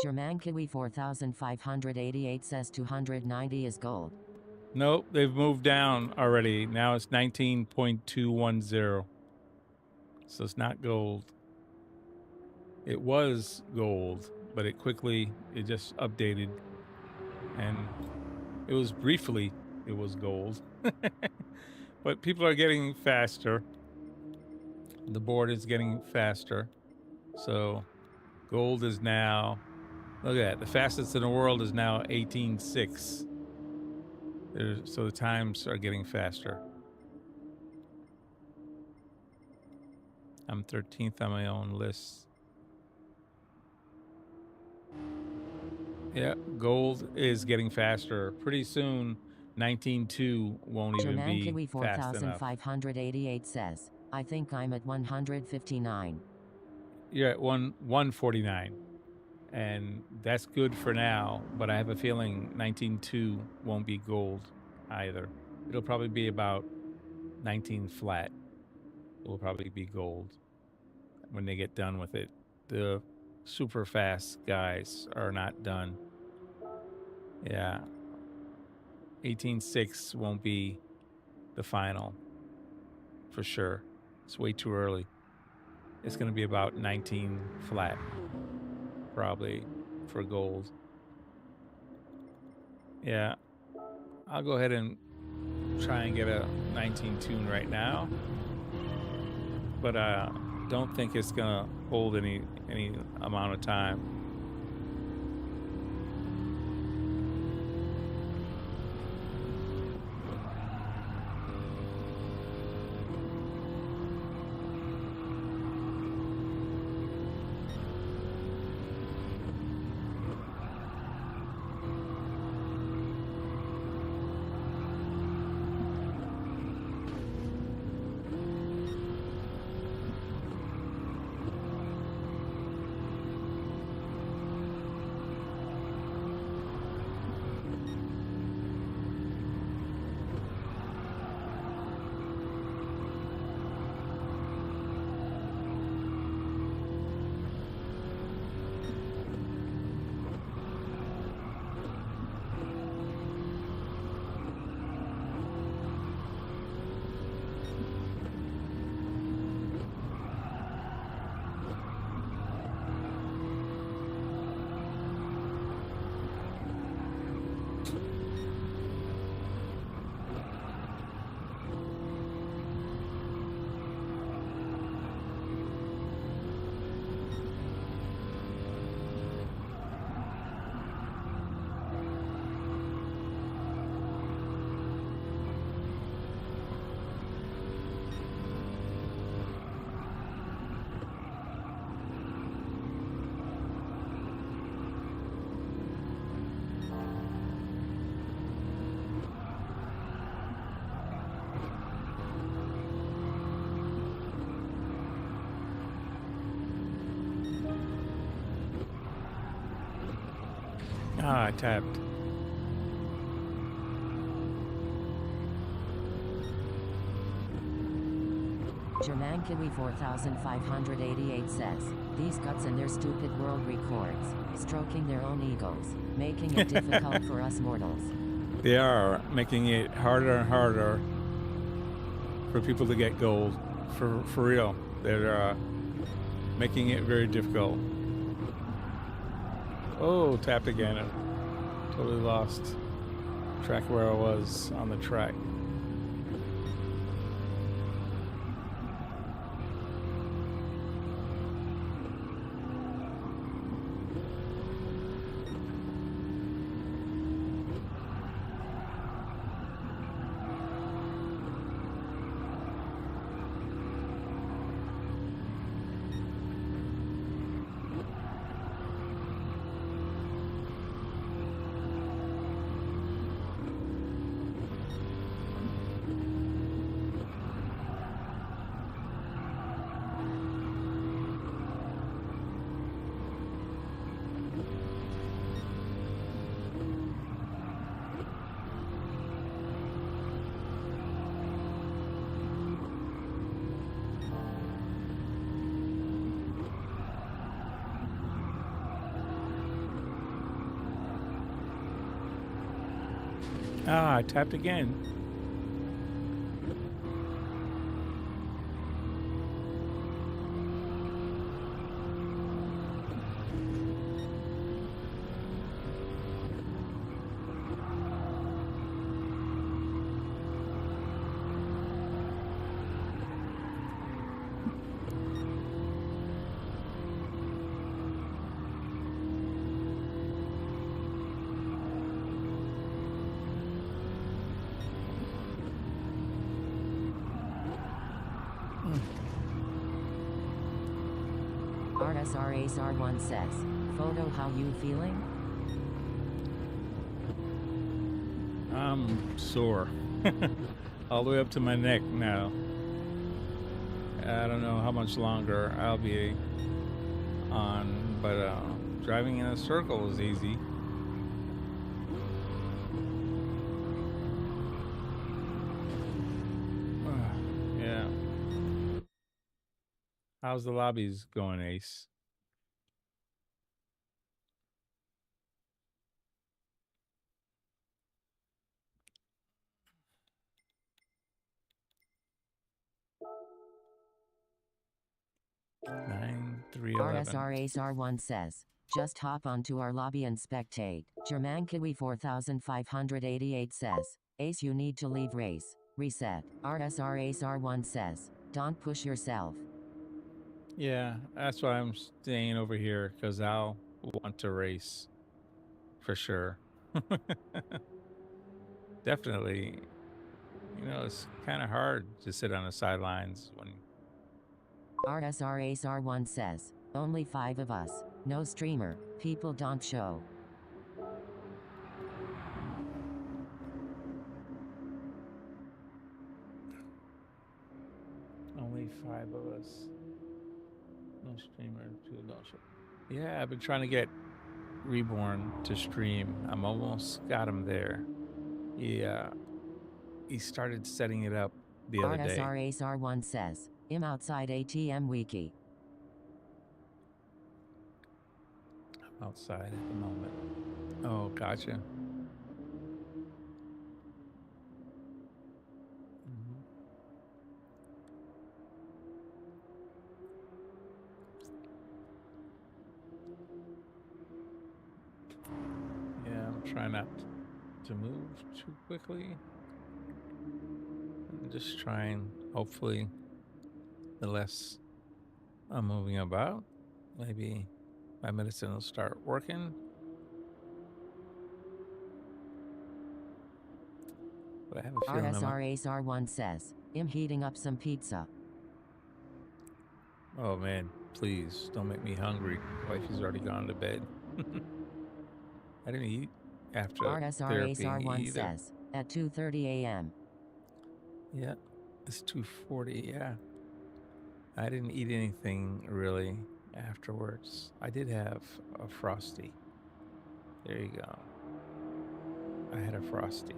Jermankini 4588 says 290 is gold. Nope. They've moved down already. Now it's 19.210. So it's not gold. It was gold, but it just updated. And it was gold. But people are getting faster. The board is getting faster. So gold is now, look at that, the fastest in the world is now 18.6. So the times are getting faster. I'm 13th on my own list. Yeah, gold is getting faster. Pretty soon, 19.2 won't even be fast enough. 4588 says, I think I'm at 159. You're at 149. And that's good for now, but I have a feeling 19.2 won't be gold either. It'll probably be about 19 flat. It will probably be gold when they get done with it. The super fast guys are not done. Yeah. 18.6 won't be the final for sure. It's way too early. It's going to be about 19 flat probably for gold. Yeah. I'll go ahead and try and get a 19 tune right now. But don't think it's going to hold any amount of time. Ah, I tapped. German Kiwi 4588 says, these guts and their stupid world records, stroking their own egos, making it difficult for us mortals. They are making it harder and harder for people to get gold. For real. They're making it very difficult. Oh, tapped again. I totally lost track where I was on the track. Ah, I tapped again. RSRASR1 says, photo how you feeling? I'm sore. All the way up to my neck now. I don't know how much longer I'll be on, but driving in a circle is easy. Yeah. How's the lobbies going, Ace? Nine, 311. RSRASR1 says, just hop onto our lobby and spectate. German Kiwi 4588 says, Ace you need to leave race. Reset. RSRASR1 says, don't push yourself. Yeah, that's why I'm staying over here, because I'll want to race for sure. Definitely. You know, it's kind of hard to sit on the sidelines when. RSRASR1 says, only 5 of us. No streamer. People don't show. Only 5 of us. No streamer, 2 don't show. Yeah, I've been trying to get Reborn to stream. I'm almost got him there. He started setting it up the other day. RSRASR1 says, I'm outside ATM wiki. I'm outside at the moment. Oh, gotcha. Yeah, I'm trying not to move too quickly. I'm just trying, hopefully, the less I'm moving about, maybe 5 minutes and it'll start working. But I have a feeling RSRASR1 says, I'm heating up some pizza. Oh man, please don't make me hungry. Wifey's already gone to bed. I didn't eat after therapy RSRASR1 either. says, at 2:30 a.m. Yeah, it's 2:40. Yeah, I didn't eat anything really afterwards. I did have a Frosty. There you go. I had a Frosty.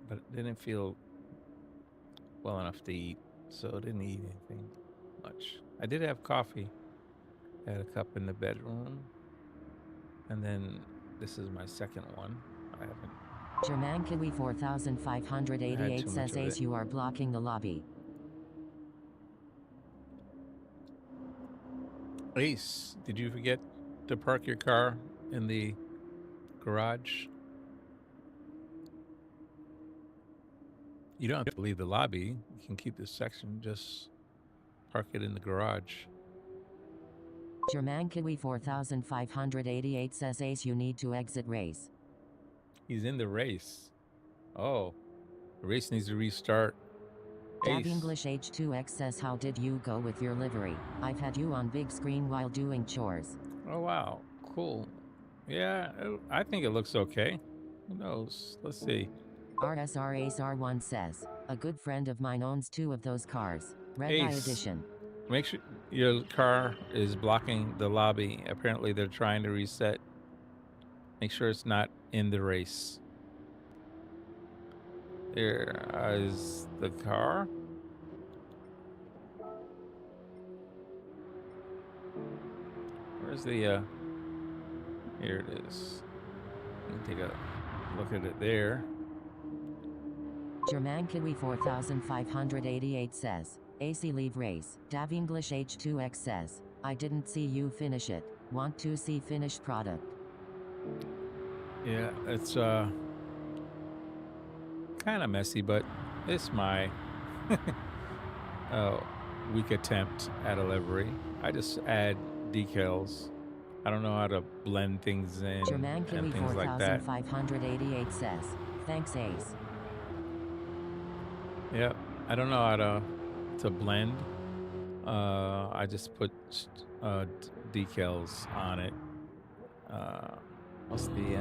But it didn't feel well enough to eat, so I didn't eat anything much. I did have coffee. I had a cup in the bedroom. And then this is my second one. I haven't German Kiwi had 4588 too much says of Ace, it. you are blocking the lobby. Ace, did you forget to park your car in the garage? You don't have to leave the lobby. You can keep this section. Just park it in the garage. German Kiwi 4588 says Ace, you need to exit race. He's in the race. Oh, the race needs to restart. Dab Ace. English H2X says, how did you go with your livery? I've had you on big screen while doing chores. Oh, wow. Cool. Yeah, I think it looks okay. Who knows? Let's see. RSR Ace R1 says, a good friend of mine owns 2 of those cars. Red Eye Ace. Edition. Make sure your car is blocking the lobby. Apparently, they're trying to reset. Make sure it's not in the race. There is the car. Where's the, here it is. You can take a look at it there. German Kiwi 4588 says, AC leave race. Dav English H2X says, I didn't see you finish it. Want to see finished product. Yeah, it's kind of messy, but it's my weak attempt at a livery. I just add decals. I don't know how to blend things in German Kiwi and things like that. 4588 says, thanks Ace. Yeah, I don't know how to blend. I just put decals on it. What's the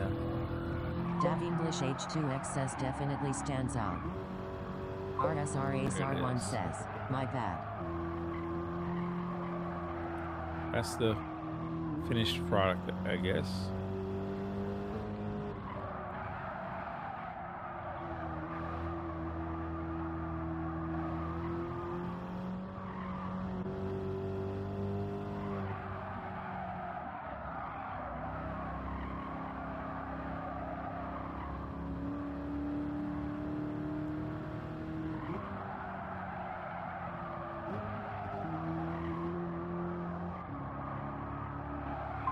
Dav English H2X says definitely stands out. RSR Ace There it R1 is. says, my bad. that's the finished product, I guess.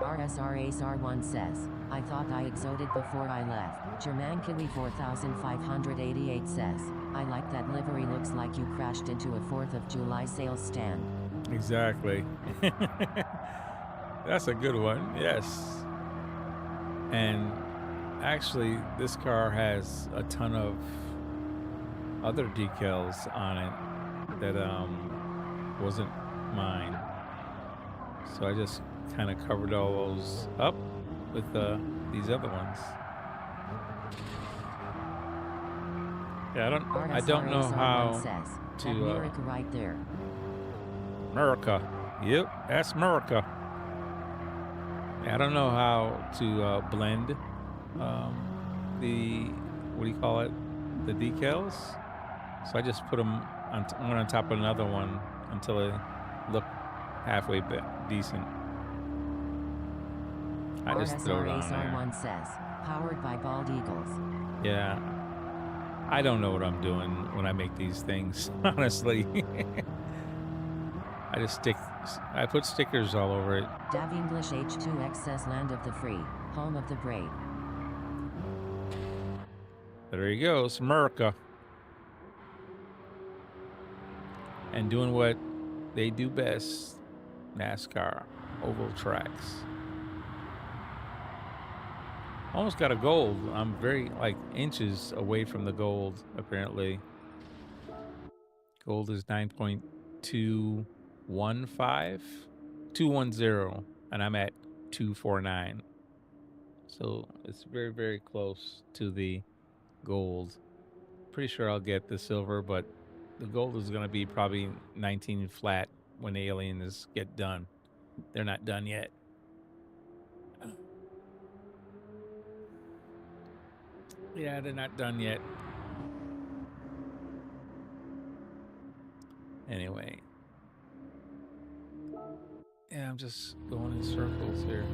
RSR Ace R1 says, I thought I exoded before I left. German Kiwi 4588 says, I like that livery, looks like you crashed into a 4th of July sales stand. Exactly. That's a good one. Yes. And actually, this car has a ton of other decals on it that wasn't mine. So I just kind of covered all those up with these other ones. Yeah, I don't know RSR how Ace R1 says, to that America right there. America. Yep, that's America. Yeah, I don't know how to blend the, what do you call it, the decals. So I just put them on one on top of another one until they look halfway decent. I just throw it RSR on Ace there. R1 says, powered by Bald Eagles. Yeah, I don't know what I'm doing when I make these things, honestly. I put stickers all over it. Dav English H2X says, land of the free, home of the brave. There you go, it's America. And doing what they do best, NASCAR, oval tracks. Almost got a gold. I'm very, like, inches away from the gold, apparently. Gold is 9.215, 210, and I'm at 249. So it's very, very close to the gold. Pretty sure I'll get the silver, but the gold is going to be probably 19 flat when the aliens get done. They're not done yet. Yeah, they're not done yet. Anyway. Yeah, I'm just going in circles here.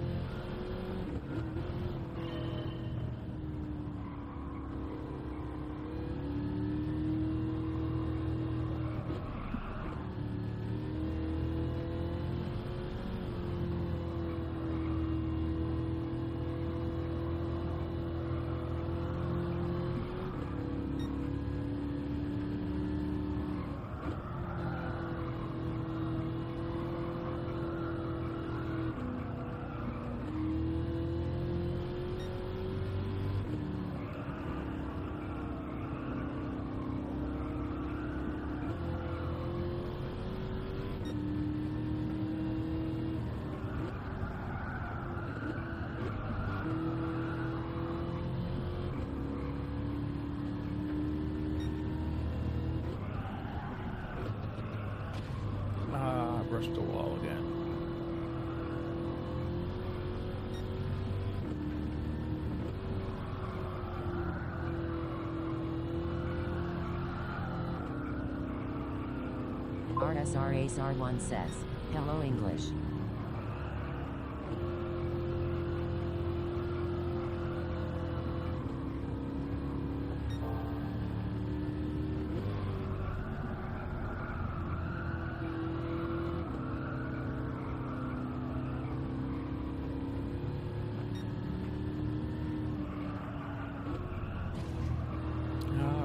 Brushed the wall again. RSRASR1 says, hello English.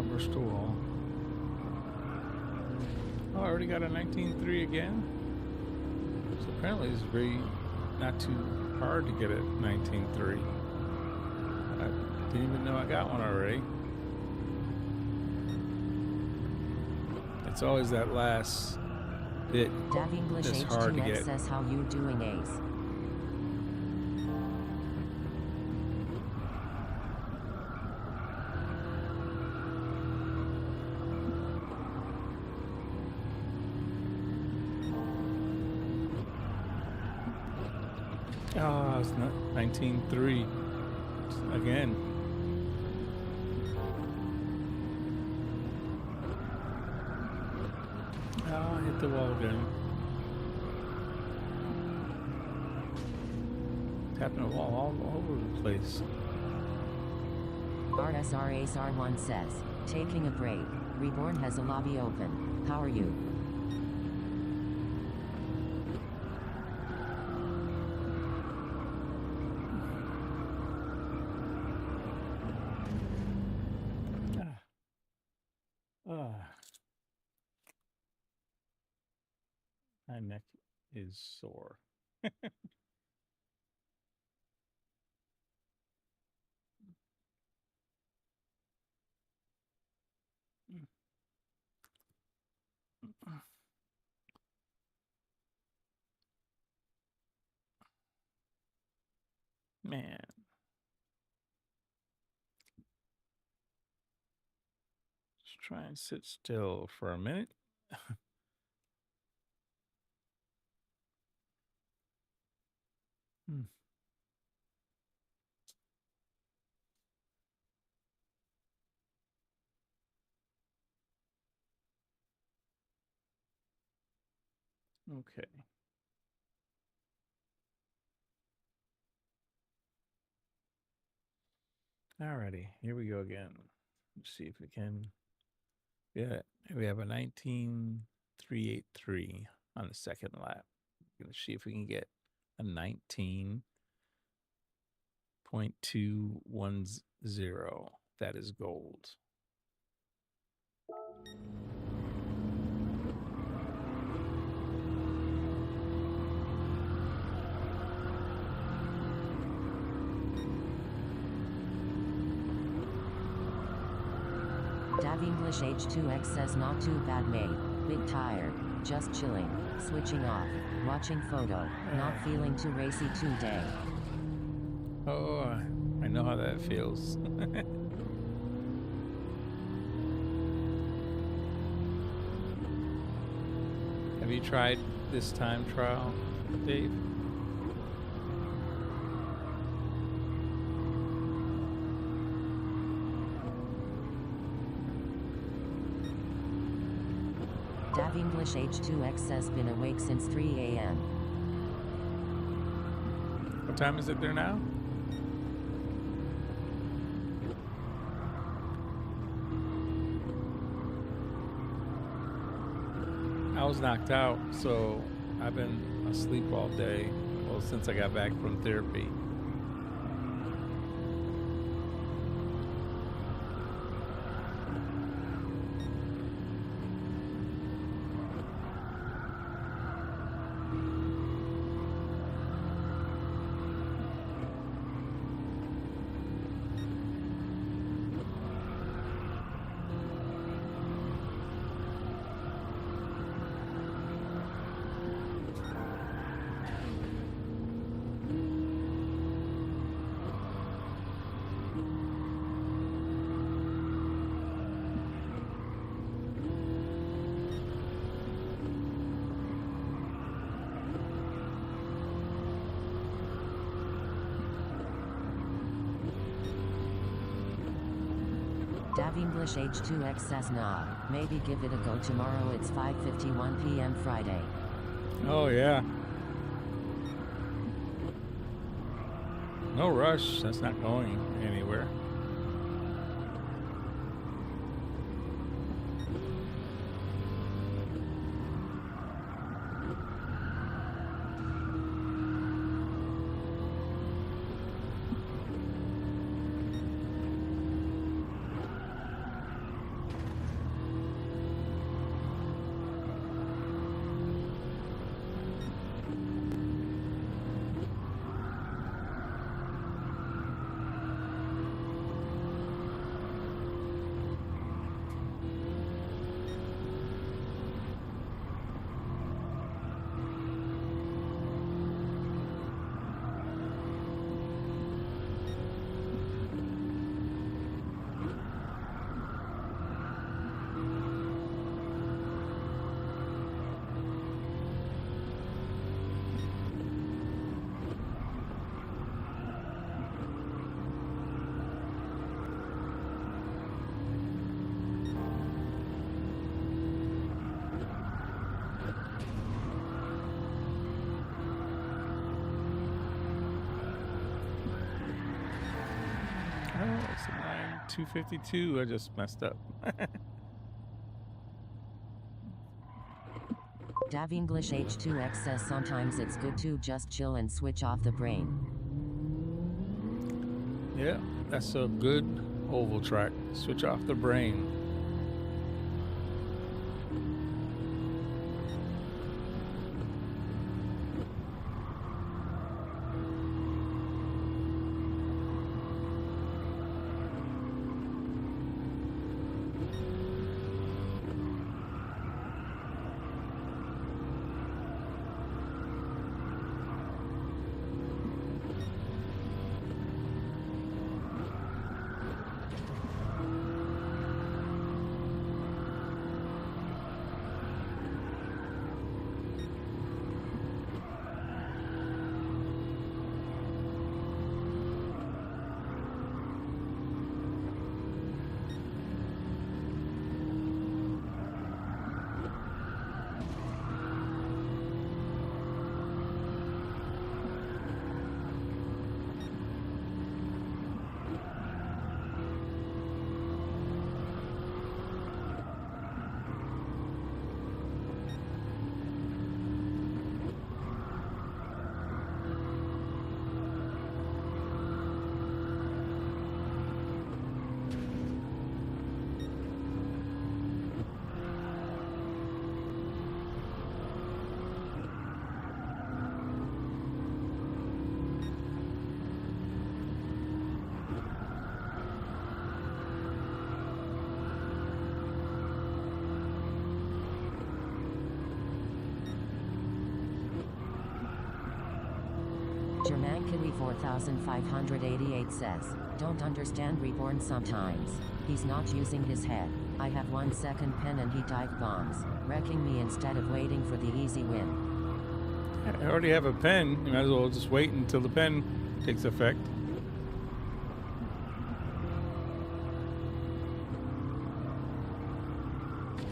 Brushed the wall. Oh, I already got a 19.3 again. So apparently it's very not too hard to get a 19.3. I didn't even know I got one already. It's always that last bit Dav English that's hard to H2X get. says how you doing Ace. Oh, it's not 19.3 again. Oh, I hit the wall again. Tapping the wall all over the place. RSRASR1 says, taking a break. Reborn has a lobby open. How are you? My neck is sore. Man. Just try and sit still for a minute. Okay. Alrighty, here we go again. Let's see if we can. Yeah, we have a 19.383 on the second lap. Gonna see if we can get a 19.210. That is gold. Dav English H2X says not too bad mate. Bit tired. Just chilling. Switching off. Watching photo. Not feeling too racy today. Oh, I know how that feels. Have you tried this time trial, Dave? Dav English H2X says been awake since 3 a.m. What time is it there now? I was knocked out, so I've been asleep all day. Well, since I got back from therapy. Dav English H2X says nah, maybe give it a go tomorrow. It's 5:51 p.m. Friday. Oh yeah. No rush. That's not going anywhere. Oh, it's a 9252. I just messed up. Dav English H2X says sometimes it's good to just chill and switch off the brain. Yeah, that's a good oval track. Switch off the brain. German Kiwi 4588 says, don't understand Reborn sometimes. He's not using his head. I have 1 second pen and he dive bombs. wrecking me instead of waiting for the easy win. I already have a pen. You might as well just wait until the pen takes effect.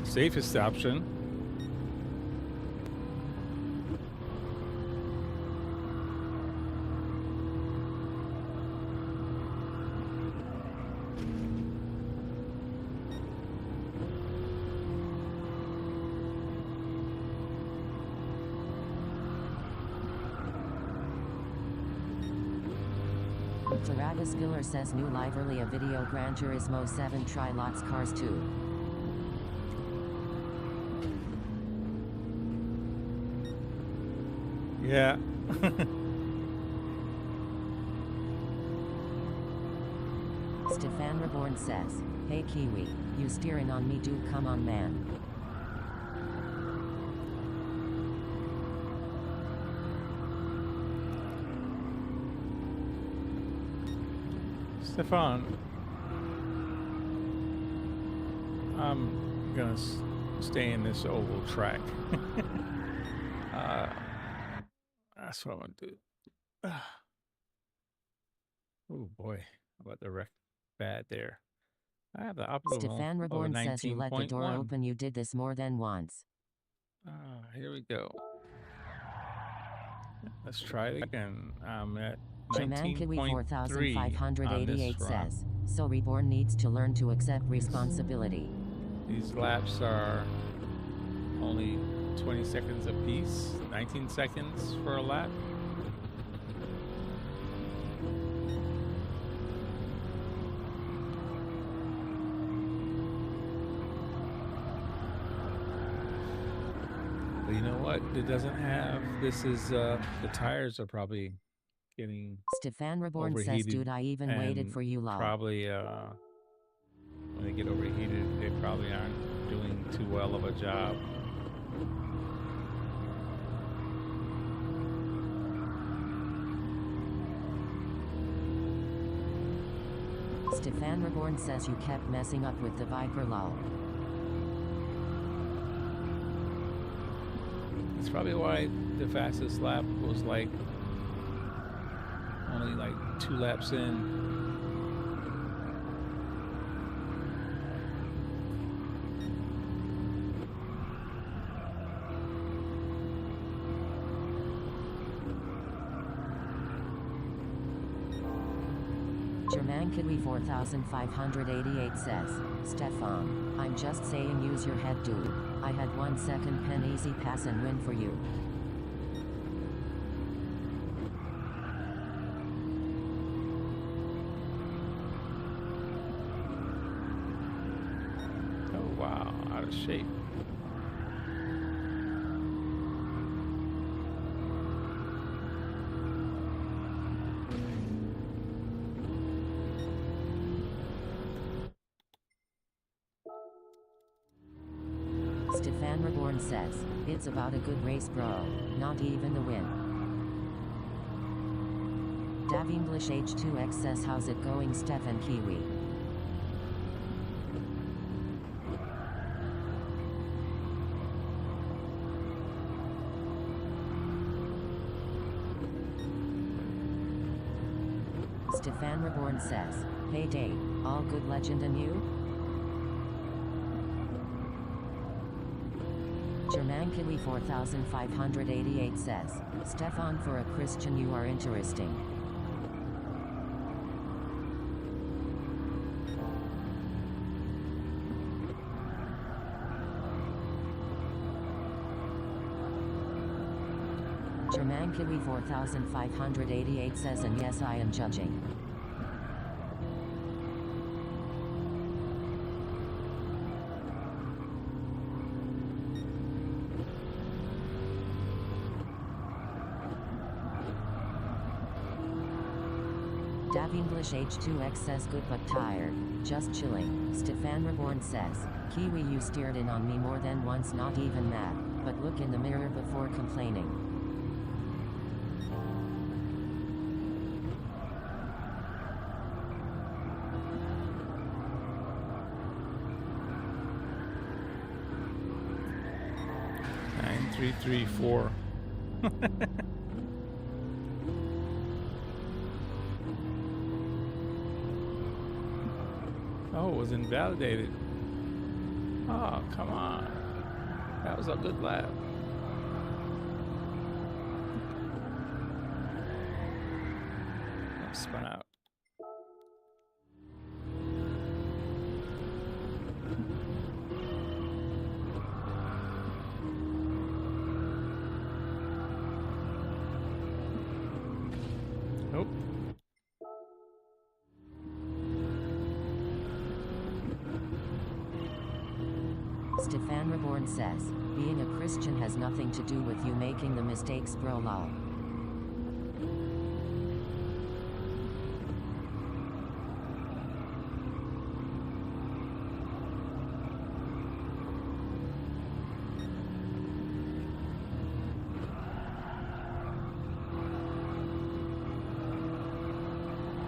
Safest option. Travis Giller says new livery a video Gran Turismo 7 try lots cars too. Yeah. Stefan Reborn says, hey Kiwi, you steering on me dude, come on man. Stefan, I'm gonna stay in this oval track. That's what I'm gonna do. Oh boy, how about the wreck bad there? I have the optimal Stefan Reborn says you let the door 19.1. open, you did this more than once. Here we go. Let's try it again. I'm at German Kiwi 19.3 on 4588 this run. says, so Reborn needs to learn to accept responsibility. These laps are only 20 seconds a piece, 19 seconds for a lap. But you know what? It doesn't have, this is, the tires are probably getting Stefan Reborn says, overheated, dude, I even waited and for you lol. probably, when they get overheated, they probably aren't doing too well of a job. Stefan Reborn says you kept messing up with the Viper lol. That's probably why the fastest lap was like only like 2 laps in. German Kiwi 4588 says, Stefan, I'm just saying use your head dude. I had 1 second pen easy pass and win for you. Oh wow, out of shape. Stefan Reborn says, it's about a good race bro, not even the win. Dav English H2X says how's it going Stefan Kiwi? Stefan Reborn says, hey Dave, all good legend and you? German Kiwi 4588 says, Stefan, for a Christian you are interesting. German Kiwi 4588 says, and yes I am judging. Dav English H2X says good but tired, just chilling. Stefan Reborn says, Kiwi you steered in on me more than once, not even mad, but look in the mirror before complaining. 334. Oh, it was invalidated. Oh, come on. That was a good lap. I'm spun out. Nope. Stefan Reborn says, being a Christian has nothing to do with you making the mistakes, bro, lol.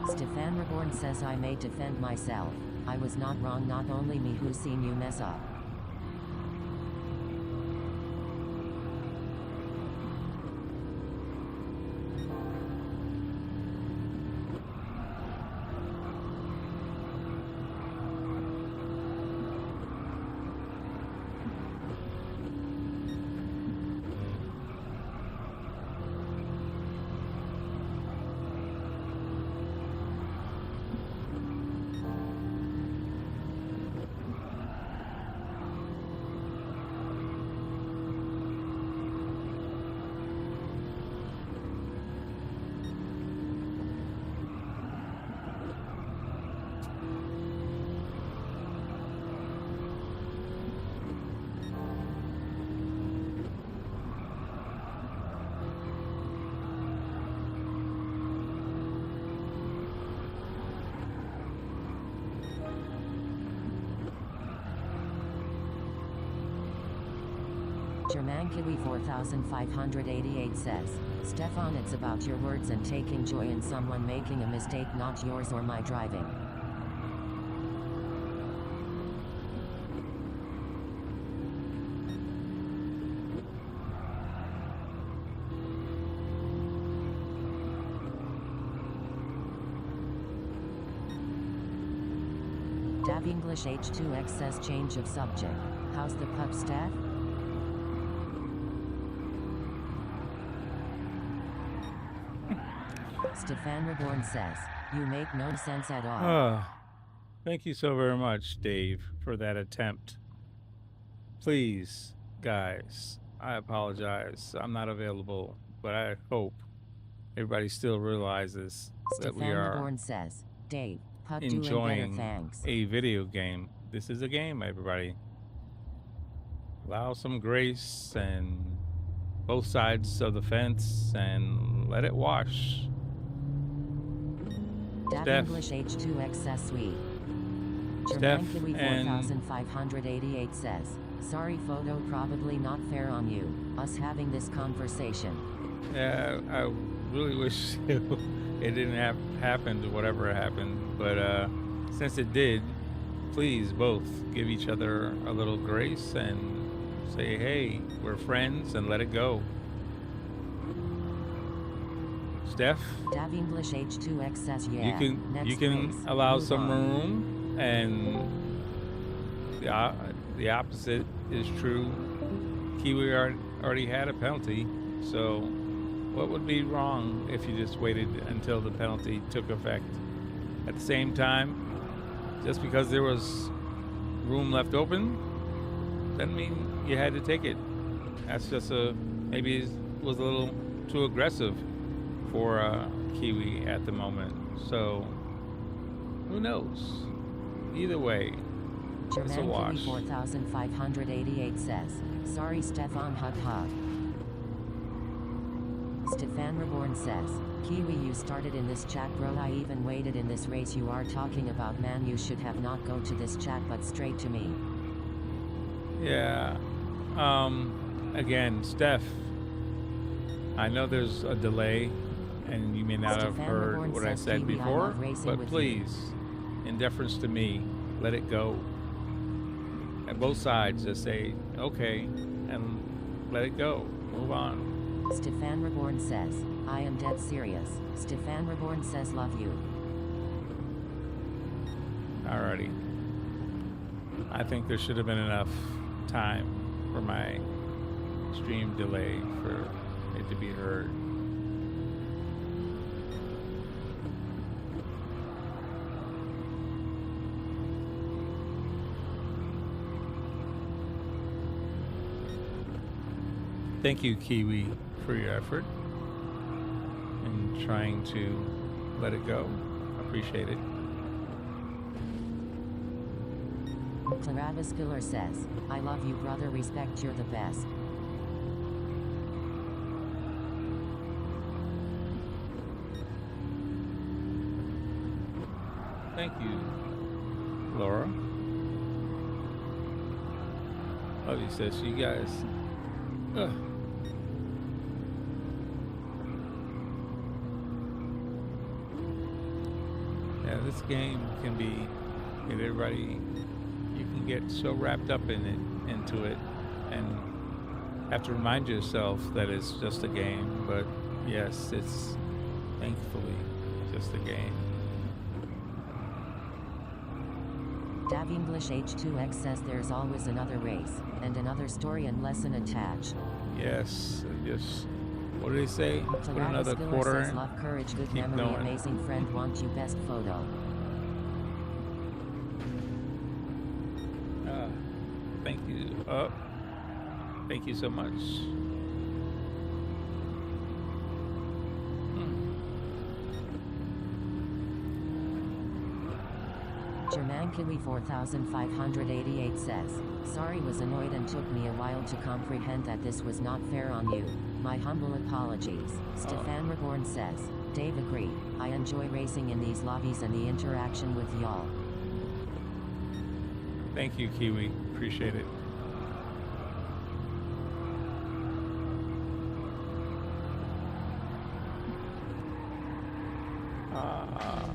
Stefan Reborn says, I may defend myself. I was not wrong, not only me who seen you mess up. Germankiwi 4588 says, Stefan, it's about your words and taking joy in someone making a mistake, not yours or my driving. Dav English H2X says, change of subject. How's the pup, Steph? Stefan Reborn says, you make no sense at all. Oh, thank you so very much, Dave, for that attempt. Please, guys, I apologize. I'm not available, but I hope everybody still realizes that we Stefan are Reborn says, Dave, pup doing better, enjoying thanks. a video game. This is a game, everybody. Allow some grace and both sides of the fence and let it wash. Dav Steph. English H2X says, sweet. Steph Germankiwi and 4588 says, sorry photo, probably not fair on you, us having this conversation. yeah, I really wish it didn't have happened, whatever happened, but since it did, please both give each other a little grace and say, hey, we're friends, and let it go. Steph, Dav English H2X says, yeah. you can Next race, allow move some on. room, and the opposite is true. Kiwi already had a penalty, so what would be wrong if you just waited until the penalty took effect? At the same time, just because there was room left open doesn't mean you had to take it. That's just maybe it was a little too aggressive for Kiwi at the moment. So who knows? Either way, it's a wash. Germankiwi 4588 says, sorry Stefan, hug hug. Stefan Reborn says, Kiwi, you started in this chat, bro. I even waited in this race you are talking about, man. You should have not go to this chat but straight to me. Yeah. Again, Steph, I know there's a delay and you may not have Stefan heard Reborn what I says, said Kiwi, I before, love racing but with please, in deference to me, let it go. At both sides, just say, okay, and let it go. Move on. Stefan Reborn says, I am dead serious. Stefan Reborn says love you. Alrighty. I think there should have been enough time for my stream delay for it to be heard. Thank you, Kiwi, for your effort in trying to let it go. Appreciate it. Claravis Killer says, I love you, brother. Respect, you're the best. Thank you, Laura. Love you, sis. You guys. Ugh. Yeah, this game can be, get everybody, you can get so wrapped up in it, into it, and have to remind yourself that it's just a game. But yes, it's thankfully just a game. Dav English H2X says there's always another race, and another story and lesson attached. Yes, just, what do they say? Put Claravis another Killer quarter says in. love, courage, good Keep memory, going. amazing friend, want you best photo. Thank you. Thank you so much. German Kiwi 4588 says, sorry, was annoyed and took me a while to comprehend that this was not fair on you. My humble apologies. Stefan Reborn says, Dave agreed. I enjoy racing in these lobbies and the interaction with y'all. Thank you, Kiwi. Appreciate it. I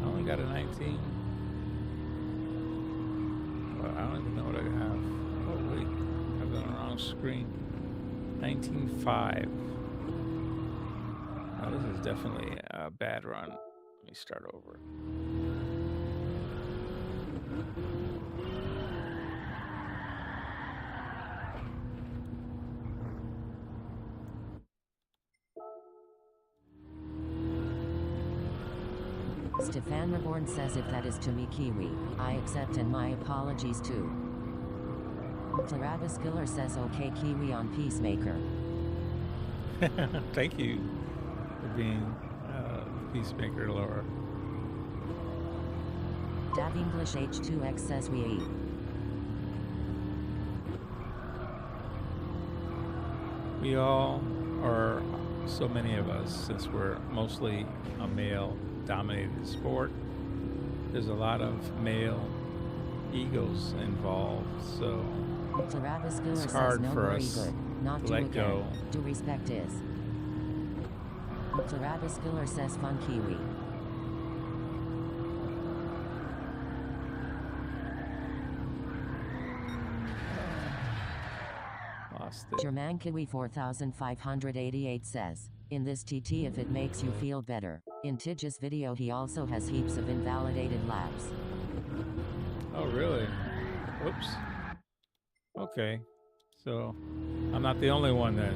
only got a 19. Well, I don't even know what I have. Oh, wait. I've got the wrong screen. 19.5. Oh, this is definitely a bad run. Let me start over. Stefan Reborn says if that is to me Kiwi, I accept and my apologies too. Claravis Killer says okay Kiwi on Peacemaker. Thank you for being Peacemaker, Laura. Dav English H2X says we eat. We all, or so many of us, since we're mostly a male-dominated sport, there's a lot of male egos involved, so Claravis Killer it's says hard no for worry us good, not to do let again. go. Do respect is. Claravis Killer says fun Kiwi. Lost it. German Kiwi 4588 says, in this TT if it makes you feel better. In Tidge's video he also has heaps of invalidated laps. Oh, really? Whoops. Okay. So, I'm not the only one then.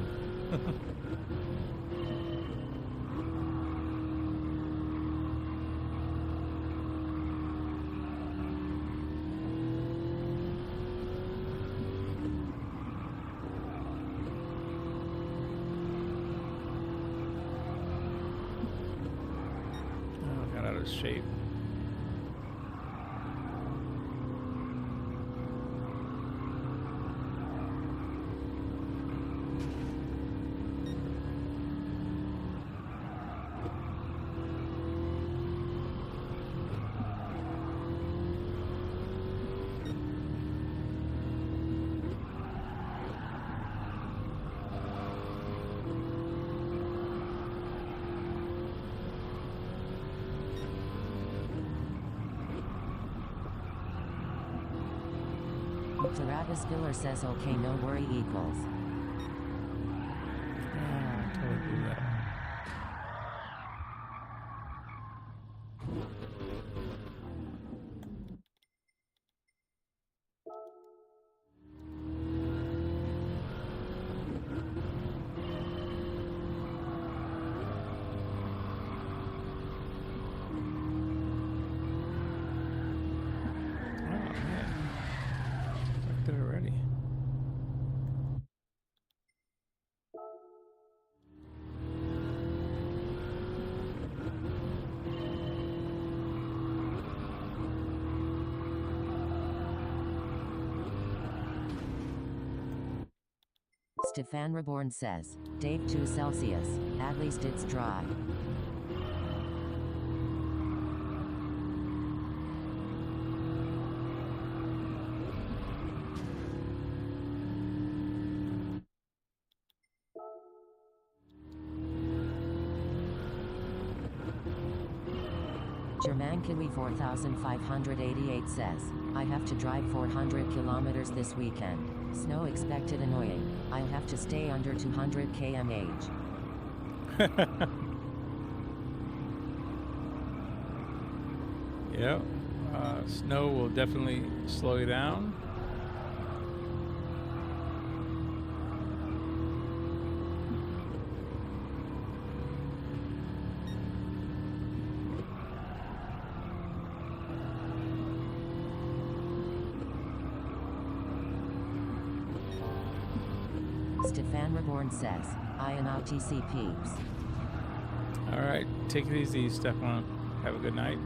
Oh, got out of shape. Travis Filler says okay, no worry equals. Totally do that. Did it already. Stefan Reborn says, Dave 2 Celsius, at least it's dry. Germankiwi 4588 says, I have to drive 400 kilometers this weekend. Snow expected annoying. I'll have to stay under 200 km/h. Yep. Snow will definitely slow you down. Stefan Reborn says, I am out TC peeps. All right. Take it easy, Stefan. Have a good night.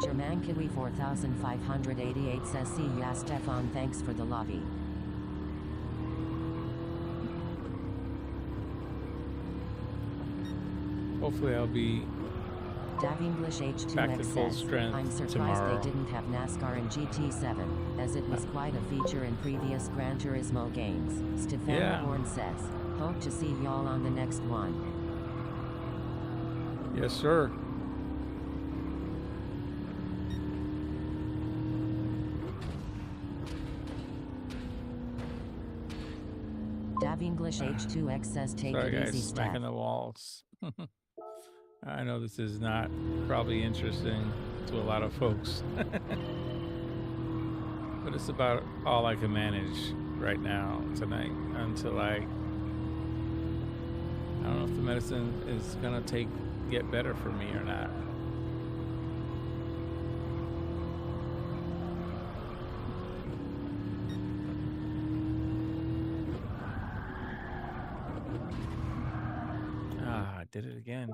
Germankiwi 4588 says, see ya Stefan, thanks for the lobby. Hopefully I'll be Dav English H2X back to full says, strength I'm surprised tomorrow. they didn't have NASCAR in GT7, as it was quite a feature in previous Gran Turismo games. Stefan Yeah. Reborn says, hope to see y'all on the next one. Yes, sir. Dav English H2X says, take Sorry, it guys, easy, smacking Steph. the walls. I know this is not probably interesting to a lot of folks, but it's about all I can manage right now tonight until I don't know if the medicine is gonna get better for me or not. I did it again.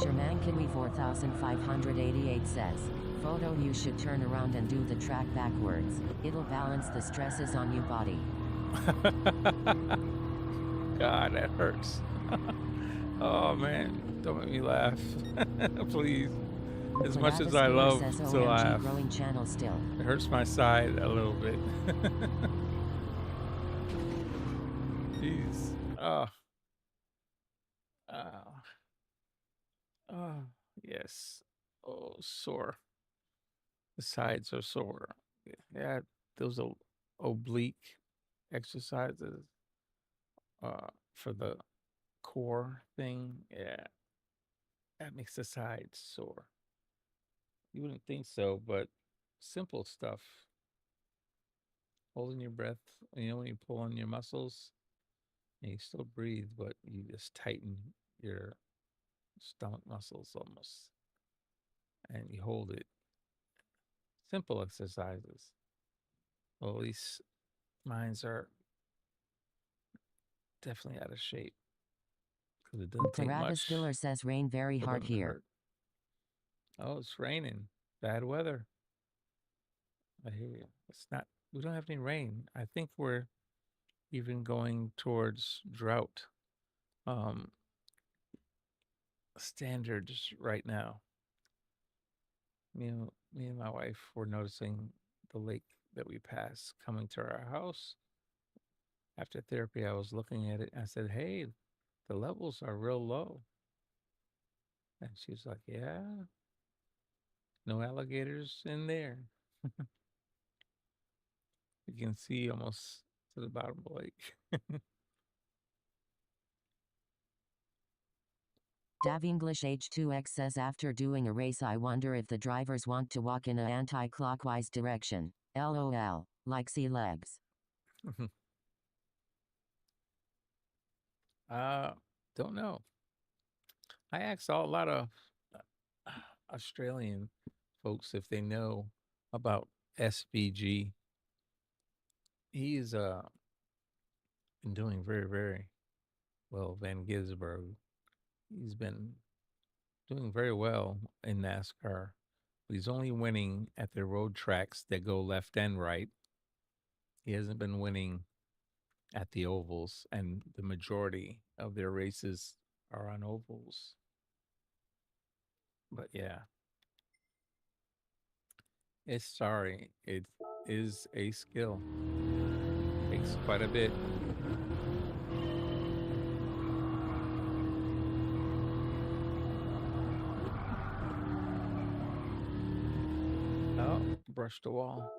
Germankiwi 4588 says, photo you should turn around and do the track backwards. It'll balance the stresses on your body. God, that hurts. Oh man, don't make me laugh. Please. As much as I love to laugh, growing channel still. it hurts my side a little bit. Jeez. Oh. Oh, yes. Oh, sore. The sides are sore. Yeah, those oblique exercises for the core thing. Yeah, that makes the sides sore. You wouldn't think so, but simple stuff. Holding your breath, when you pull on your muscles, and you still breathe, but you just tighten your stomach muscles almost, and you hold it. Simple exercises. Well, at least mine's are definitely out of shape because it doesn't take Travis much. Filler says rain very It hard doesn't here. hurt. Oh, it's raining. Bad weather. I hear you. It's not we don't have any rain. I think we're even going towards drought standards right now. Me and my wife were noticing the lake that we passed coming to our house. After therapy, I was looking at it. I said, "Hey, the levels are real low." And she's like, "Yeah, no alligators in there." You can see almost to the bottom of the lake. Davenglish H2X says after doing a race I wonder if the drivers want to walk in a anti-clockwise direction. LOL. Like sea legs. Don't know. I asked a lot of Australian folks if they know about SVG. He's been doing very, very well. Van Gisbergen. He's been doing very well in NASCAR, but he's only winning at the road tracks that go left and right. He hasn't been winning at the ovals, and the majority of their races are on ovals. But yeah, it is a skill. Takes quite a bit. Oh, brush the wall.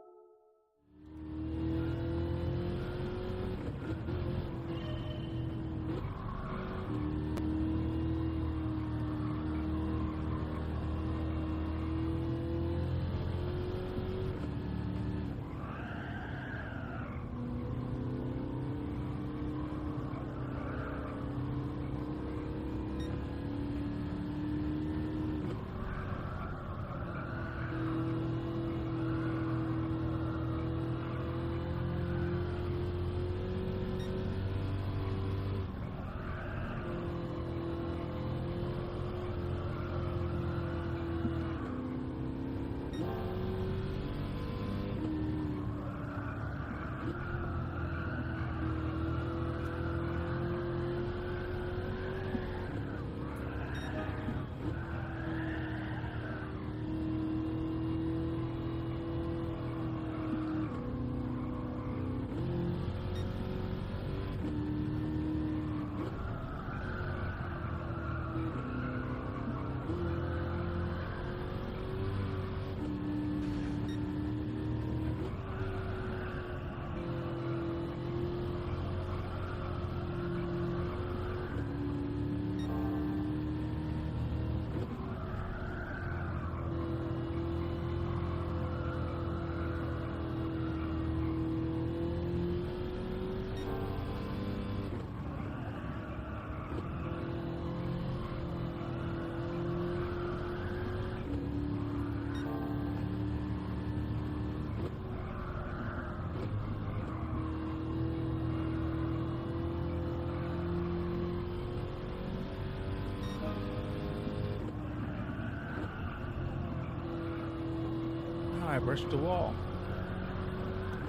I brushed the wall.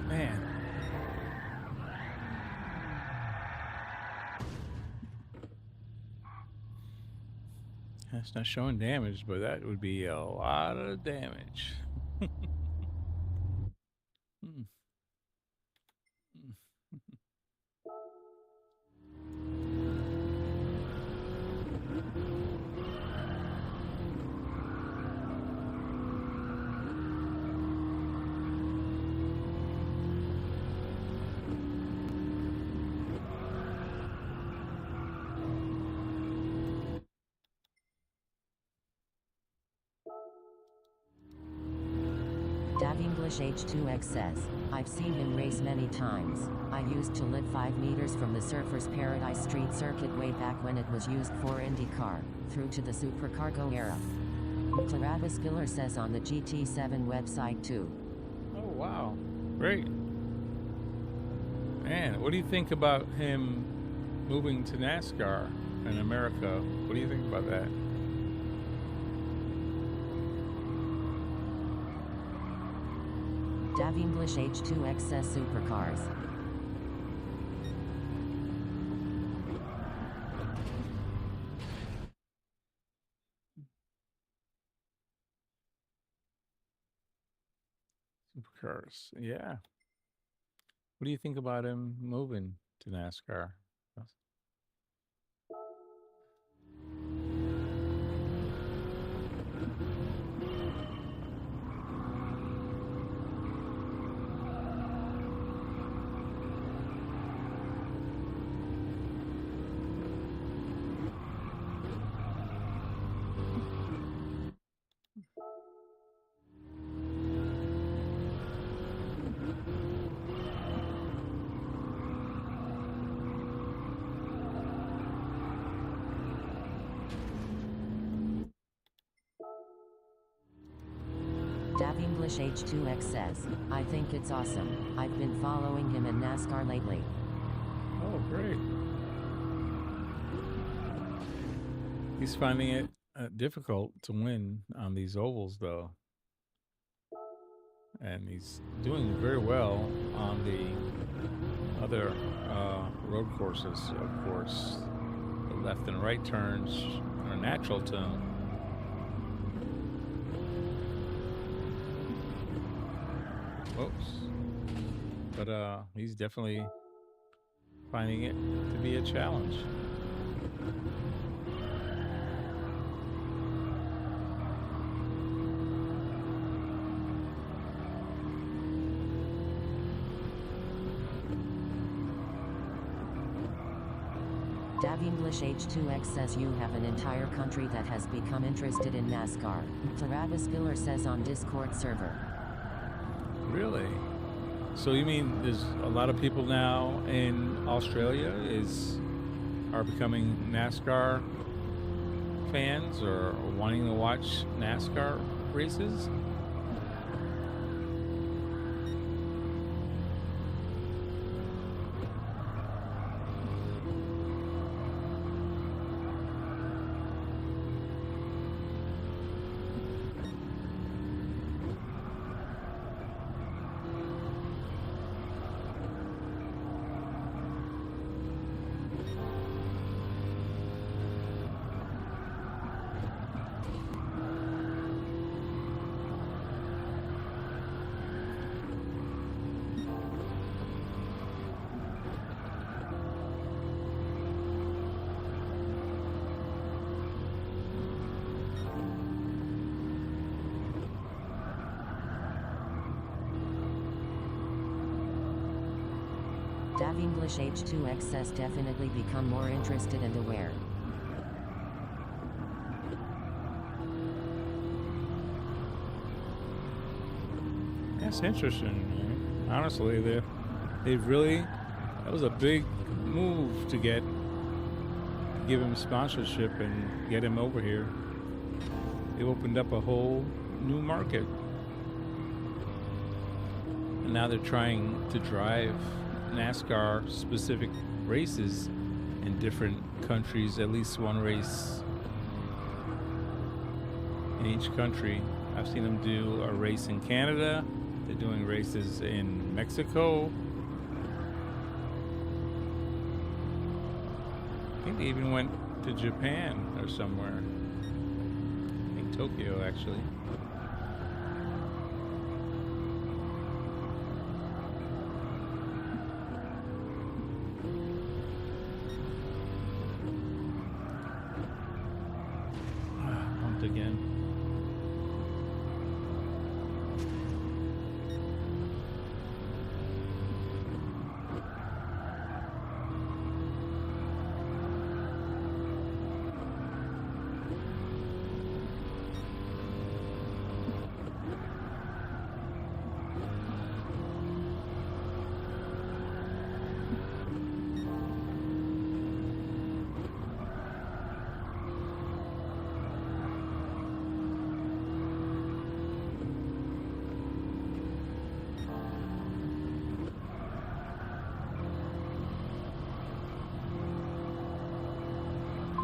Man. That's not showing damage, but that would be a lot of damage. Davenglish H2X says, I've seen him race many times. I used to live 5 meters from the Surfers Paradise Street circuit way back when it was used for IndyCar, through to the supercargo era. Claravis Giller says on the GT7 website too. Oh, wow. Great. Man, what do you think about him moving to NASCAR in America? What do you think about that? Dav English H2XS Supercars. Supercars. Yeah. What do you think about him moving to NASCAR? Dav English H2X says, I think it's awesome. I've been following him in NASCAR lately. Oh, great. He's finding it difficult to win on these ovals, though. And he's doing very well on the other road courses, of course. The left and right turns are natural to him. Whoops. But he's definitely finding it to be a challenge. Dav English H2X says you have an entire country that has become interested in NASCAR. Travis Filler says on Discord server. Really? So you mean there's a lot of people now in Australia are becoming NASCAR fans or wanting to watch NASCAR races? Dav English H2X says definitely become more interested and aware. That's interesting. Honestly, they've really, that was a big move to give him sponsorship and get him over here. They opened up a whole new market. And now they're trying to drive NASCAR specific races in different countries, at least one race in each country. I've seen them do a race in Canada. They're doing races in Mexico. I think they even went to Japan or somewhere. I think Tokyo, actually. Bumped again.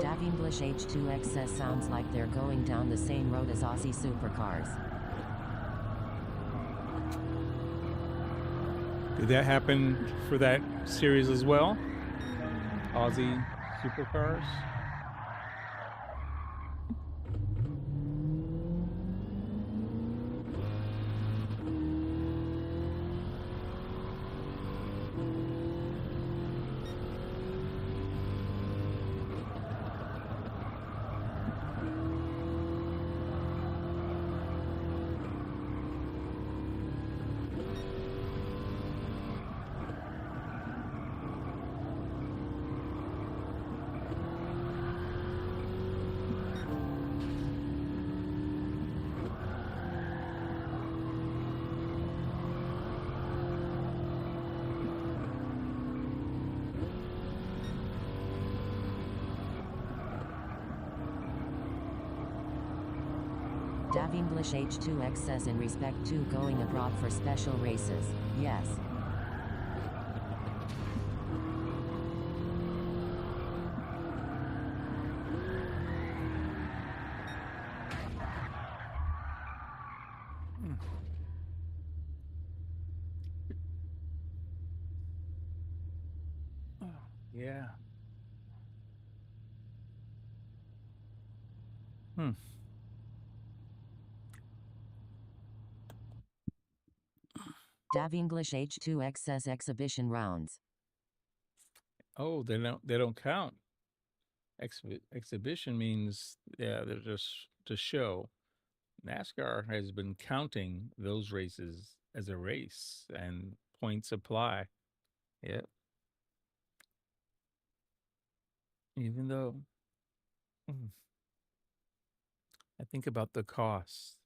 Dav English H2X says sounds like they're going down the same road as Aussie supercars. Did that happen for that series as well? Aussie supercars? Dav English H2X says in respect to going abroad for special races, yes. Yeah. Dav English H2X says exhibition rounds. Oh, they don't count. Exhibition means, yeah, they're just to show. NASCAR has been counting those races as a race, and points apply. Yep. Even though I think about the cost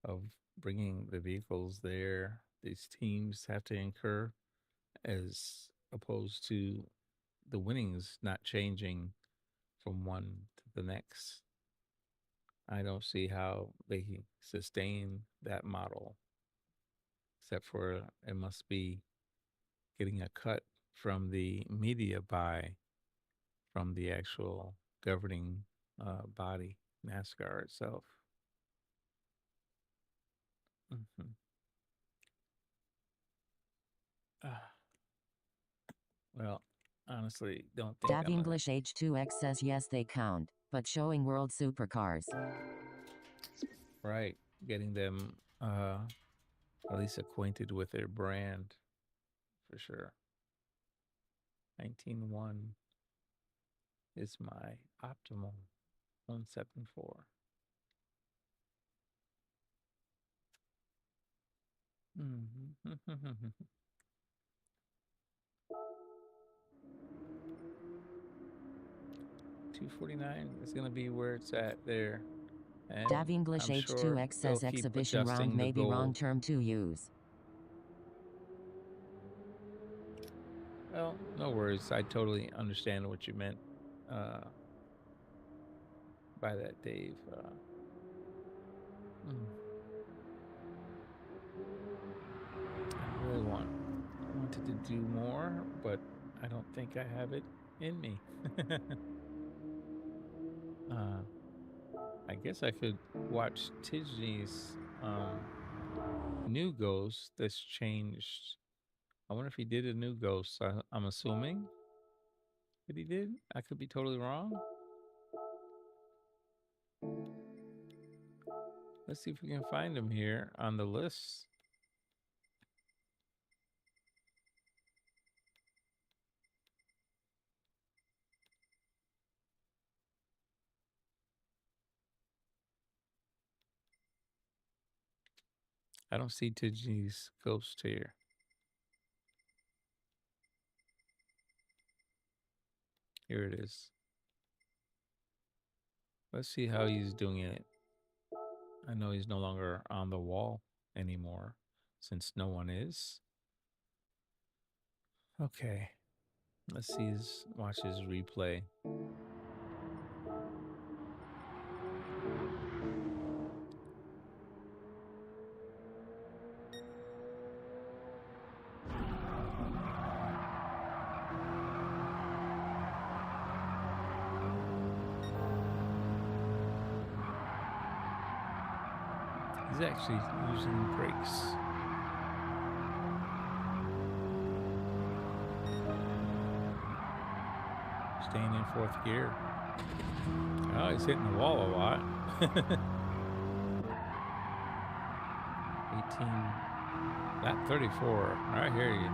of bringing the vehicles there, these teams have to incur, as opposed to the winnings not changing from one to the next. I don't see how they sustain that model, except for it must be getting a cut from the media buy from the actual governing body, NASCAR itself. Well, honestly, don't think Dav English H2X says yes they count, but showing world supercars. Right, getting them at least acquainted with their brand, for sure. 19.1 is my optimal 174. Mm-hmm. 249 is going to be where it's at there. And Dav English I'm sure H2X they'll says keep exhibition round adjusting the may be wrong goal. term to use. Well, no worries. I totally understand what you meant by that, Dave. I really wanted to do more, but I don't think I have it in me. I guess I could watch Tidney's new Ghost that's changed. I wonder if he did a new Ghost. I'm assuming that he did. I could be totally wrong. Let's see if we can find him here on the list. I don't see Tidney's Ghost here. Here it is. Let's see how he's doing it. I know he's no longer on the wall anymore, since no one is. Okay. Let's watch his replay. He's actually using brakes. Staying in fourth gear. Oh, he's hitting the wall a lot. 18. Lap 34. I hear you.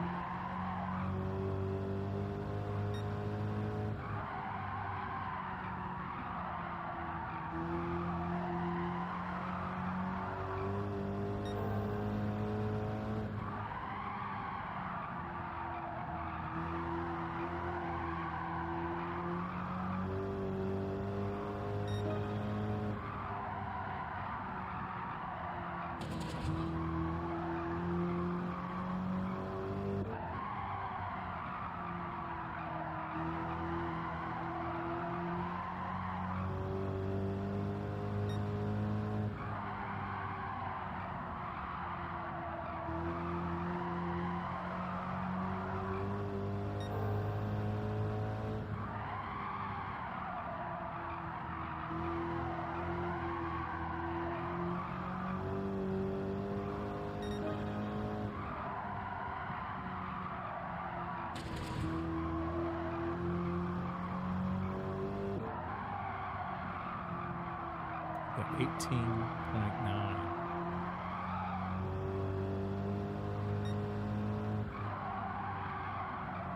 Got 18.9.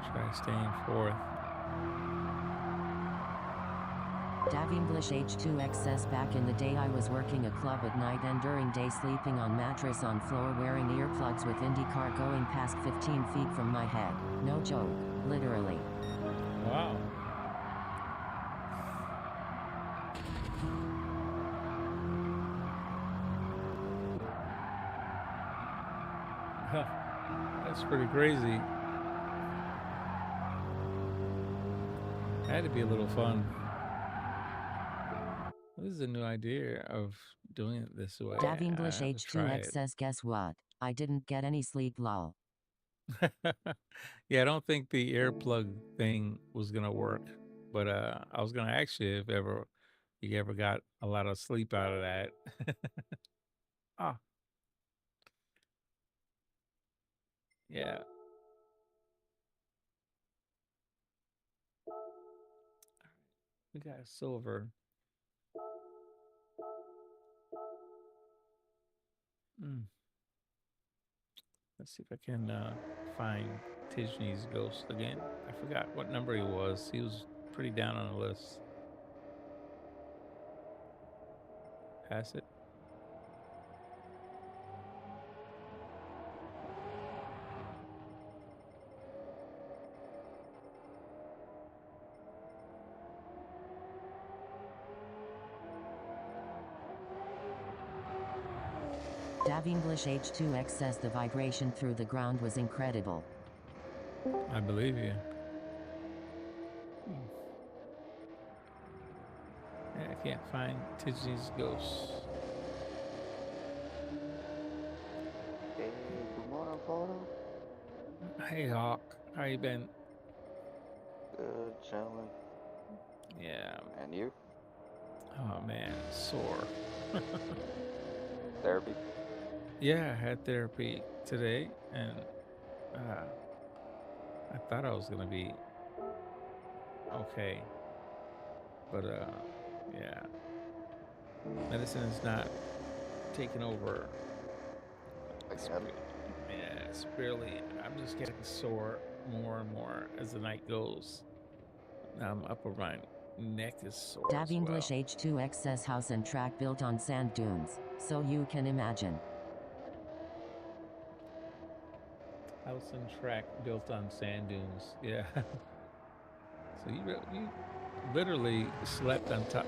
Try staying fourth. Dav English H2X says back in the day I was working a club at night and during day sleeping on mattress on floor wearing earplugs with IndyCar going past 15 feet from my head. No joke, literally. Wow. Huh. That's pretty crazy. Had to be a little fun. This is a new idea of doing it this way. Dav English I have to try H2X says guess what? I didn't get any sleep lol. it. Yeah, I don't think the earplug thing was gonna work, but I was gonna ask you if you ever got a lot of sleep out of that. Ah, yeah. We got a silver. Let's see if I can find Tijni's ghost again. I forgot what number he was. He was pretty down on the list. Pass it. Dav English H2X says the vibration through the ground was incredible. I believe you. Yeah, I can't find Tijni's ghost. Hey, good morning, Photo. Hey, Hawk. How you been? Good, chilling. Yeah. And you? Oh, man. Sore. Therapy? Yeah, I had therapy today, and I thought I was going to be okay. But, yeah. Medicine is not taking over. Again? Yeah, it's barely. I'm just getting sore more and more as the night goes. Now I'm up around my neck is sore. Dav as English well. H2X says house and track built on sand dunes, so you can imagine. House and track built on sand dunes. Yeah. So you literally slept on top,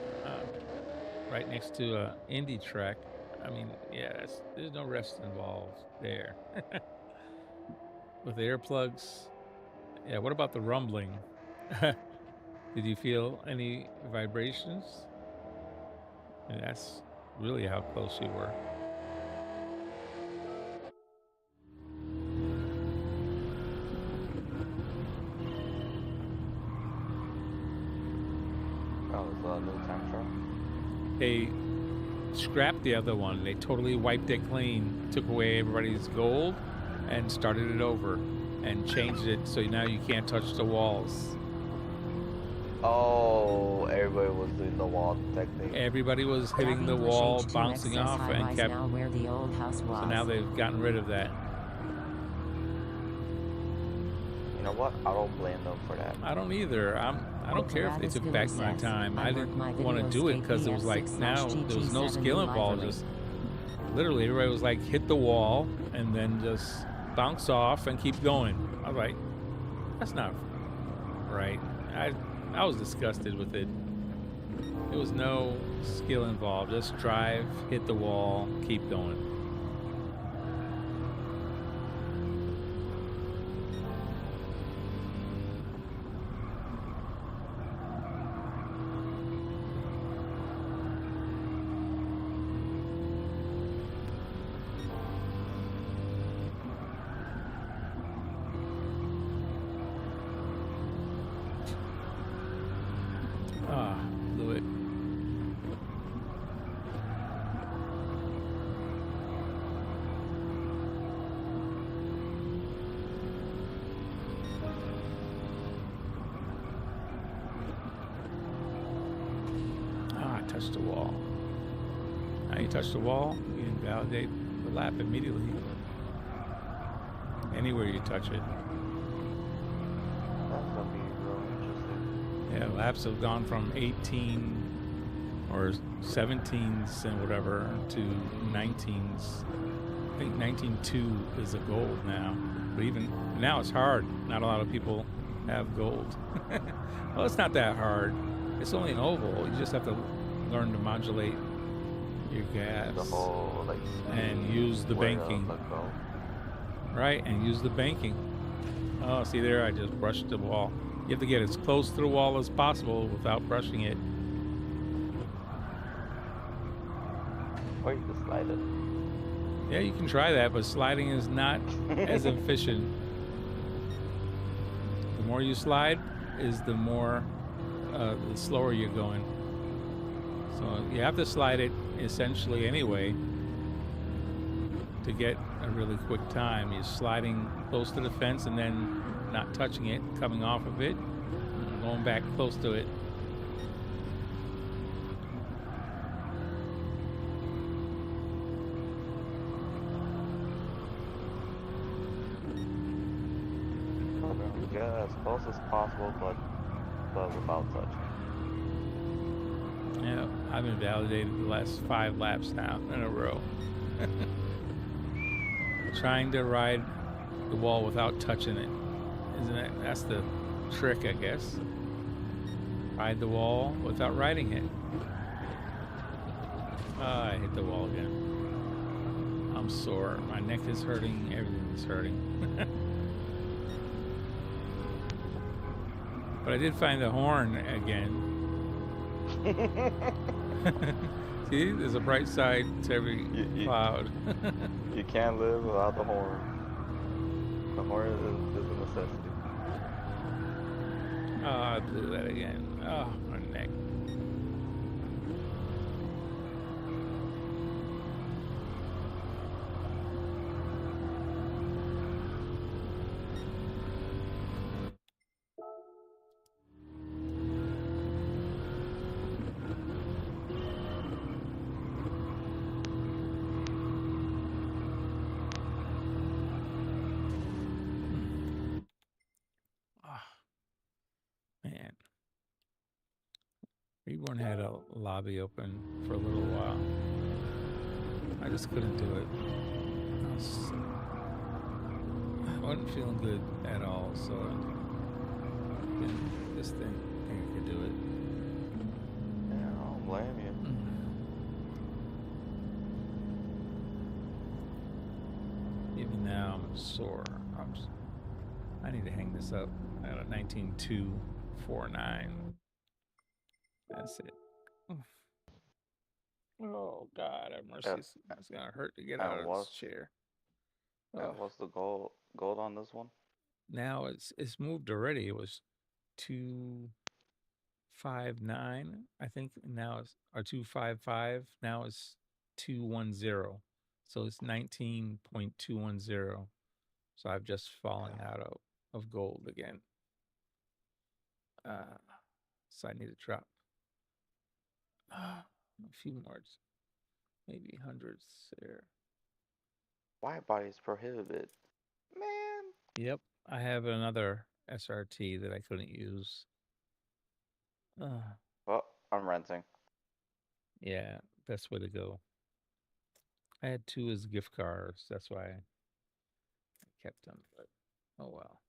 right next to a indie track. I mean, yeah, there's no rest involved there. With the earplugs. Yeah, what about the rumbling? Did you feel any vibrations? And that's really how close you were. Oh, it's a new time trial. They scrapped the other one. They totally wiped it clean, took away everybody's gold, and started it over, and changed it so now you can't touch the walls. Oh, everybody was doing the wall technique. Everybody was hitting the English wall, H2 bouncing XS off, high and rise kept. now where the old house was. So now they've gotten rid of that. You know what? I don't blame them for that. I don't either. I don't care if they took back my time. I didn't want to do it because it was like now there was no skill involved. Just literally everybody was like hit the wall and then just bounce off and keep going. I was like, that's not right. I was disgusted with it. There was no skill involved. Just drive, hit the wall, keep going. Blew it. I touched the wall. Now you touch the wall, you invalidate the lap immediately. Anywhere you touch it. That's gonna be real interesting. Yeah, laps have gone from 18 or 17s and whatever to 19s. I think 19.2 is a gold now. But even now it's hard. Not a lot of people have gold. Well, it's not that hard. It's only an oval. You just have to learn to modulate your gas. The whole like And use the where to banking. let go. Right, and use the banking. Oh, see there, I just brushed the wall. You have to get as close to the wall as possible without brushing it. Or you can slide it. Yeah, you can try that, but sliding is not as efficient. The more you slide is the more, the slower you're going. So you have to slide it essentially anyway to get a really quick time. You're sliding close to the fence and then not touching it, coming off of it, and going back close to it. Yeah, as close as possible, but without touching. Yeah, I've invalidated the last 5 laps now in a row. Trying to ride the wall without touching it. Isn't it? That's the trick, I guess. Ride the wall without riding it. I hit the wall again. I'm sore. My neck is hurting. Everything is hurting. But I did find the horn again. See, there's a bright side to every cloud. You can't live without the horn. The horn is a necessity. Oh, I blew that again. Oh, my neck. Man, Reborn had a lobby open for a little while. I just couldn't do it. I wasn't feeling good at all, so this thing, I think I could do it. Yeah, I don't blame you. Even now, I'm sore. I need to hang this up at a 19.249. That's it. Oh God, have mercy! It's gonna hurt to get out of this chair. Yeah, what's the gold on this one? Now it's moved already. It was 259, I think. Now it's or 255. Now it's 210. So it's 19.210. So I've just fallen out of gold again. so I need to drop a few more, maybe hundreds there. Wide body is prohibited. Man. Yep, I have another SRT that I couldn't use. Well, I'm renting. Yeah, best way to go. I had 2 as gift cards. That's why I kept them. But oh well.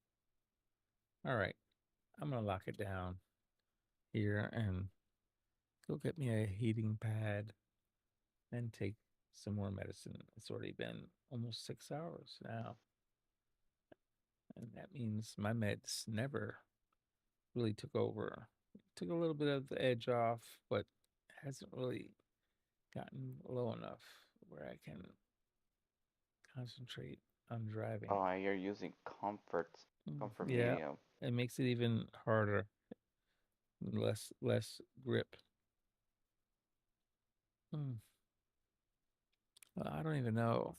All right, I'm gonna lock it down here and go get me a heating pad and take some more medicine. It's already been almost 6 hours now, and that means my meds never really took over. Took a little bit of the edge off, but hasn't really gotten low enough where I can concentrate on driving. Oh, you're using comfort Yeah, medium. it makes it even harder. Less grip. Well, I don't even know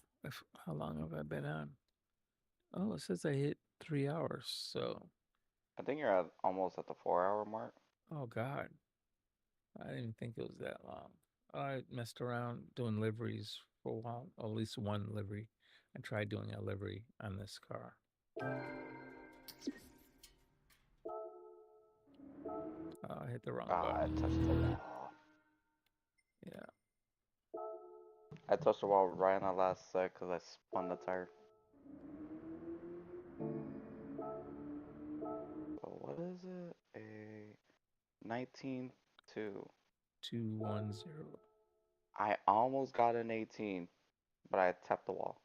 how long have I been on. Oh, it says I hit 3 hours. So, I think you're almost at the 4-hour mark. oh God, I didn't think it was that long. I messed around doing liveries for a while, or at least one livery. I tried doing a livery on this car. Oh, I hit the wrong I button. touched the wall. Yeah. I touched the wall right on the last sec because I spun the tire. So what is it? A 19-2. 210. I almost got an 18, but I tapped the wall.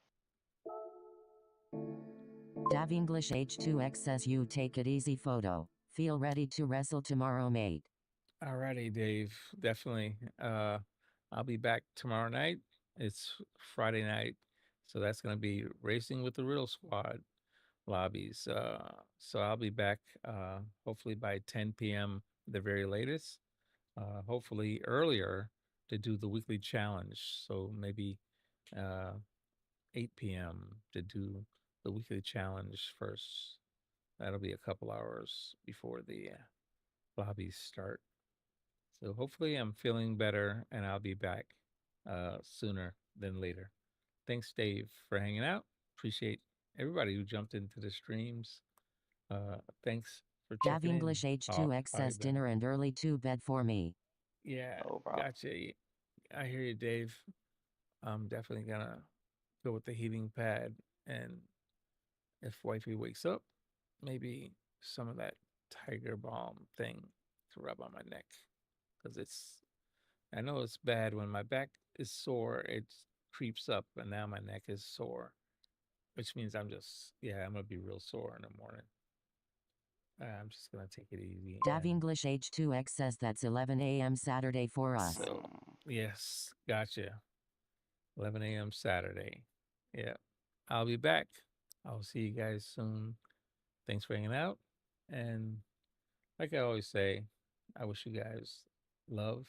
Dav English H2X says you take it easy photo. Feel ready to wrestle tomorrow, mate. Alrighty, Dave. Definitely. I'll be back tomorrow night. It's Friday night, so that's gonna be Racing with the Real Squad lobbies. So I'll be back hopefully by 10 p.m. the very latest. Hopefully earlier to do the weekly challenge. So maybe 8 p.m. to do the weekly challenge first. That'll be a couple hours before the lobbies start. So hopefully I'm feeling better and I'll be back sooner than later. Thanks, Dave, for hanging out. Appreciate everybody who jumped into the streams. Thanks for Dav checking English in. H2X says Ben. dinner and early to bed for me. Yeah, No problem. gotcha. I hear you, Dave. I'm definitely gonna go with the heating pad, and if wifey wakes up, maybe some of that tiger balm thing to rub on my neck, because I know it's bad when my back is sore, it creeps up, and now my neck is sore, which means I'm gonna be real sore in the morning. I'm just gonna take it easy. Dav English H2X says that's 11 a.m. Saturday for us. So, yes, gotcha. 11 a.m. Saturday. Yeah, I'll be back. I'll see you guys soon. Thanks for hanging out. And like I always say, I wish you guys love,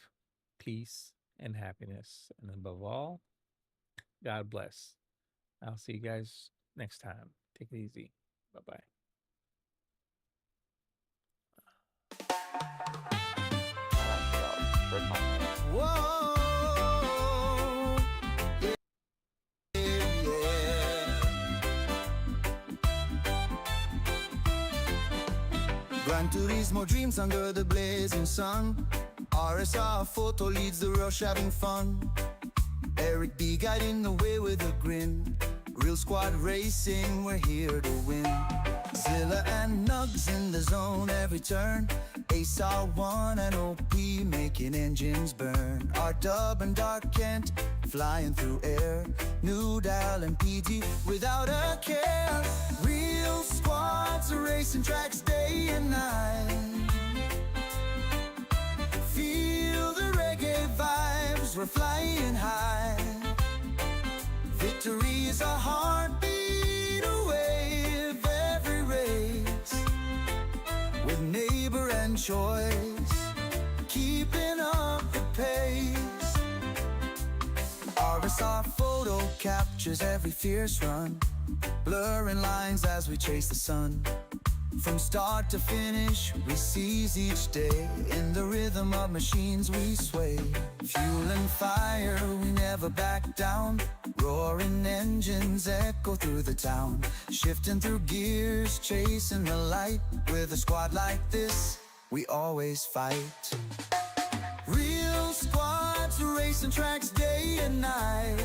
peace, and happiness. And above all, God bless. I'll see you guys next time. Take it easy. Bye-bye. Whoa, yeah. Gran Turismo dreams under the blazing sun. RSR photo leads the rush, having fun. Eric B guiding the way with a grin. Real squad racing, we're here to win. Zilla and Nugs in the zone every turn. Ace R1 and OP making engines burn. R-Dub and Dark Kent flying through air. Noodle and PG without a care. Real squads racing tracks day and night. Feel the reggae vibes, we're flying high. Victory is a heartbeat away of every race. With neighbor and choice, keeping up the pace. RSR photo captures every fierce run, blurring lines as we chase the sun. From start to finish, we seize each day. In the rhythm of machines we sway. Fuel and fire, we never back down. Roaring engines echo through the town. Shifting through gears, chasing the light. With a squad like this, we always fight. Real squads racing tracks day and night.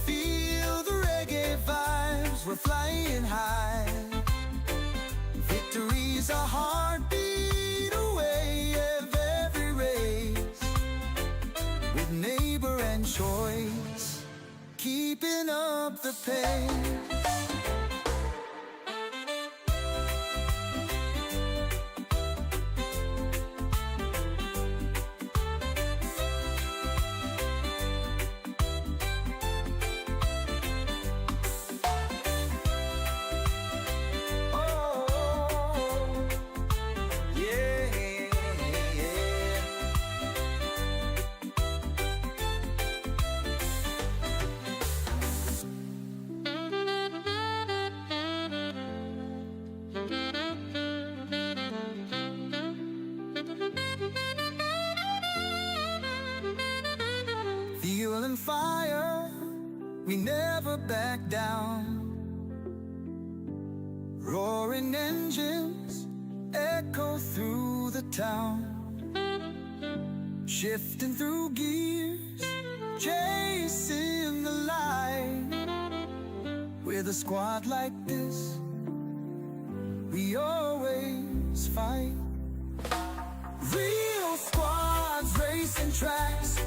Feel the reggae vibes, we're flying high. Victory's a heartbeat away of every race. With neighbor and choice, keeping up the pace. Fuel and fire, we never back down. Roaring engines echo through the town. Shifting through gears, chasing the light. With a squad like this, we always fight. Real squads racing tracks.